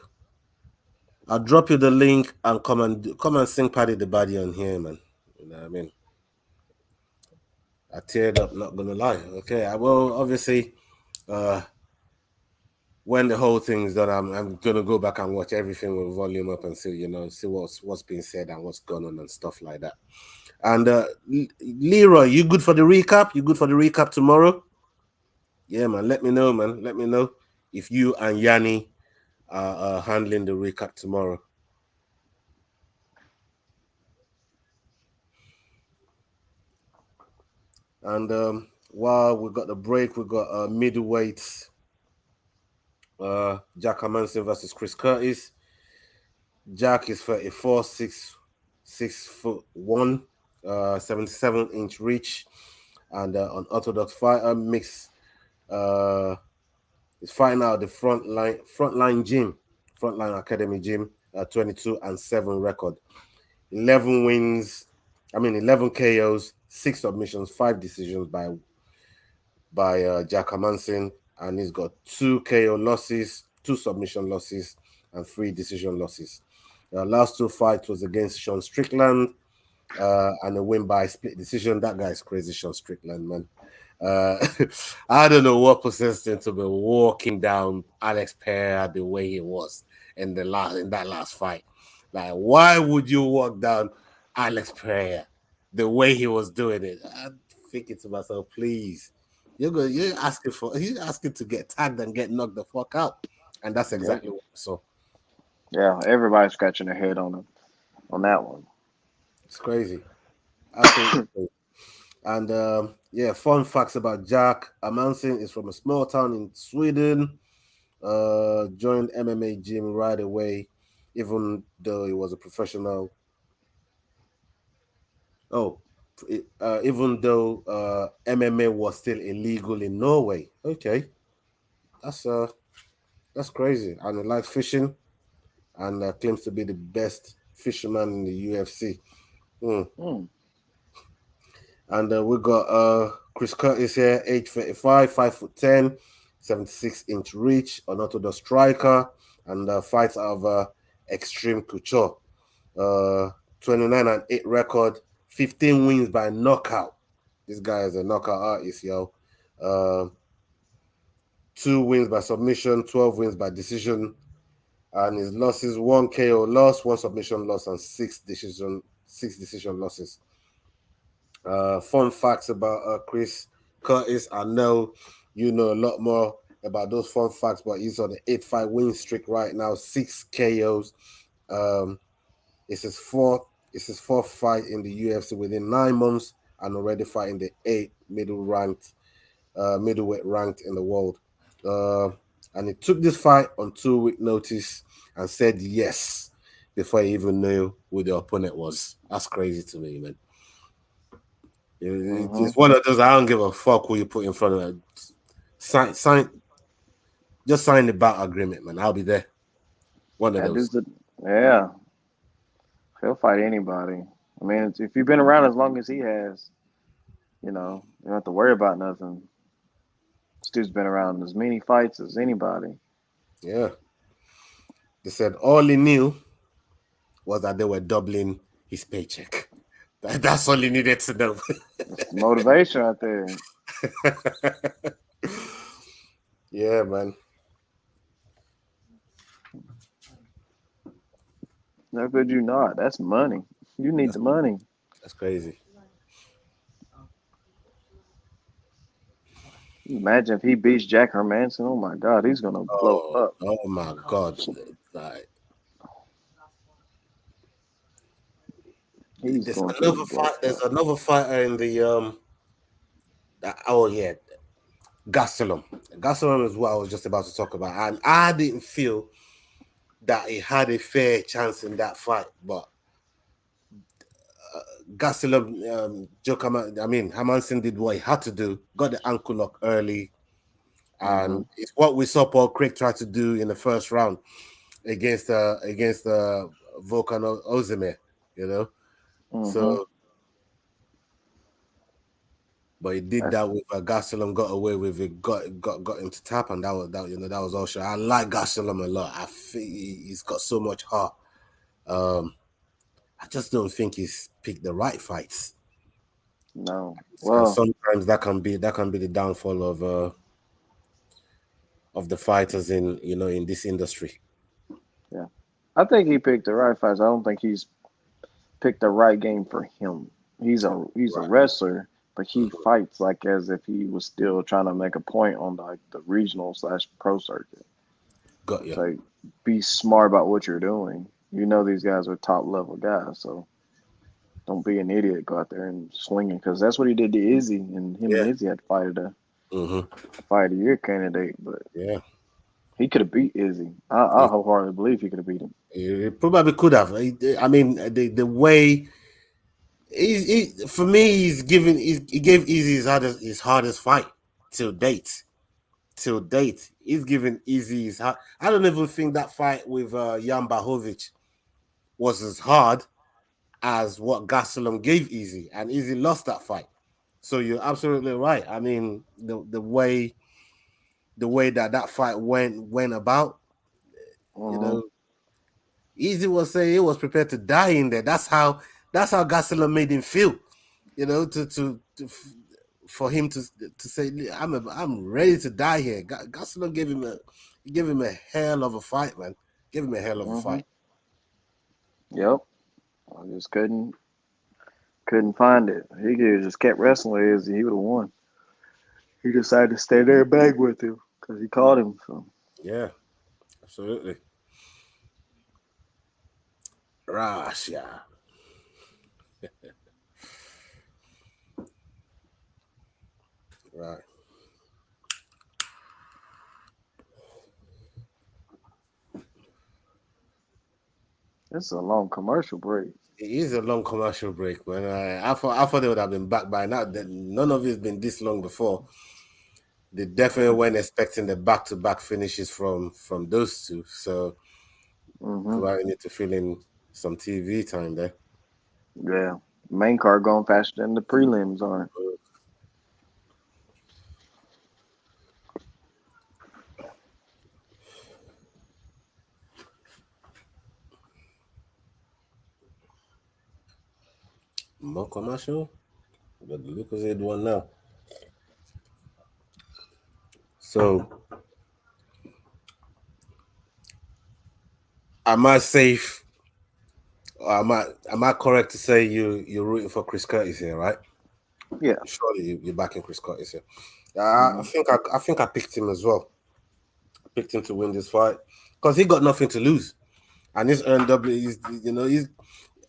I'll drop you the link and come and sing Paddy the Body on here, man. You know what I mean? I teared up, not gonna lie. Okay, I will obviously. Uh, when the whole thing is done, I'm gonna go back and watch everything with volume up and see what's being said and what's going on and stuff like that. And Leroy, you good for the recap? You good for the recap tomorrow? Yeah, man. Let me know, man. Let me know if you and Yanni are handling the recap tomorrow. And while we got the break, we got middleweight Jack Manson versus Chris Curtis. Jack is 34, 6 foot one, 77-inch reach, and unorthodox fighter mix. Uh, is fighting out the frontline academy gym, 22-7 record, 11 wins. I mean 11 KOs, 6 submissions, 5 decisions by Jack Manson, and he's got 2 KO losses, 2 submission losses, and 3 decision losses. Last 2 fights was against Sean Strickland, and a win by split decision. That guy's crazy, Sean Strickland, man. Uh, I don't know what possessed him to be walking down Alex Pereira the way he was in that last fight. Like, why would you walk down Alex Pereira the way he was doing it? I'm thinking to myself, please, you're asking to get tagged and get knocked the fuck out, and that's Yeah, exactly what we saw. yeah. Everybody's scratching their head on that one. It's crazy, absolutely crazy. And yeah, fun facts about Jack Amansin is from a small town in Sweden. Joined MMA gym right away, even though he was a professional. Oh, even though MMA was still illegal in Norway. Okay, that's uh that's crazy. And he likes fishing and claims to be the best fisherman in the UFC. Hmm. Mm, And we got Chris Curtis here, age 35, 5'10", 76-inch reach, unorthodox striker, and fights out of Extreme Couture. 29-8 record, 15 wins by knockout. This guy is a knockout artist, yo. Uh, 2 wins by submission, 12 wins by decision, and his losses: one KO loss, one submission loss, and six decision losses. Fun facts about Chris Curtis. I know you know a lot more about those fun facts, but he's on the 8-5 win streak right now, 6 KOs. Um, it's his fourth. It's his fourth fight in the UFC within 9 months, and already fighting the eighth middleweight ranked in the world. Uh, and he took this fight on 2 week notice and said yes before he even knew who the opponent was. That's crazy to me, man. hmm. It's one of those I don't give a fuck who you put in front of it. Sign, just sign the battle agreement, man. I'll be there. One of That those. dude's a, yeah. He'll fight anybody. I mean, if you've been around as long as he has, you don't have to worry about nothing. This dude's been around as many fights as anybody. Yeah. They said all he knew was that they were doubling his paycheck. That's all he needed to know. It's the motivation out there. Yeah, man. How could you not? That's money. You need That's the money. that's crazy. Imagine if he beats Jack Hermanson. Oh my God, he's gonna blow up. Oh my God. Like, He's there's going to another blow fight. There's up. another fighter in the oh yeah, Gastelum. Gastelum is what I was just about to talk about, and I didn't feel that he had a fair chance in that fight, but Gastelum, I mean, Hermanson did what he had to do, got the ankle lock early, Mm-hmm. and it's what we saw Paul Craig try to do in the first round against Volkan Ozdemir, you know. Mm-hmm. So, but he did That's that with Gastelum, got away with it, got him to tap, and that was all sure. I like Gastelum a lot. I think he's got so much heart. Um, I just don't think he's picked the right fights, no. and Well, sometimes that can be the downfall of the fighters in this industry. yeah. I think he picked the right fights. I don't think he's picked the right game for him. He's a Right. wrestler, but he Mhm. fights like as if he was still trying to make a point on like the regional slash pro circuit. Got It's you. like be smart about what you're doing. You know these guys are top level guys, so don't be an idiot. Go out there and swinging because that's what he did to Izzy, and him and Yeah. Izzy had to fight Hmm. a fight of the year candidate, but Yeah. he could have beat Izzy. I He, wholeheartedly believe he could have beat him. he probably could have. I mean, the way for me, he gave Easy his hardest fight till date. Till date, he's given Easy his hard. I don't even think that fight with Jan Bahovic was as hard as what Gastelum gave Easy, and Easy lost that fight. So you're absolutely right. I mean, the way that fight went about, you Hmm. know, Easy was saying he was prepared to die in there. That's how Gastelum made him feel. You know, to for him to say I'm ready to die here. Gastelum gave him a hell of a fight, man. Gave him a hell of a Hmm. fight. Yep. I just couldn't find it. He could have just kept wrestling as he would have won. He decided to stay there and bang with him because he caught him. So Yeah, absolutely. Russia. Right. this is a long commercial break. It is a long commercial break, man. I thought they would have been back by now. None of it's been this long before. They definitely weren't expecting the back-to-back finishes from those two. So Hmm. probably need to fill in some TV time there. Yeah. Main card going faster than the prelims are. More commercial, but look at it one now. So am I safe? Or am I correct to say you're rooting for Chris Curtis here, right? Yeah. Surely you're backing Chris Curtis here. I Hmm. think I think I picked him as well. I picked him to win this fight because he got nothing to lose, and this earned W. He's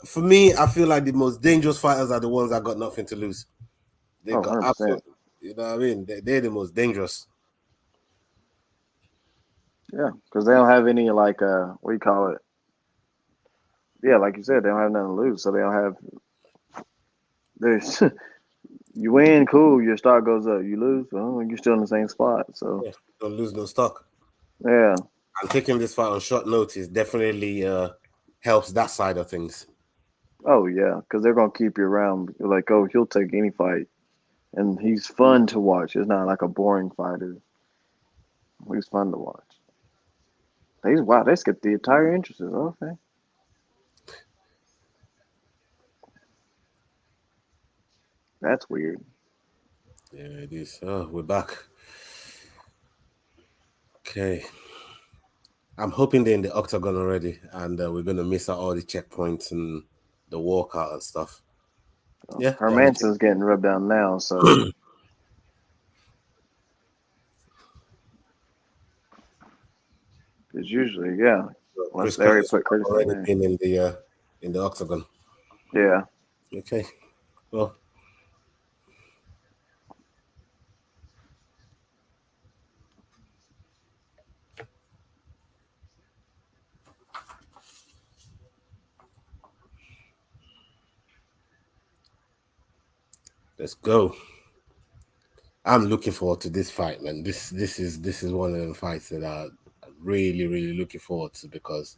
for me. I feel like the most dangerous fighters are the ones that got nothing to lose. They Oh, got 100%. absolutely, you know what I mean. They're the most dangerous. Yeah. Because they don't have any, like, what do you call it? Yeah, like you said, they don't have nothing to lose. So they don't have, there's, you win, cool, your stock goes up. You lose, well, you're still in the same spot. So, Yeah, don't lose no stock. yeah. And taking this fight on short notice definitely helps that side of things. Oh, yeah. Because they're going to keep you around. You're like, oh, he'll take any fight. And he's fun to watch. It's not like a boring fighter. He's fun to watch. Wow, they skipped the entire entrances. Okay. That's weird. Yeah, it is. Oh, we're back. Okay. I'm hoping they're in the octagon already, and we're gonna miss out all the checkpoints and the walkout and stuff. Yeah, they're on the check. Hermanson's getting rubbed down now, so it's usually, yeah. Unless Chris they already Curtis put would Curtis have in already there. been in the octagon. Yeah. Okay, well, let's go. I'm looking forward to this fight, man. This is one of the fights that I'm really looking forward to because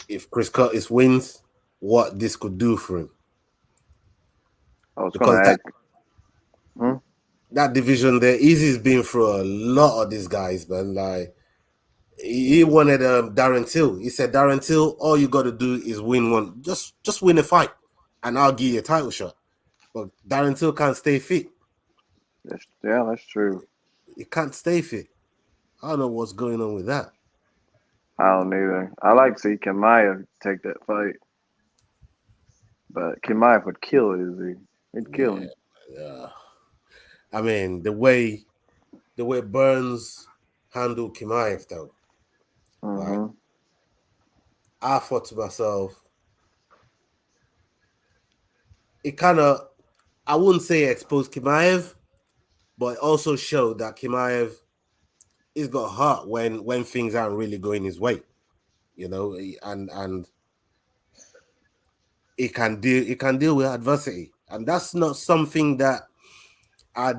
if Chris Curtis wins, what this could do for him. I was gonna Because add. Hmm? that division there, Easy's been through a lot of these guys, man. Like he wanted Darren Till. He said, Darren Till, all you got to do is win one. Just win a fight, and I'll give you a title shot. But Darren Till can't stay fit. That's true. He can't stay fit. I don't know what's going on with that. I don't either. I like to see Kimaya take that fight, but Kimaya would kill Izzy. He'd kill Yeah, him. yeah. I mean the way Burns handled Kimaev though, right? Hmm. I thought to myself, it kind of, I wouldn't say exposed Kimaev, but it also showed that Kimaev is got hurt when things aren't really going his way, and it can deal with adversity, and that's not something that I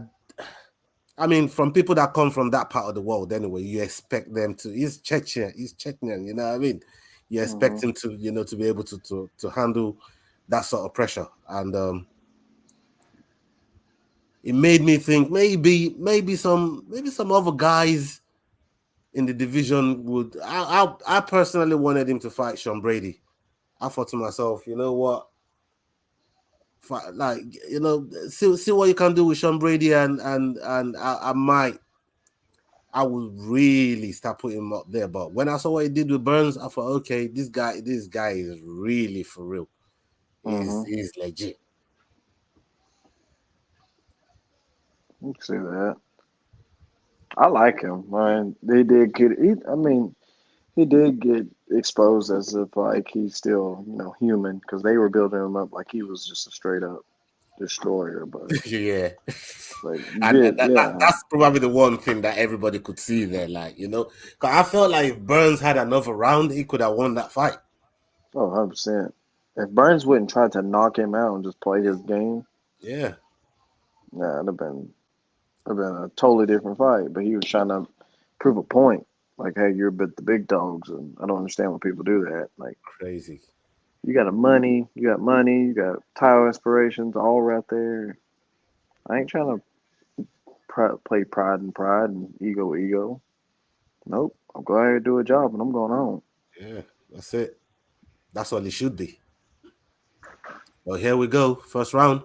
I mean, from people that come from that part of the world, anyway, you expect them to. He's Chechnyan, you know what I mean? You expect Hmm. him to be able to handle that sort of pressure, and it made me think maybe some other guys in the division would. I personally wanted him to fight Sean Brady. I thought to myself, you know what? Like, see what you can do with Sean Brady, and I would really start putting him up there. But when I saw what he did with Burns, I thought, okay, this guy is really for real. He's Mm-hmm. he's legit. You can see that. I like him. I mean, they did get. I mean, he did get exposed as if like he's still human because they were building him up like he was just a straight up destroyer. But Yeah. you And did, yeah. that's probably the one thing that everybody could see there. Like, 'cause I felt like if Burns had another round, he could have won that fight. Oh, 100%. If Burns wouldn't try to knock him out and just play his game, Yeah, nah, it'd been a totally different fight. But he was trying to prove a point. Like, hey, you're but the big dogs, and I don't understand when people do that. Like, crazy. you got title aspirations, all right there. I ain't trying to play pride and ego. Nope. I'm go ahead and do a job, and I'm going home. Yeah, that's it. That's what it should be. Well, here we go. First round.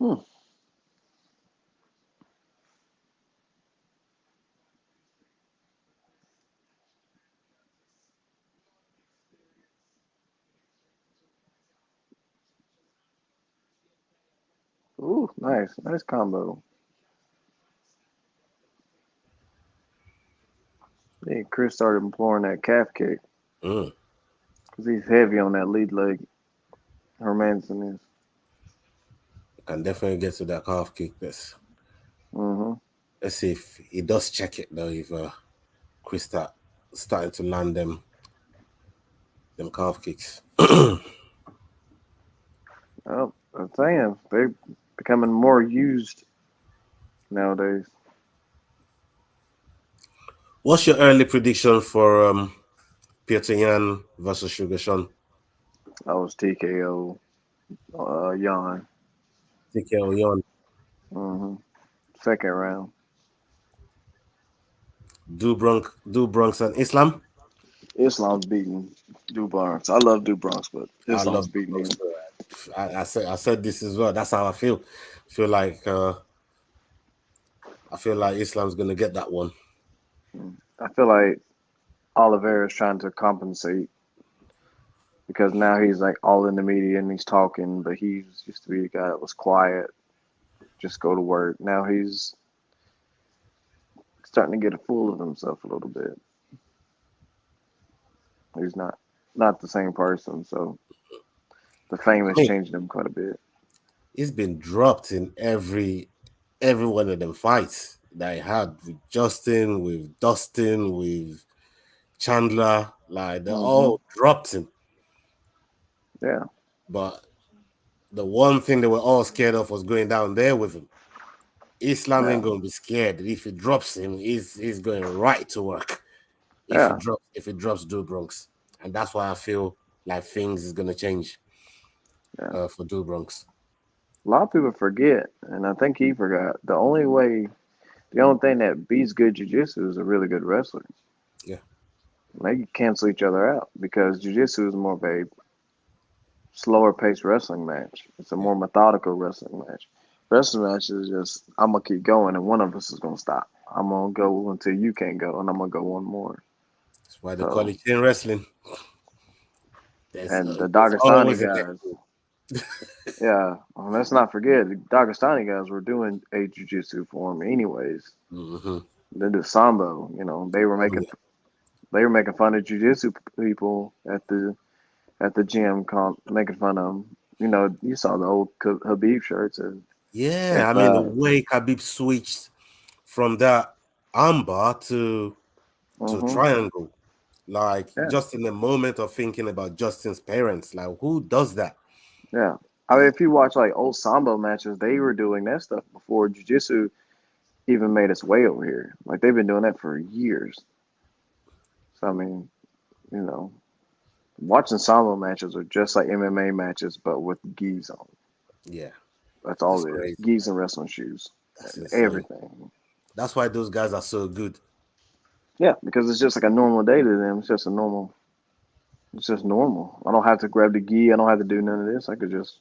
Hmm. Ooh, nice combo. Yeah, Chris started employing that calf kick Mm, because he's heavy on that lead leg. Hermanson is. can definitely get to that calf kick. Mm-hmm. Let's see if he does check it though. If Chris starting to land them calf kicks. Oh, I'm saying they're becoming more used nowadays. What's your early prediction for Peter Yan versus Sugar Sean? I was TKO, Yan. TKO Yan. Mm-hmm. Second round. Do Bronx and Islam. Islam's beating Bronx. I love Bronx, but I Islam's love beating Bronx him. too. I said this as well. That's how I feel. Feel like I feel like Islam's gonna get that one. I feel like Oliveira is trying to compensate because now he's like all in the media and he's talking, but he used to be a guy that was quiet, just go to work. Now he's starting to get a fool of himself a little bit. He's not the same person, so the fame I has mean, changed him quite a bit. he's been dropped in every one of them fights that he had with Justin, with Dustin, with Chandler. Like they Hmm. all dropped him. Yeah, But the one thing they were all scared of was going down there with him. Islam yeah, ain't gonna be scared. If he drops him, he's going right to work. yeah, If he drops Do Bronx, and that's why I feel like things is gonna change yeah. for Do Bronx. A lot of people forget, and I think he forgot. The only thing that beats good jujitsu is a really good wrestler. Yeah, They cancel each other out because jujitsu is more of a slower paced wrestling match. It's a yeah. more methodical wrestling match. Wrestling match is just I'm gonna keep going and one of us is gonna stop. I'm gonna go until you can't go and I'm gonna go one more. That's why they call So it chain wrestling. and the There's Dagestani always a next guys, move. yeah, let's not forget the Dagestani guys were doing a jujitsu form anyways. Mm-hmm. They do sambo, Oh yeah, they were making fun of jujitsu people at the gym, making fun of them. You saw the old Habib shirts, and yeah. if I mean, the way Khabib switched from that armbar to hmm triangle, like yeah, just in the moment of thinking about Justin's parents, like who does that? yeah. I mean, if you watch like old sambo matches, they were doing that stuff before jiu-jitsu even made its way over here. Like they've been doing that for years. So I mean, You know, watching sambo matches are just like MMA matches, but with gis on. Yeah, That's it's all it is. crazy. Gis and wrestling shoes That's and insane. everything. That's why those guys are so good. Yeah, because it's just like a normal day to them. It's just a normal. It's just normal. I don't have to grab the gi. I don't have to do none of this. I could just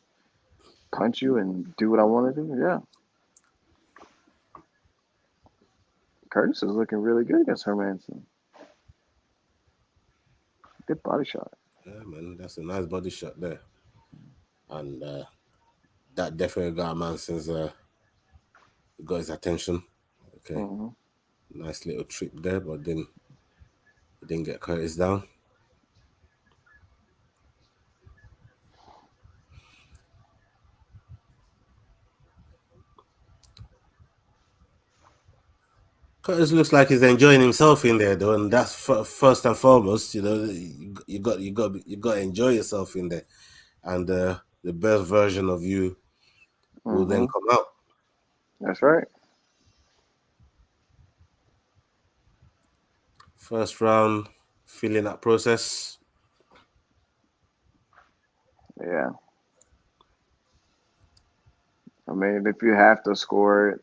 punch you and do what I want to do. Yeah, Curtis is looking really good against Hermanson. Good body shot. Yeah, man, that's a nice body shot there, and that definitely got a man since got his attention. Okay, Hmm. nice little trip there, but then he didn't get Curtis down. Curtis looks like he's enjoying himself in there, though, and that's first and foremost. You know, you got to enjoy yourself in there, and the best version of you will then Hmm. come out. That's right. First round, feeling that process. Yeah. I mean, if you have to score it,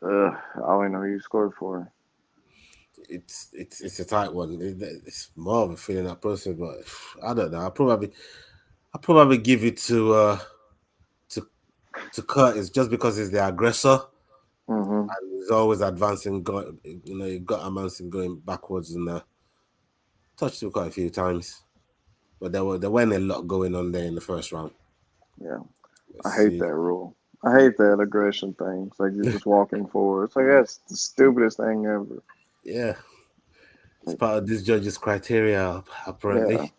I don't even know who you scored for. It's a tight one. It's more of a feeling that process, but I don't know. I probably give it to to Curtis just because he's the aggressor Hmm. and he's always advancing. He got advancing going backwards and touched him quite a few times. But there weren't a lot going on there in the first round. Yeah. Let's I hate see. that rule. I hate that aggression thing. It's like you're just walking forward. It's like that's the stupidest thing ever. Yeah, it's Like, part of this judge's criteria yeah, apparently.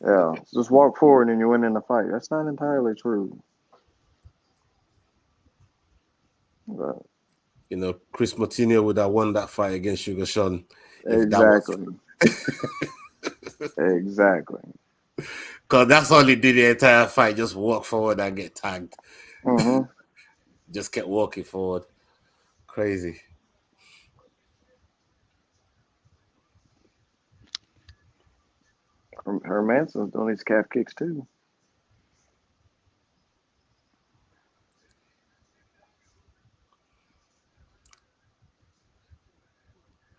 yeah. Just walk forward and you win in the fight. That's not entirely true. But Chris Moutinho would have won that fight against Sugar Sean if that was exactly, exactly. because that's all he did the entire fight. Just walk forward and get tagged. Hmm. Just kept walking forward. Crazy. Hermanson's doing these calf kicks too.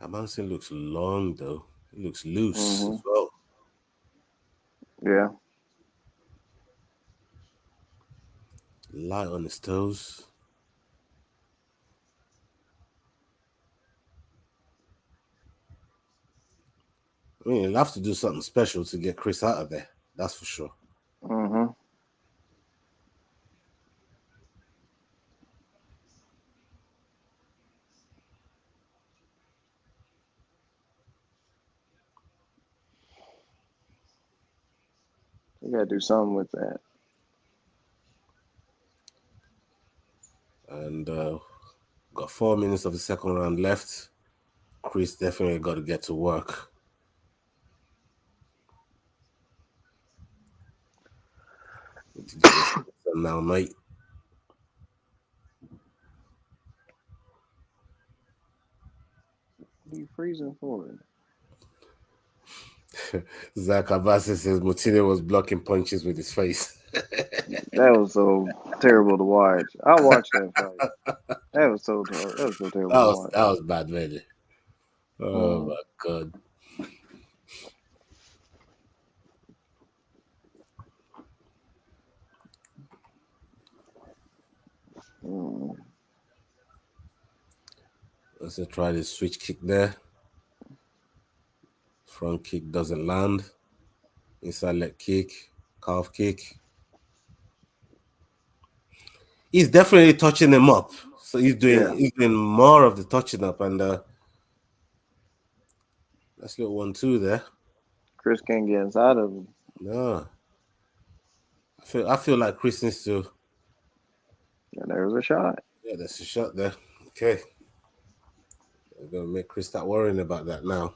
Amanson looks long though. He looks loose Hmm. as well. Yeah. Light on his toes. I mean, he'll have to do something special to get Chris out of there. That's for sure. Hmm. You gotta do something with that. And got 4 minutes of the second round left. Chris definitely got to get to work. Need to get this done now, mate. What are you freezing for? Zach Abbas says Moutinho was blocking punches with his face. That was so terrible to watch. I watched that fight. That was so terrible. That was so terrible That to was watch. that was bad, man. Oh Mm, my god. mm. Let's try this switch kick there. Front kick doesn't land. Inside leg kick, calf kick. He's definitely touching him up. So Yeah, he's doing more of the touching up, and that's little 1-2 there. Chris can't get inside of him. No, I feel like Chris needs to. And there was a shot. Yeah, that's a shot there. Okay, we're gonna make Chris start worrying about that now.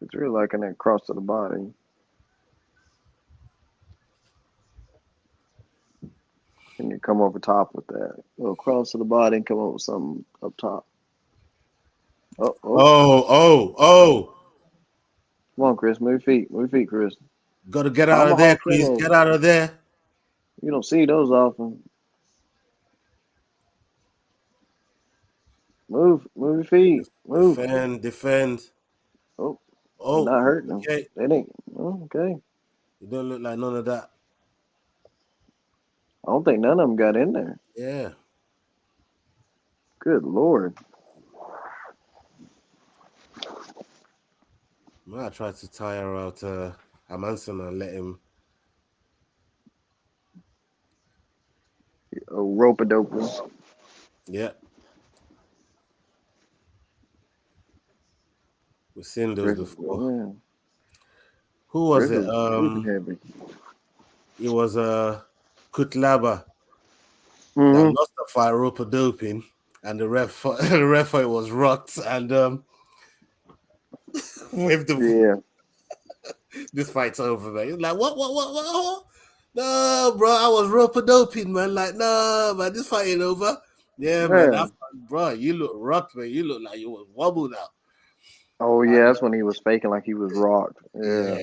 It's really liking that cross to the body. And you come over top with that. Go across to the body and come up with something up top. Oh, oh. Oh, oh, oh. Come on, Chris. Move your feet. Move your feet, Chris. Got to get out of there, Tomahawk Chris. chop. Get out of there. You don't see those often. Move. Move your feet. Move. Defend, defend. Oh, you're Oh, not hurting them. okay. That ain't. Oh, okay. You don't look like none of that. I don't think none of them got in there. Yeah. Good Lord. I tried to tire out Amanson and let him. A rope a dope. Yeah. We've seen those Chris, before. yeah. Who was Chris it? was super heavy. It was Kutlaba that Mm-hmm. lost the fight rope doping, and the ref the referee was rocked and with the Yeah. this fight's over, man. He's like, what? No, bro, I was rope doping, man. Like, no, man, this fight ain't over. Yeah, man, Yeah. that bro, you look rocked, man. You look like you was wobbled out. Oh yeah, And that's when he was faking like he was rocked. Yeah.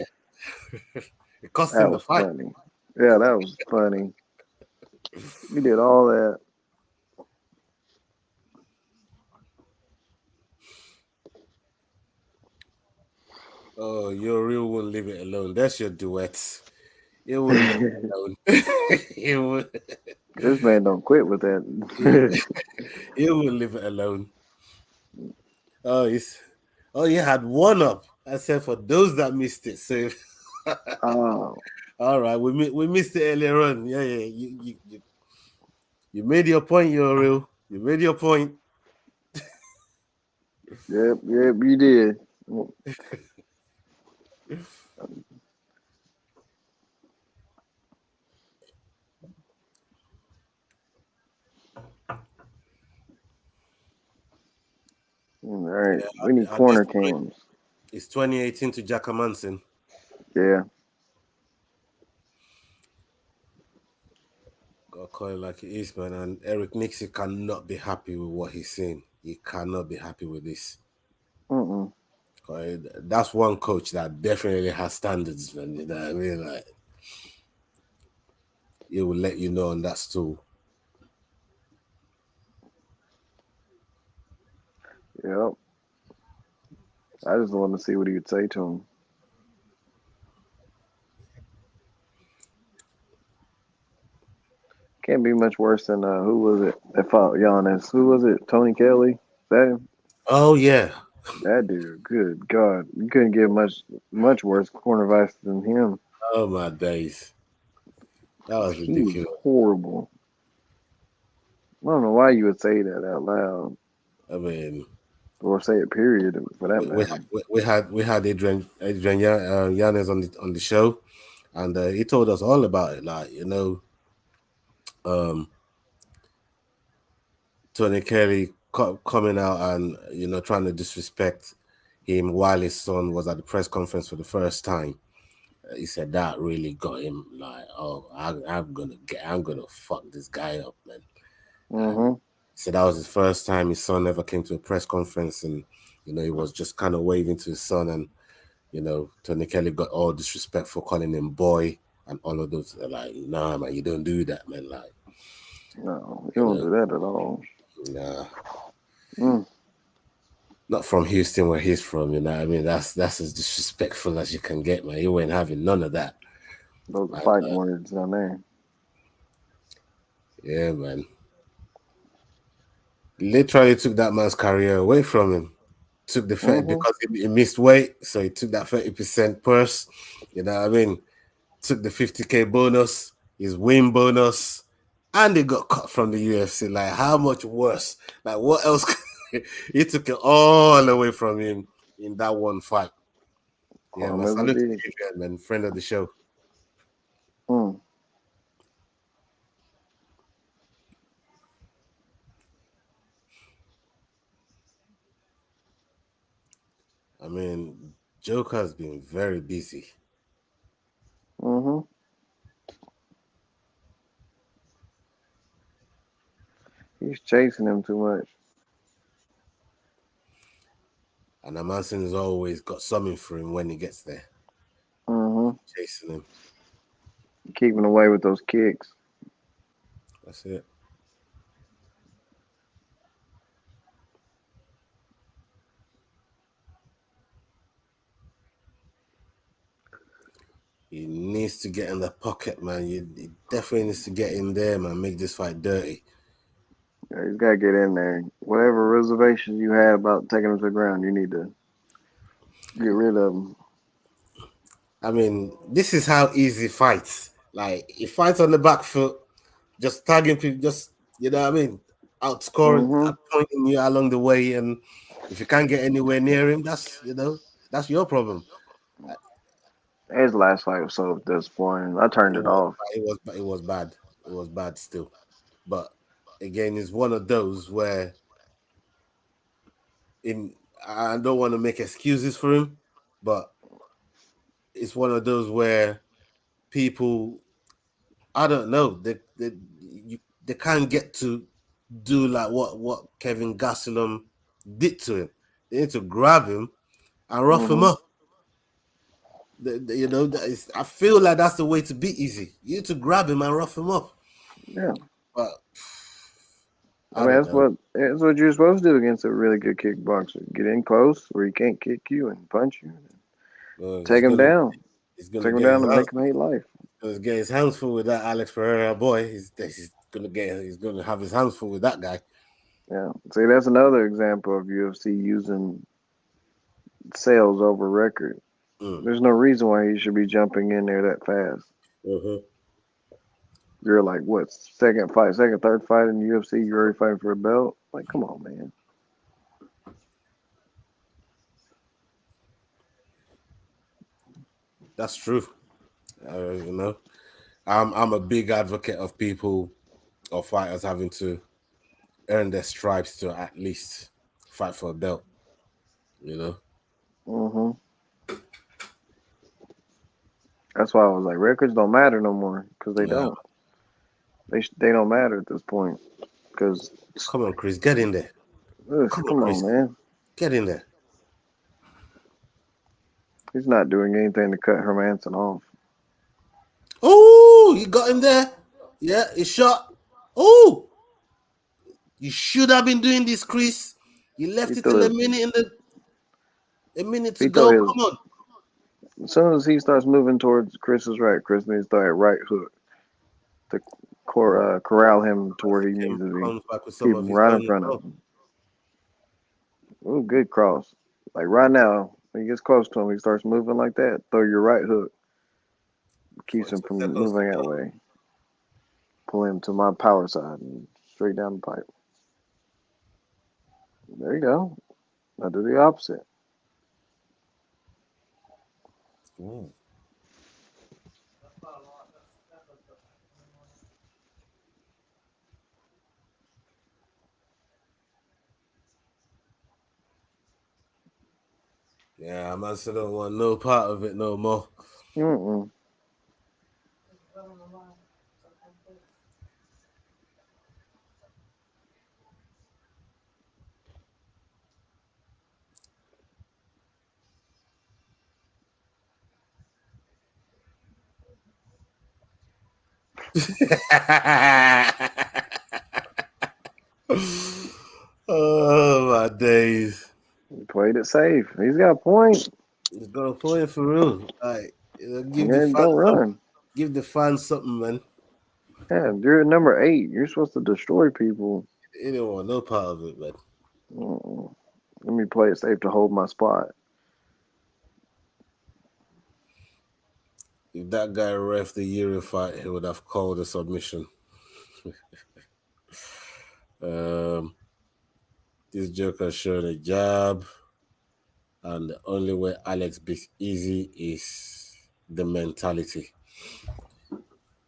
yeah, it cost That him the was fight. funny. Yeah, that was funny. You did all that. Oh, your real won't leave it alone. That's your duet. It won't leave it alone. it would. This man don't quit with It, that. it will leave it alone. Oh, it's oh, you had one up. I said for those that missed it. So, Oh, all right, we missed it earlier on. Yeah, yeah. You made your point. You're real. You made your point. yep, yep, you did. All right, Yeah, we need at this corner point, cams. it's 2018 to Jacka Manson. Yeah. Gotta call it like it is, man. And Eric Nixie cannot be happy with what he's saying. He cannot be happy with this. Mm-mm. That's one coach that definitely has standards, man. You know what I mean? Like, he will let you know on that stool. Yep. I just wanted to see what he would say to him. Can't be much worse than who was it that fought Giannis? Who was it? Tony Kelly? That him? Oh yeah. That dude. Good God, you couldn't get much worse corner vice than him. Oh my days. That was He was ridiculous. horrible. I don't know why you would say that out loud I mean, or say it. Period. For that we matter. had Adrian Yanez on the show, and he told us all about it. Like, um, Tony Kelly coming out and trying to disrespect him while his son was at the press conference for the first time. He said that really got him like, oh, I'm gonna fuck this guy up, man. And Mm-hmm. he said that was his first time his son ever came to a press conference, and he was just kind of waving to his son, and Tony Kelly got all disrespectful, calling him boy and all of those. Like, nah, man, you don't do that, man. Like, No, you you don't know, do that at all. nah, Mm. not from Houston where he's from. You know, what I mean, that's as disrespectful as you can get, man. You ain't having none of that. Those are And, fighting words down there. yeah, man, literally took that man's career away from him. Took the Mm-hmm. because he missed weight, so he took that 30% purse. You know what I mean? Took the 50K bonus, his win bonus, and he got cut from the UFC. Like, how much worse? Like, what else? He took it all away from him in that one fight. Yeah, Calm man. as a Salute to bitch. Adrian, man. Friend of the show. Mm. I mean, Joker has been very busy. Mm-hmm. He's chasing him too much. And Amanson has always got something for him when he gets there, Mm-hmm. chasing him. Keeping away with those kicks. That's it. He needs to get in the pocket, man. He definitely needs to get in there, man. Make this fight dirty. Yeah, he's got to get in there. Whatever reservations you had about taking him to the ground, you need to get rid of them. I mean, this is how easy fights. Like he fights on the back foot, just tagging people, just you know what I mean, outscoring, Mm-hmm. pointing you along the way, and if you can't get anywhere near him, that's your problem. Uh, His last fight was so disappointing. I turned It it was, off. it was bad. It was bad still, but again, it's one of those where in I don't want to make excuses for him, but it's one of those where people I don't know they can't get to do like what Kevin Gastelum did to him. They need to grab him and rough him Mm-hmm. up. I feel like that's the way to be easy. You need to grab him and rough him up. Yeah. But I I mean, don't know. that's what you're supposed to do against a really good kickboxer. Get in close where he can't kick you and punch you. He's Take him down. gonna Take him get down his and hands make him hate life. full with that Alex Pereira boy. He's gonna have his hands full with that guy. Yeah. See, that's another example of UFC using sales over record. Mm. There's no reason why he should be jumping in there that fast. Hmm. You're like, what, third fight in the UFC? You're already fighting for a belt? Like, come on, man. That's true. You know, I'm a big advocate of people or fighters having to earn their stripes to at least fight for a belt. You know, Hmm. That's why I was like, records don't matter no more because they yeah. don't. They don't matter at this point because, Come on, Chris, get in there. Come on, come on, Chris, man. get in there. He's not doing anything to cut Hermanson off. Oh, you got him there. Yeah, he shot. Oh, you should have been doing this, Chris. You He left it till threw a minute to he threw go. his Come on. as soon as he starts moving towards Chris's right, Chris needs to throw that right hook to Mm. corral him to where Watch he him needs to be. comes back with some Keep of him his right in own as front of well. him. Ooh, good cross. Like right now, when he gets close to him, he starts moving like that. Throw your right hook. Keeps him 42 from seconds to moving that go. way. Pull him to my power side and straight down the pipe. There you go. Now do the opposite. Ooh. Yeah, man, still don't want no part of it no more. Mm-mm. Oh my days. He played it safe. He's got a point. He's got a point for real. Like, Yeah, don't run. give the fans something, man. Yeah, you're at number 8. You're supposed to destroy people. He didn't want no part of it, man. Mm-mm. Let me play it safe to hold my spot. If that guy ref the Euro fight, he would have called a submission. Um, this Joker showed a jab, and the only way Alex beats easy is the mentality.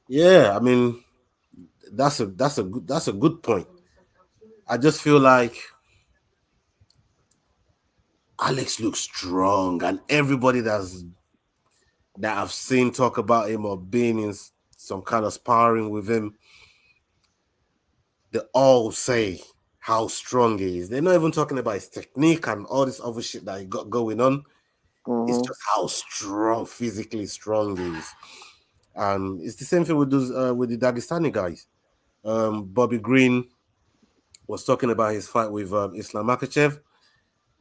Yeah, I mean that's a good point. I just feel like Alex looks strong, and everybody that I've seen talk about him or been in some kind of sparring with him, they all say how strong he is. They're not even talking about his technique and all this other shit that he got going on. It's Mhm. just how strong, physically strong he is. And it's the same thing with those with the Dagestani guys. Bobby Green was talking about his fight with Islam Makachev,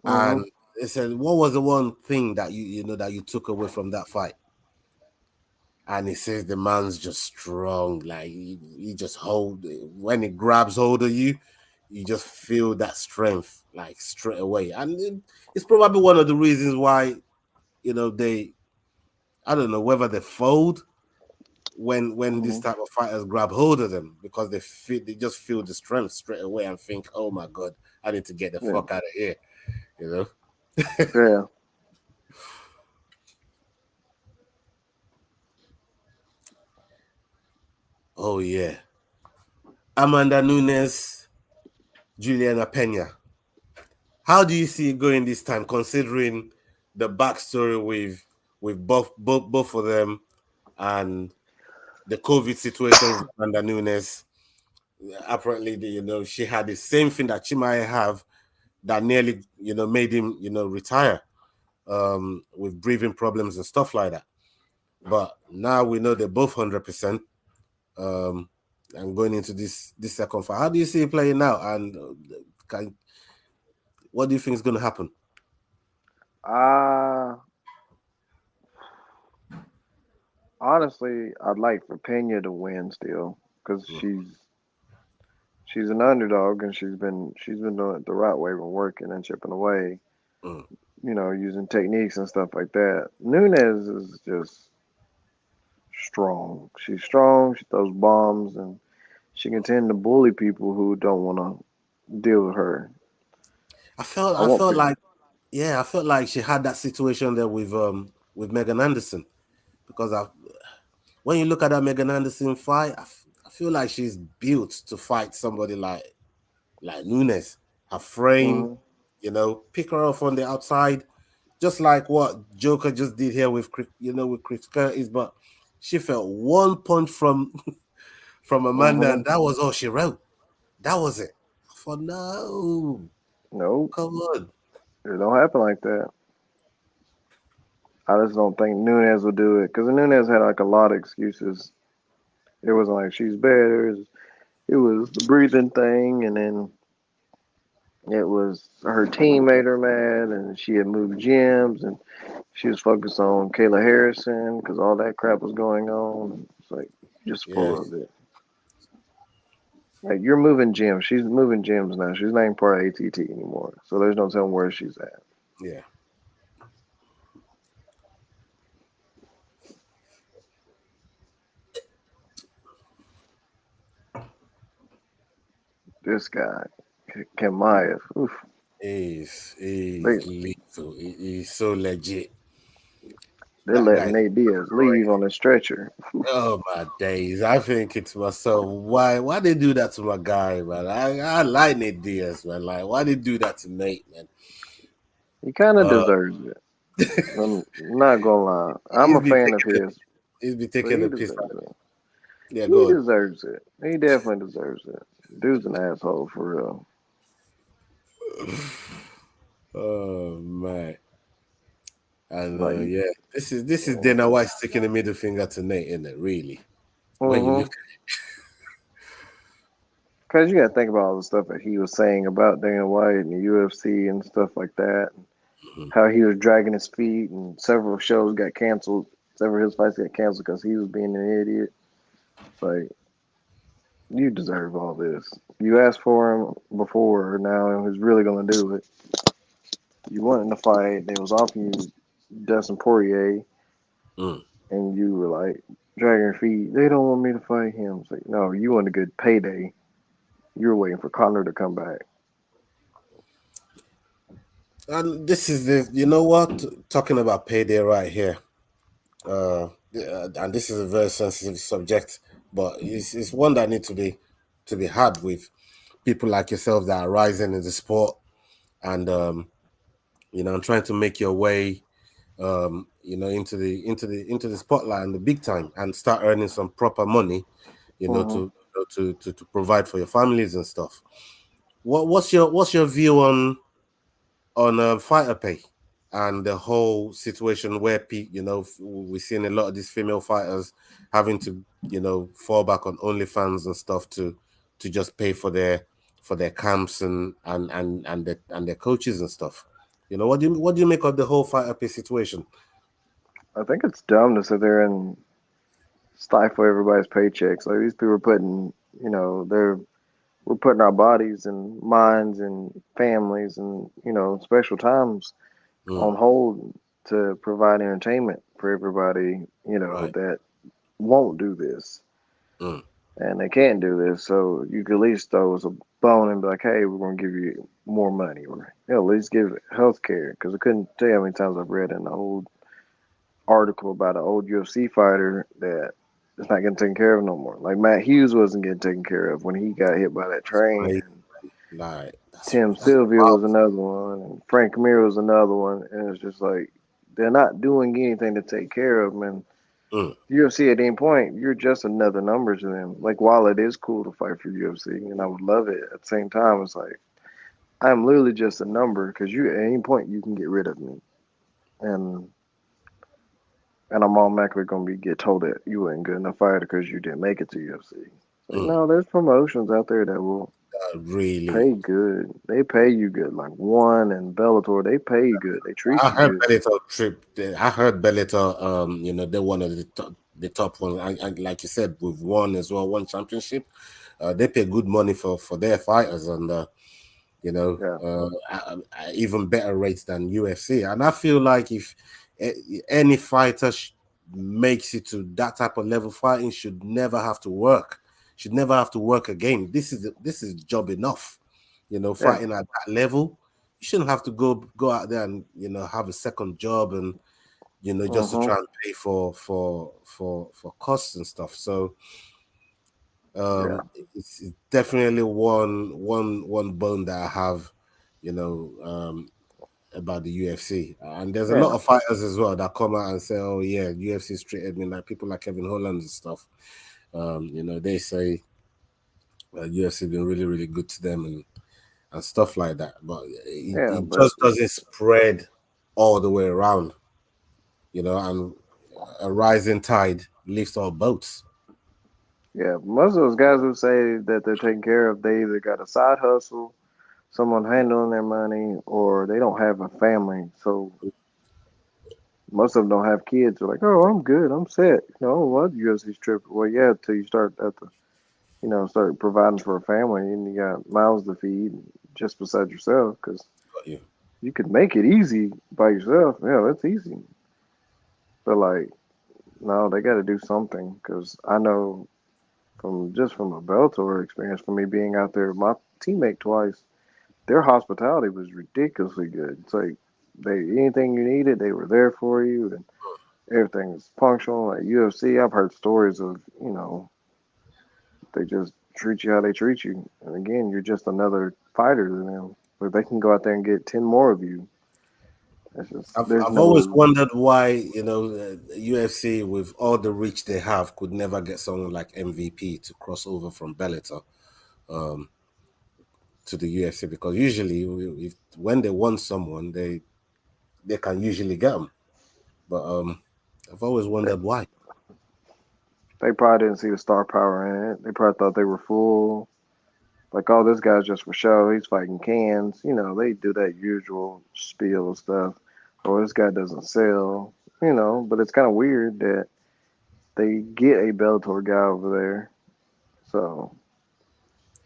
and Mhm. they said, "What was the one thing that you know that you took away from that fight?" And he says the man's just strong, like he just hold when he grabs hold of you, you just feel that strength like straight away, and it's probably one of the reasons why they I don't know whether they fold when this Mhm. type of fighters grab hold of them because they just feel the strength straight away and think, oh my god, I need to get the Yeah. fuck out of here, you know. Yeah. Oh yeah, Amanda Nunes, Juliana Pena. How do you see it going this time, considering the backstory with both of them and the COVID situation with Amanda Nunes? Apparently, she had the same thing that she might have that nearly made him retire with breathing problems and stuff like that. But now we know they're both 100%. Um, and going into this second fight, how do you see it playing now? And what do you think is going to happen? Uh Honestly, I'd like for Pena to win still because Mm, she's an underdog and she's been doing it the right way, been working and chipping away, mm. using techniques and stuff like that. Nunez is just strong. She's strong. She throws bombs and she can tend to bully people who don't want to deal with her. I felt I I want felt Pena. like yeah, I felt like she had that situation there with Megan Anderson because when you look at that Megan Anderson fight, I feel like she's built to fight somebody like Nunes. Her frame, Hmm. pick her off on the outside, just like what Joker just did here with Chris Curtis. But she felt one punch from from Amanda, Hmm. and that was all she wrote. That was it. I thought, no, Nope, come on. it don't happen like that. I just don't think Nunez will do it because Nunez had like a lot of excuses. It wasn't like she's better. It was the breathing thing, and then it was her team made her mad, and she had moved gyms, and she was focused on Kayla Harrison because all that crap was going on. It's like just Yeah, full of it. Like you're moving gyms. She's moving gyms now. She's not even part of ATT anymore. So there's no telling where she's at. yeah. This guy, Kemaev, oof, He's they lethal. He's so legit. they're That letting guy's Nate Diaz leave on crazy. a stretcher. Oh my days! I think it's myself. Why they do that to my guy, man? I like Nate Diaz, man. Like why they do that to Nate, man? He kind of Uh, deserves it. I'm not gonna lie. I'm he's a been fan of taking his, he's been but taking he the piss out deserves of it. me. Yeah, He go on. deserves it. He definitely deserves it. Dude's an asshole for real. Oh man, and Like, yeah, this is Dana White sticking the middle finger to Nate, isn't it? Really, when you look. cause you gotta think about all the stuff that he was saying about Dana White and the UFC and stuff like that. Mhm. How he was dragging his feet and several shows got canceled. Several of his fights got canceled because he was being an idiot. It's like you deserve all this. You asked for him before, now and he's really gonna do it. You wanted to fight. They was offering you Dustin Poirier, Mm. and you were like dragging your feet. They don't want me to fight him. It's like, no, you want a good payday. You were waiting for Connor to come back. And this is you know what? Talking about payday right here. And this is a very sensitive subject, but it's one that needs to be had with people like yourself that are rising in the sport and trying to make your way into the spotlight and the big time and start earning some proper money, Hmm. to to provide for your families and stuff. What's your view on fighter pay and the whole situation where we're seeing a lot of these female fighters having to fall back on OnlyFans and stuff to just pay for their camps and their coaches and stuff. What do you make of the whole fighter pay situation? I think it's dumb to sit there and stifle everybody's paychecks. Like these people are putting, we're putting our bodies and minds and families and special times Mm, on hold to provide entertainment for everybody, right. that won't do this Mm, and they can't do this. So you could at least throw us a bone and be like, hey, we're going to give you more money, or at least give health care. Because I couldn't tell you how many times I've read an old article about an old UFC fighter that is not getting taken care of no more. Like Matt Hughes wasn't getting taken care of when he got hit by that that's train, crazy. and Like that's Tim that's Sylvia wow. was another one, and Frank Mir was another one. And it's just like they're not doing anything to take care of them. And Mm, UFC at any point, you're just another number to them. Like while it is cool to fight for UFC, and I would love it, at the same time, it's like I'm literally just a number because you at any point you can get rid of me, and I'm automatically gonna be get told that you ain't good enough fighter because you didn't make it to UFC. It's like mm. no, there's promotions out there that will Really. pay good. They pay you good. Like One and Bellator, they pay you good. They treat I you heard good. Bellator trip. I heard Bellator. They're one of the top ones. And like you said, we've won as well, one championship. They pay good money for their fighters, and Yeah, even better rates than UFC. And I feel like if any fighter makes it to that type of level, fighting should never have to work. Should never have to work again. This is job enough. yeah, Fighting at that level, you shouldn't have to go out there and have a second job and just to mhm, try and pay for costs and stuff. So yeah, it's definitely one bone that I have, you know, um, about the UFC. And there's a lot yeah, of fighters as well that come out and say, "Oh yeah, UFC's treated me like people like Kevin Holland and stuff." They say UFC been really really good to them and stuff like that. But yeah. it But just doesn't spread all the way around, and a rising tide lifts all boats. yeah, most of those guys who say that they're taken care of, they either got a side hustle, someone handling their money, or they don't have a family. So most of them don't have kids. They're like, oh, I'm good, I'm set. What UFC's tripping? Well, yeah, until you start at the, start providing for a family, and you got mouths to feed just beside yourself. Because Got you. you could make it easy by yourself. Yeah, that's easy. But like, no, they got to do something. Because I know from a Bellator experience, for me being out there, my teammate twice, their hospitality was ridiculously good. It's like they anything you needed, they were there for you, and everything is functional. At UFC, I've heard stories of they just treat you how they treat you, and again, you're just another fighter to them. But they can go out there and get 10 more of you. It's just I've there's I've always no wondered why UFC with all the reach they have could never get someone like MVP to cross over from Bellator um, to the UFC, because usually if when they want someone they can usually get them, but I've always they, wondered why. they probably didn't see the star power in it. They probably thought they were full. Like, oh, this guy's just for show. He's fighting cans. They do that usual spiel of stuff. Or this guy doesn't sell. But it's kind of weird that they get a Bellator guy over there. So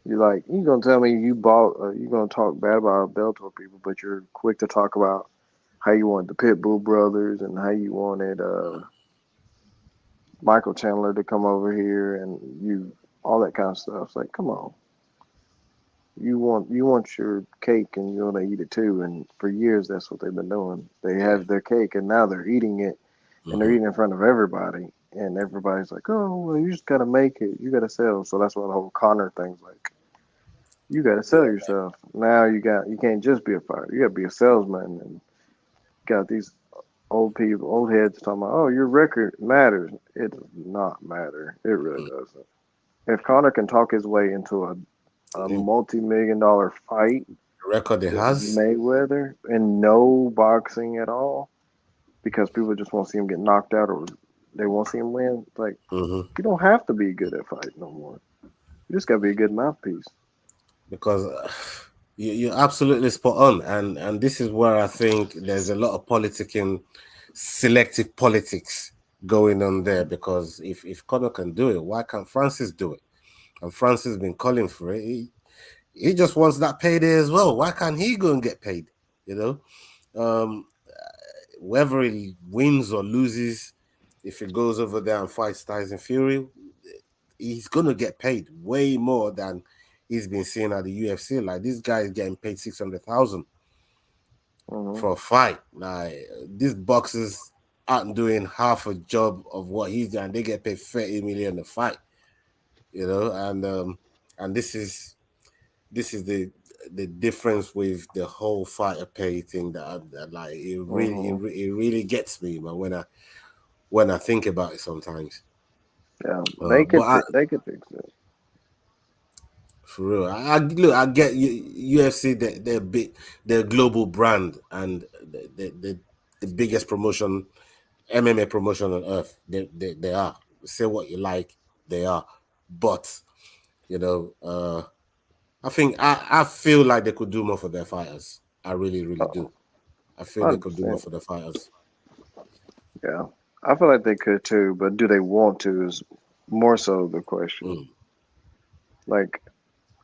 you gonna tell me you gonna talk bad about Bellator people, but you're quick to talk about how you wanted the Pitbull brothers and how you wanted Michael Chandler to come over here and all that kind of stuff. It's like, come on, you want your cake and you want to eat it too. And for years, that's what they've been doing. They Yeah. have their cake and now they're eating it, and they're Hmm. eating in front of everybody. And everybody's like, oh, well, you just gotta make it. You gotta sell. So that's why the whole Connor thing's like, you gotta sell Yeah. yourself. Now you can't just be a fighter. You gotta be a salesman. And got these old people, old heads talking about, oh, your record matters. It does not matter. It really doesn't. If Conor can talk his way into a In multi-million-dollar fight the record it with has. Mayweather and no boxing at all, because people just want to see him get knocked out or they want to see him win. Like, Hmm. you don't have to be good at fighting no more. You just gotta be a good mouthpiece. Because you're absolutely spot on, and this is where I think there's a lot of politicking, selective politics going on there. Because if Conor can do it, why can't Francis do it? And Francis has been calling for it. He just wants that payday as well. Why can't he go and get paid? You know, whether he wins or loses, if he goes over there and fights Tyson Fury, he's gonna get paid way more than he's been seeing at the UFC. Like this guy is getting paid 600,000 Hmm. for a fight. Like these boxers aren't doing half a job of what he's doing. They get paid 30 million a fight. And this is the difference with the whole fighter pay thing that like Hmm. it really gets me, man, when I think about it sometimes. Yeah, But they could fix it. for real, look. I get UFC. They're big. They're a global brand and the biggest promotion, MMA promotion on earth. They are. Say what you like, they are. But I think I feel like they could do more for their fighters. I really really do. Oh, I feel they could do more 100%. for their fighters. Yeah, I feel like they could too, but do they want to is more so the question. Mm, Like,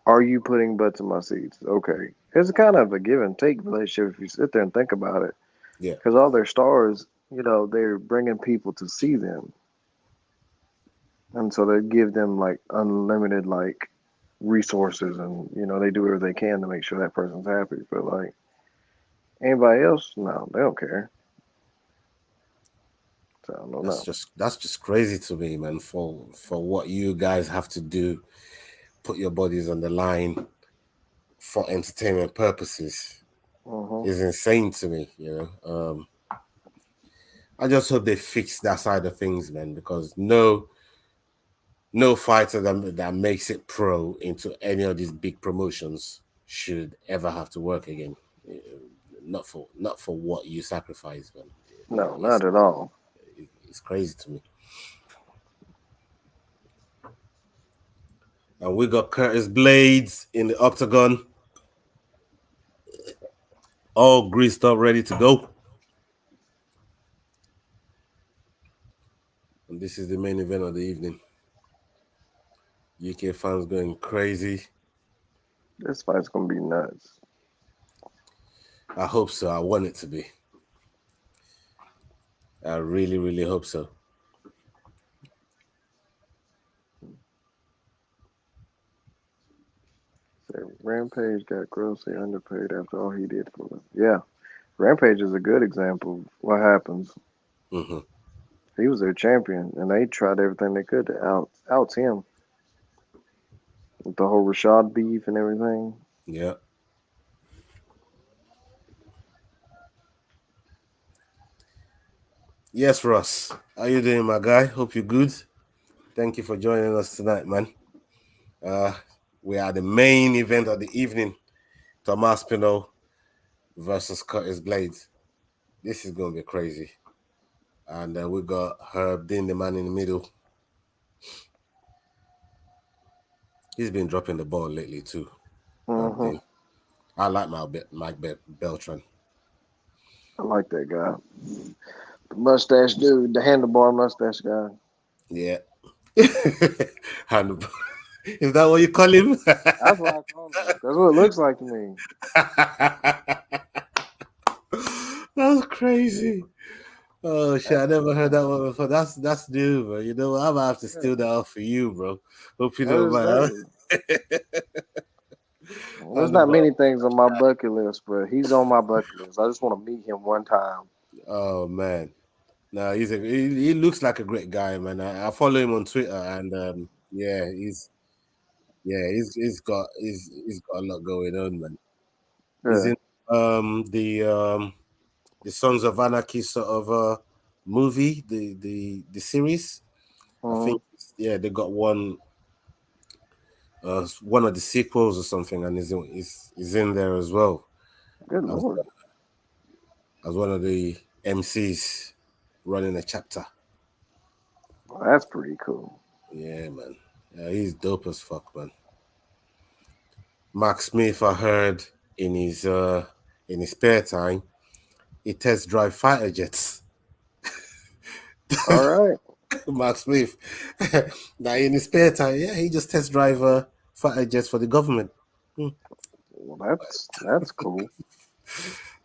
are you putting butts in my seats? Okay, it's kind of a give and take relationship if you sit there and think about it, yeah, because all their stars, they're bringing people to see them, and so they give them like unlimited like resources, and they do whatever they can to make sure that person's happy. But like anybody else, no, they don't care. So I don't know. that's just crazy to me, man. For what you guys have to do, put your bodies on the line for entertainment purposes Hmm. is insane to me. I just hope they fix that side of things, man, because no fighter that makes it pro into any of these big promotions should ever have to work again. Uh, not for what you sacrifice, man. No, It's not at all. it's crazy to me. And we got Curtis Blades in the octagon, all greased up, ready to go. And this is the main event of the evening. UK fans going crazy. This fight's gonna be nuts. I hope so. I want it to be. I really, really hope so. So Rampage got grossly underpaid after all he did for them. Yeah, Rampage is a good example of what happens. Hmm. He was their champion, and they tried everything they could to out him with the whole Rashad beef and everything. Yeah. Yes, Ross. How you doing, my guy? Hope you're good. Thank you for joining us tonight, man. Uh, we are the main event of the evening. Tomas Pino versus Curtis Blades. This is gonna be crazy. And we got Herb Dean, the man in the middle. He's been dropping the ball lately too. Herb Hmm. Dean. I like Mike Beltran. I like that guy, the mustache dude, the handlebar mustache guy. Yeah. And is that what you call him? That's what I call him. That's what it looks like to me. That's crazy. Oh shit! I never heard that one before. That's new, bro. You know what? I'm gonna have to Yeah, steal that off for you, bro. Hope you that's don't his mind. name. There's not Handlebar. many things on my bucket list, but he's on my bucket list. I just want to meet him one time. Oh man, no, he looks like a great guy, man. I follow him on Twitter, and yeah, he's got a lot going on, man. He's Yeah. in the Sons of Anarchy sort of movie, the series. I Hmm. think yeah, they got one. one of the sequels or something, and is in there as well Good as, lord. as one of the MCs running a chapter. Well, that's pretty cool. Yeah, man. Yeah, he's dope as fuck, man. Mark Smith, I heard in his spare time, he test drive fighter jets. All right. Mark Smith, now in his spare time, yeah, he just test drive fighter jets for the government. Hmm, Well, that's cool.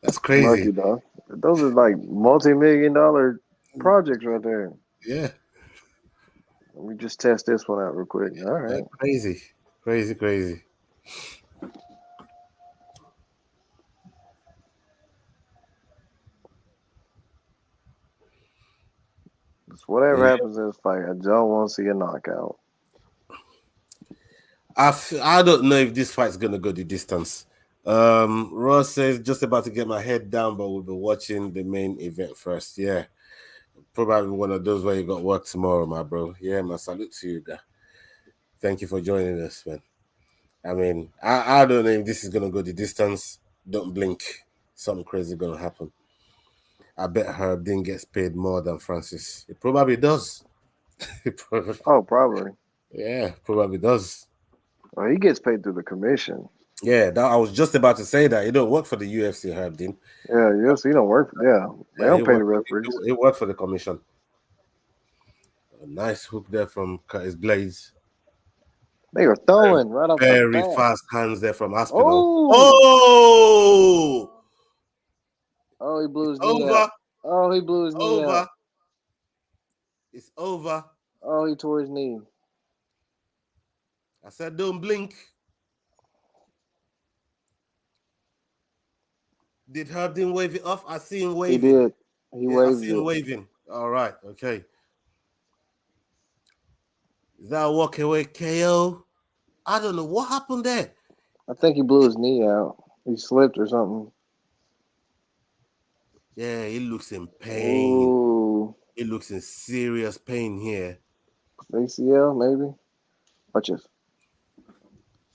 that's Lucky crazy. dog. Those are like multi-million-dollar projects right there. Yeah, Let me just test this one out real quick. All right. crazy, crazy, crazy. Just whatever Yeah, happens in this fight, I don't want to see a knockout. I don't know if this fight's gonna go the distance. Ross says just about to get my head down, but we'll be watching the main event first. Yeah, probably one of those where you got work tomorrow, my bro. Yeah, man. Salute to you, guy. Thank you for joining us, man. I mean, I don't know if this is gonna go the distance. Don't blink. Something crazy gonna happen. I bet Herb didn't gets paid more than Francis. It probably does. It probably, Oh, probably. yeah, probably does. Well, he gets paid through the commission. Yeah, I was just about to say that. He don't work for the UFC, Herb Dean. Yeah, yes, he don't work. Yeah, they Yeah, don't pay the referees. he worked for the commission. A nice hook there from Curtis Blades. They are Very, throwing right off the very bat. fast hands there from Aspinall. Oh, Oh, oh, he blew it's his knee out. over, Oh, he blew his knee out. over, it's over. Oh, he tore his knee. I said, don't blink. Did Hardin wave it off? I see him He waving. did. He Yeah, I waved see him it. waving. All right, okay. Is that a walk away KO? I don't know what happened there. I think he blew his knee out. He slipped or something. Yeah, he looks in pain. Ooh, He looks in serious pain here. ACL maybe. Watch this.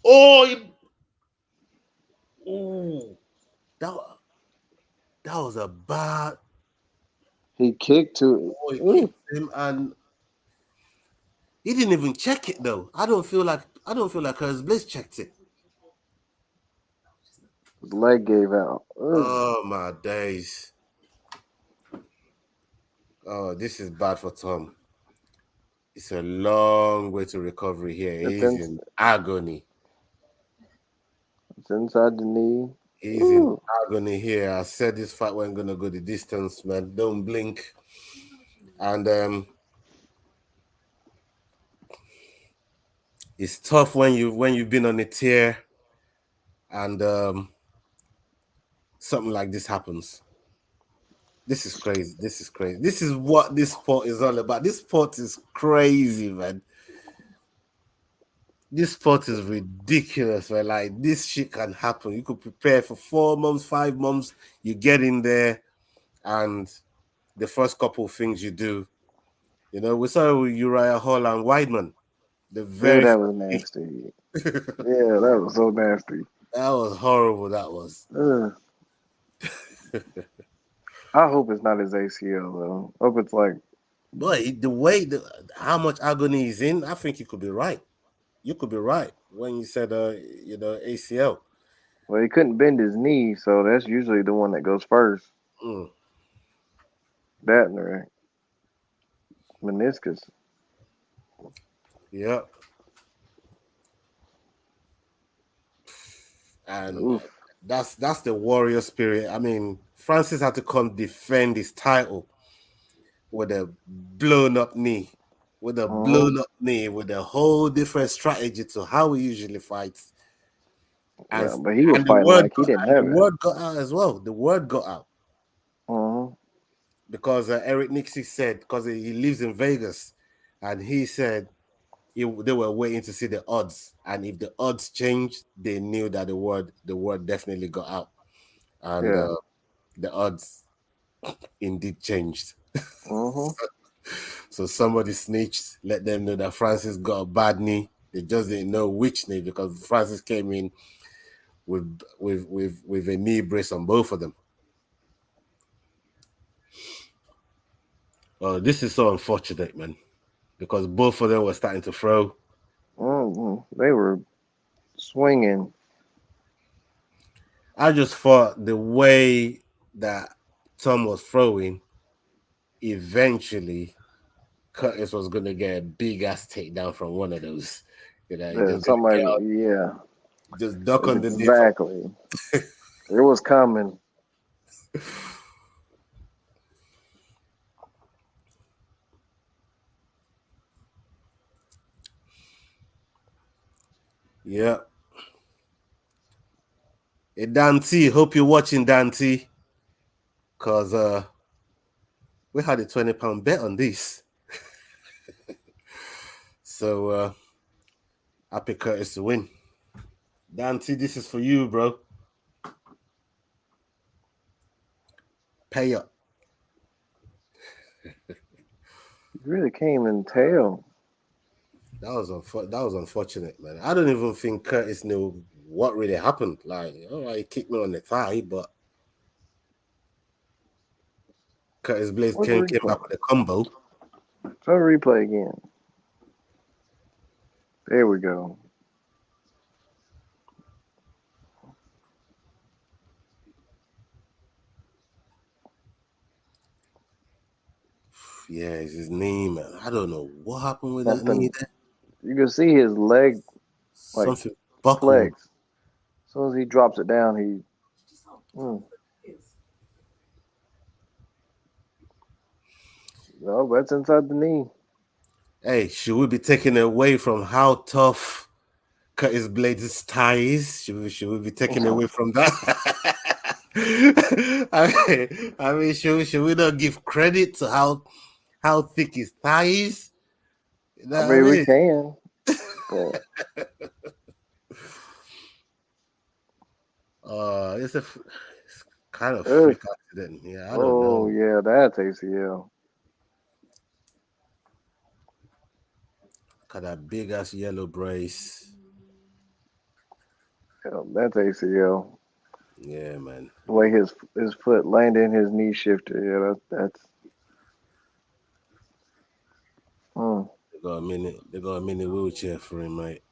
Oh, ooh, that that was a bad. He kicked to Oh, he it. Ooh, kicked him, and he didn't even check it though. I don't feel like Curtis Bliss checked it. his leg gave out. Ugh. Oh my days. Oh, this is bad for Tom. It's a long way to recovery here. It's He's in, in agony. it's inside the knee. He's in Ooh. agony here. I said this fight wasn't gonna go the distance, man. Don't blink. And it's tough when you've been on a tear and something like this happens. This is crazy. This is crazy. This is what this sport is all about. This sport is crazy, man. This sport is ridiculous, man. Like this shit can happen. You could prepare for 4 months, 5 months. You get in there, and the first couple of things you do, we saw it with Uriah Hall and Weidman. The Ew, very that first was thing. nasty. Yeah, that was so nasty. That was horrible. That was. Ugh. I hope it's not his ACL though. Hope it's like, Boy, the way how much agony is in, I think you could be right. You could be right when you said ACL. well, he couldn't bend his knee, so that's usually the one that goes first. Mm, That and the meniscus. yeah. And Oof. that's the warrior spirit. I mean, Francis had to come defend his title with a blown up knee, Uh-huh. with a whole different strategy to how he usually fights. And Yeah, but he was fighting like he didn't the have it. word got out as well. The word got out Uh-huh. because Eric Nixie said because he lives in Vegas, and he said they were waiting to see the odds, and if the odds changed, they knew that the word definitely got out, and Yeah. the odds indeed changed. Uh-huh. So somebody snitched, let them know that Francis got a bad knee. They just didn't know which knee because Francis came in with a knee brace on both of them. This is so unfortunate, man, because both of them were starting to throw. They were swinging. I just thought the way that Tom was throwing, eventually Curtis was gonna get a big ass takedown from one of those. He's Yeah, just gonna somebody, get out, yeah, just duck that's underneath. exactly. It was coming. Yeah. Hey Dante, hope you're watching Dante. Cause we had a £20 bet on this. So happy Curtis to win. Dante, this is for you, bro. Pay up. You really came in tail. That was unfortunate, man. I don't even think Curtis knew what really happened. Like, all right, he kicked me on the thigh, but Curtis Blades What's came replay? back with a combo. Try to replay again. There we go. Yeah, it's his knee, man. I don't know what happened with that knee Something. there. You can see his leg like Something buckled. flex. As soon as he drops it down, mm, no, that's inside the knee. Hey, should we be taking away from how tough Curtis Blades' ties? Should we be taking away from that? I mean, should we not give credit to how thick his thigh is? You I know what I mean, we mean? can, but It's kind of ugh. freak accident. Yeah, I don't Oh know. yeah, that's ACL. Got that big ass yellow brace. Yeah, that's ACL. Yeah, man. The way his foot landed, his knee shifted. Yeah, that's. Mm, They got a mini wheelchair for him, mate.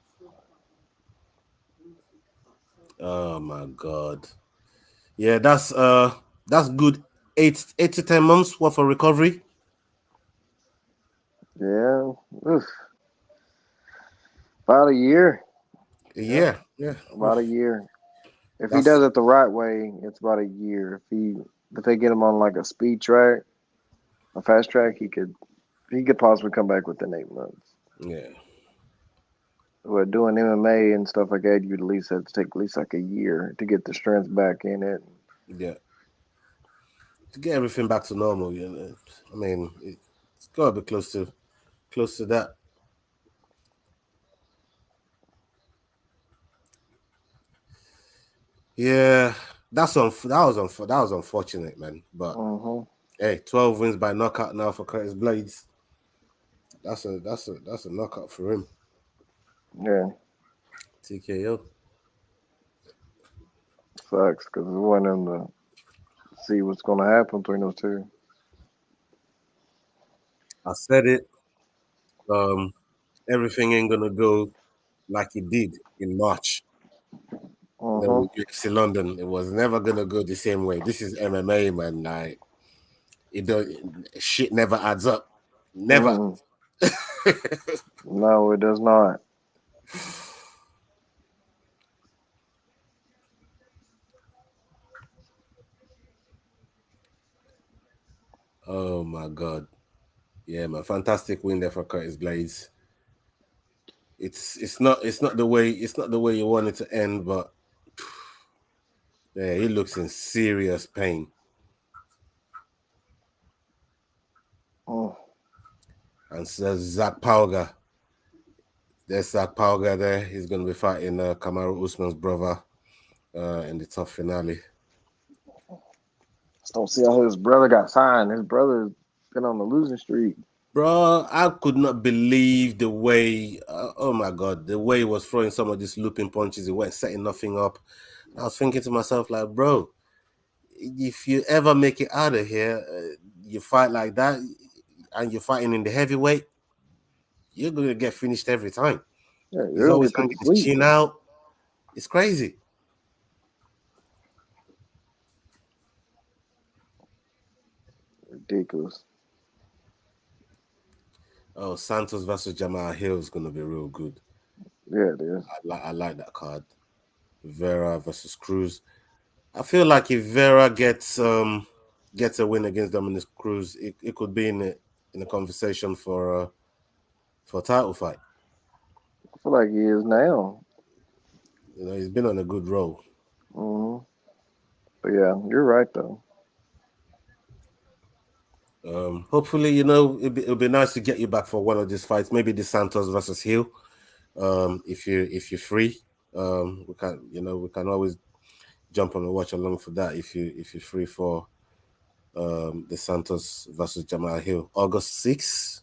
Oh my god. Yeah, that's good. 8 to 10 months worth of recovery. yeah, oof. About a year. Yep, Yeah, yeah. about a year. If he That's does it the right way, it's about a year. If they get him on like a speed track, a fast track, he could possibly come back within 8 months. yeah, But doing MMA and stuff like that, you'd at least have to take at least like a year to get the strength back in it. yeah. To get everything back to normal, I mean, it's gotta be close to that. Yeah, that was unfortunate, man. But Hmm. hey, 12 wins by knockout now for Curtis Blades. That's a knockout for him. Yeah, TKO. sucks because we want him to see what's going to happen between those two. I said it. Um, everything ain't gonna go like it did in March. Hmm. With UFC London, it was never gonna go the same way. This is MMA, man. Like it don't shit never adds up. Never. Mm-mm. No, it does not. Oh my god. Yeah, man. Fantastic win there for Curtis Blades. It's not the way you want it to end, but yeah, he looks in serious pain. Mm. And so Zach Pauga. There's Zach Pauga there. He's gonna be fighting Kamaru Usman's brother in the tough finale. Just don't see how his brother got signed. His brother's been on the losing streak. Bro, I could not believe the way, oh my God, the way he was throwing some of these looping punches. He went setting nothing up. And I was thinking to myself, like, bro, if you ever make it out of here, you fight like that, and you're fighting in the heavyweight, you're going to get finished every time. Yeah, He's you're gonna always be put hanging to his sleep. chin out. It's crazy. Ridiculous. Oh, Santos versus Jamal Hill is going to be real good. Yeah, it is. I like that card. Vera versus Cruz. I feel like if Vera gets a win against Dominic Cruz, it could be in a conversation for a title fight. I feel like he is now. He's been on a good roll. hmm But yeah, you're right though. Hopefully, it'll be nice to get you back for one of these fights. Maybe the Santos versus Hill. If you're free, we can always jump on and watch along for that. If you're free for the Santos versus Jamal Hill, August 6th.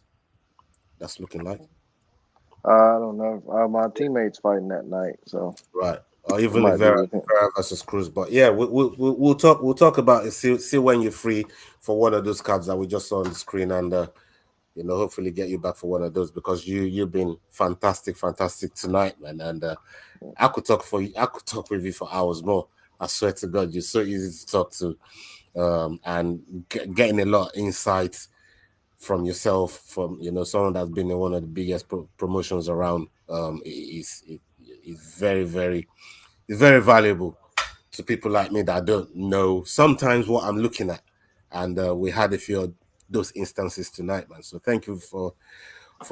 That's looking like. I don't know. My teammate's fighting that night, so Right. Or it even might be with him. Vera versus Cruz. But yeah, we'll talk about it. See when you're free for one of those cards that we just saw on the screen, and hopefully get you back for one of those, because you've been fantastic, fantastic tonight, man. And I could talk with you for hours more. I swear to God, you're so easy to talk to, and getting a lot of insights from yourself, from someone that's been in one of the biggest promotions around. Is very, very, it's very valuable to people like me that don't know sometimes what I'm looking at. And we had a few of those instances tonight, man. So thank you for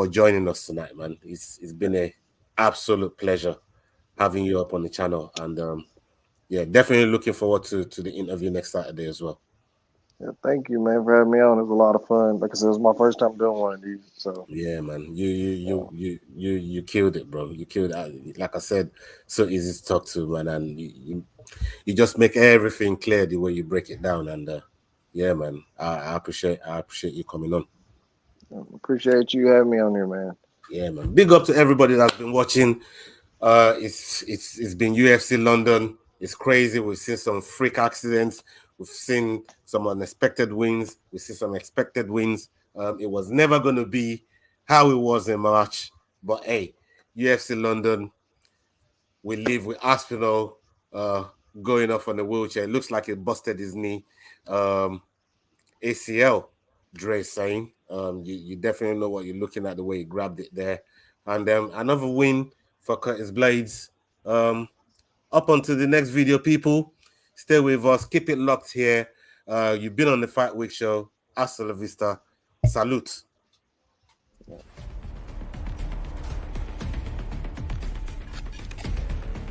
joining us tonight, man. It's been a absolute pleasure having you up on the channel, and yeah, definitely looking forward to the interview next Saturday as well. Yeah, thank you, man, for having me on. It was a lot of fun. Like I said, it was my first time doing one of these, so Yeah, man. You you you uh, you you you killed it, bro. You killed it. Like I said, so easy to talk to, man, and you just make everything clear the way you break it down. And yeah, man, I appreciate you coming on. appreciate you having me on here, man. Yeah, man. Big up to everybody that's been watching. It's been UFC London. It's crazy. We've seen some freak accidents. We've seen some unexpected wins. We've seen some expected wins. It was never going to be how it was in March, but hey, UFC London. We live with Aspinall going off on the wheelchair. It looks like he busted his knee. ACL, Dre saying. You definitely know what you're looking at, the way he grabbed it there. And another win for Curtis Blades. Up onto the next video, people. Stay with us. Keep it locked here. You've been on the Fight Week show. Hasta la vista. Salute.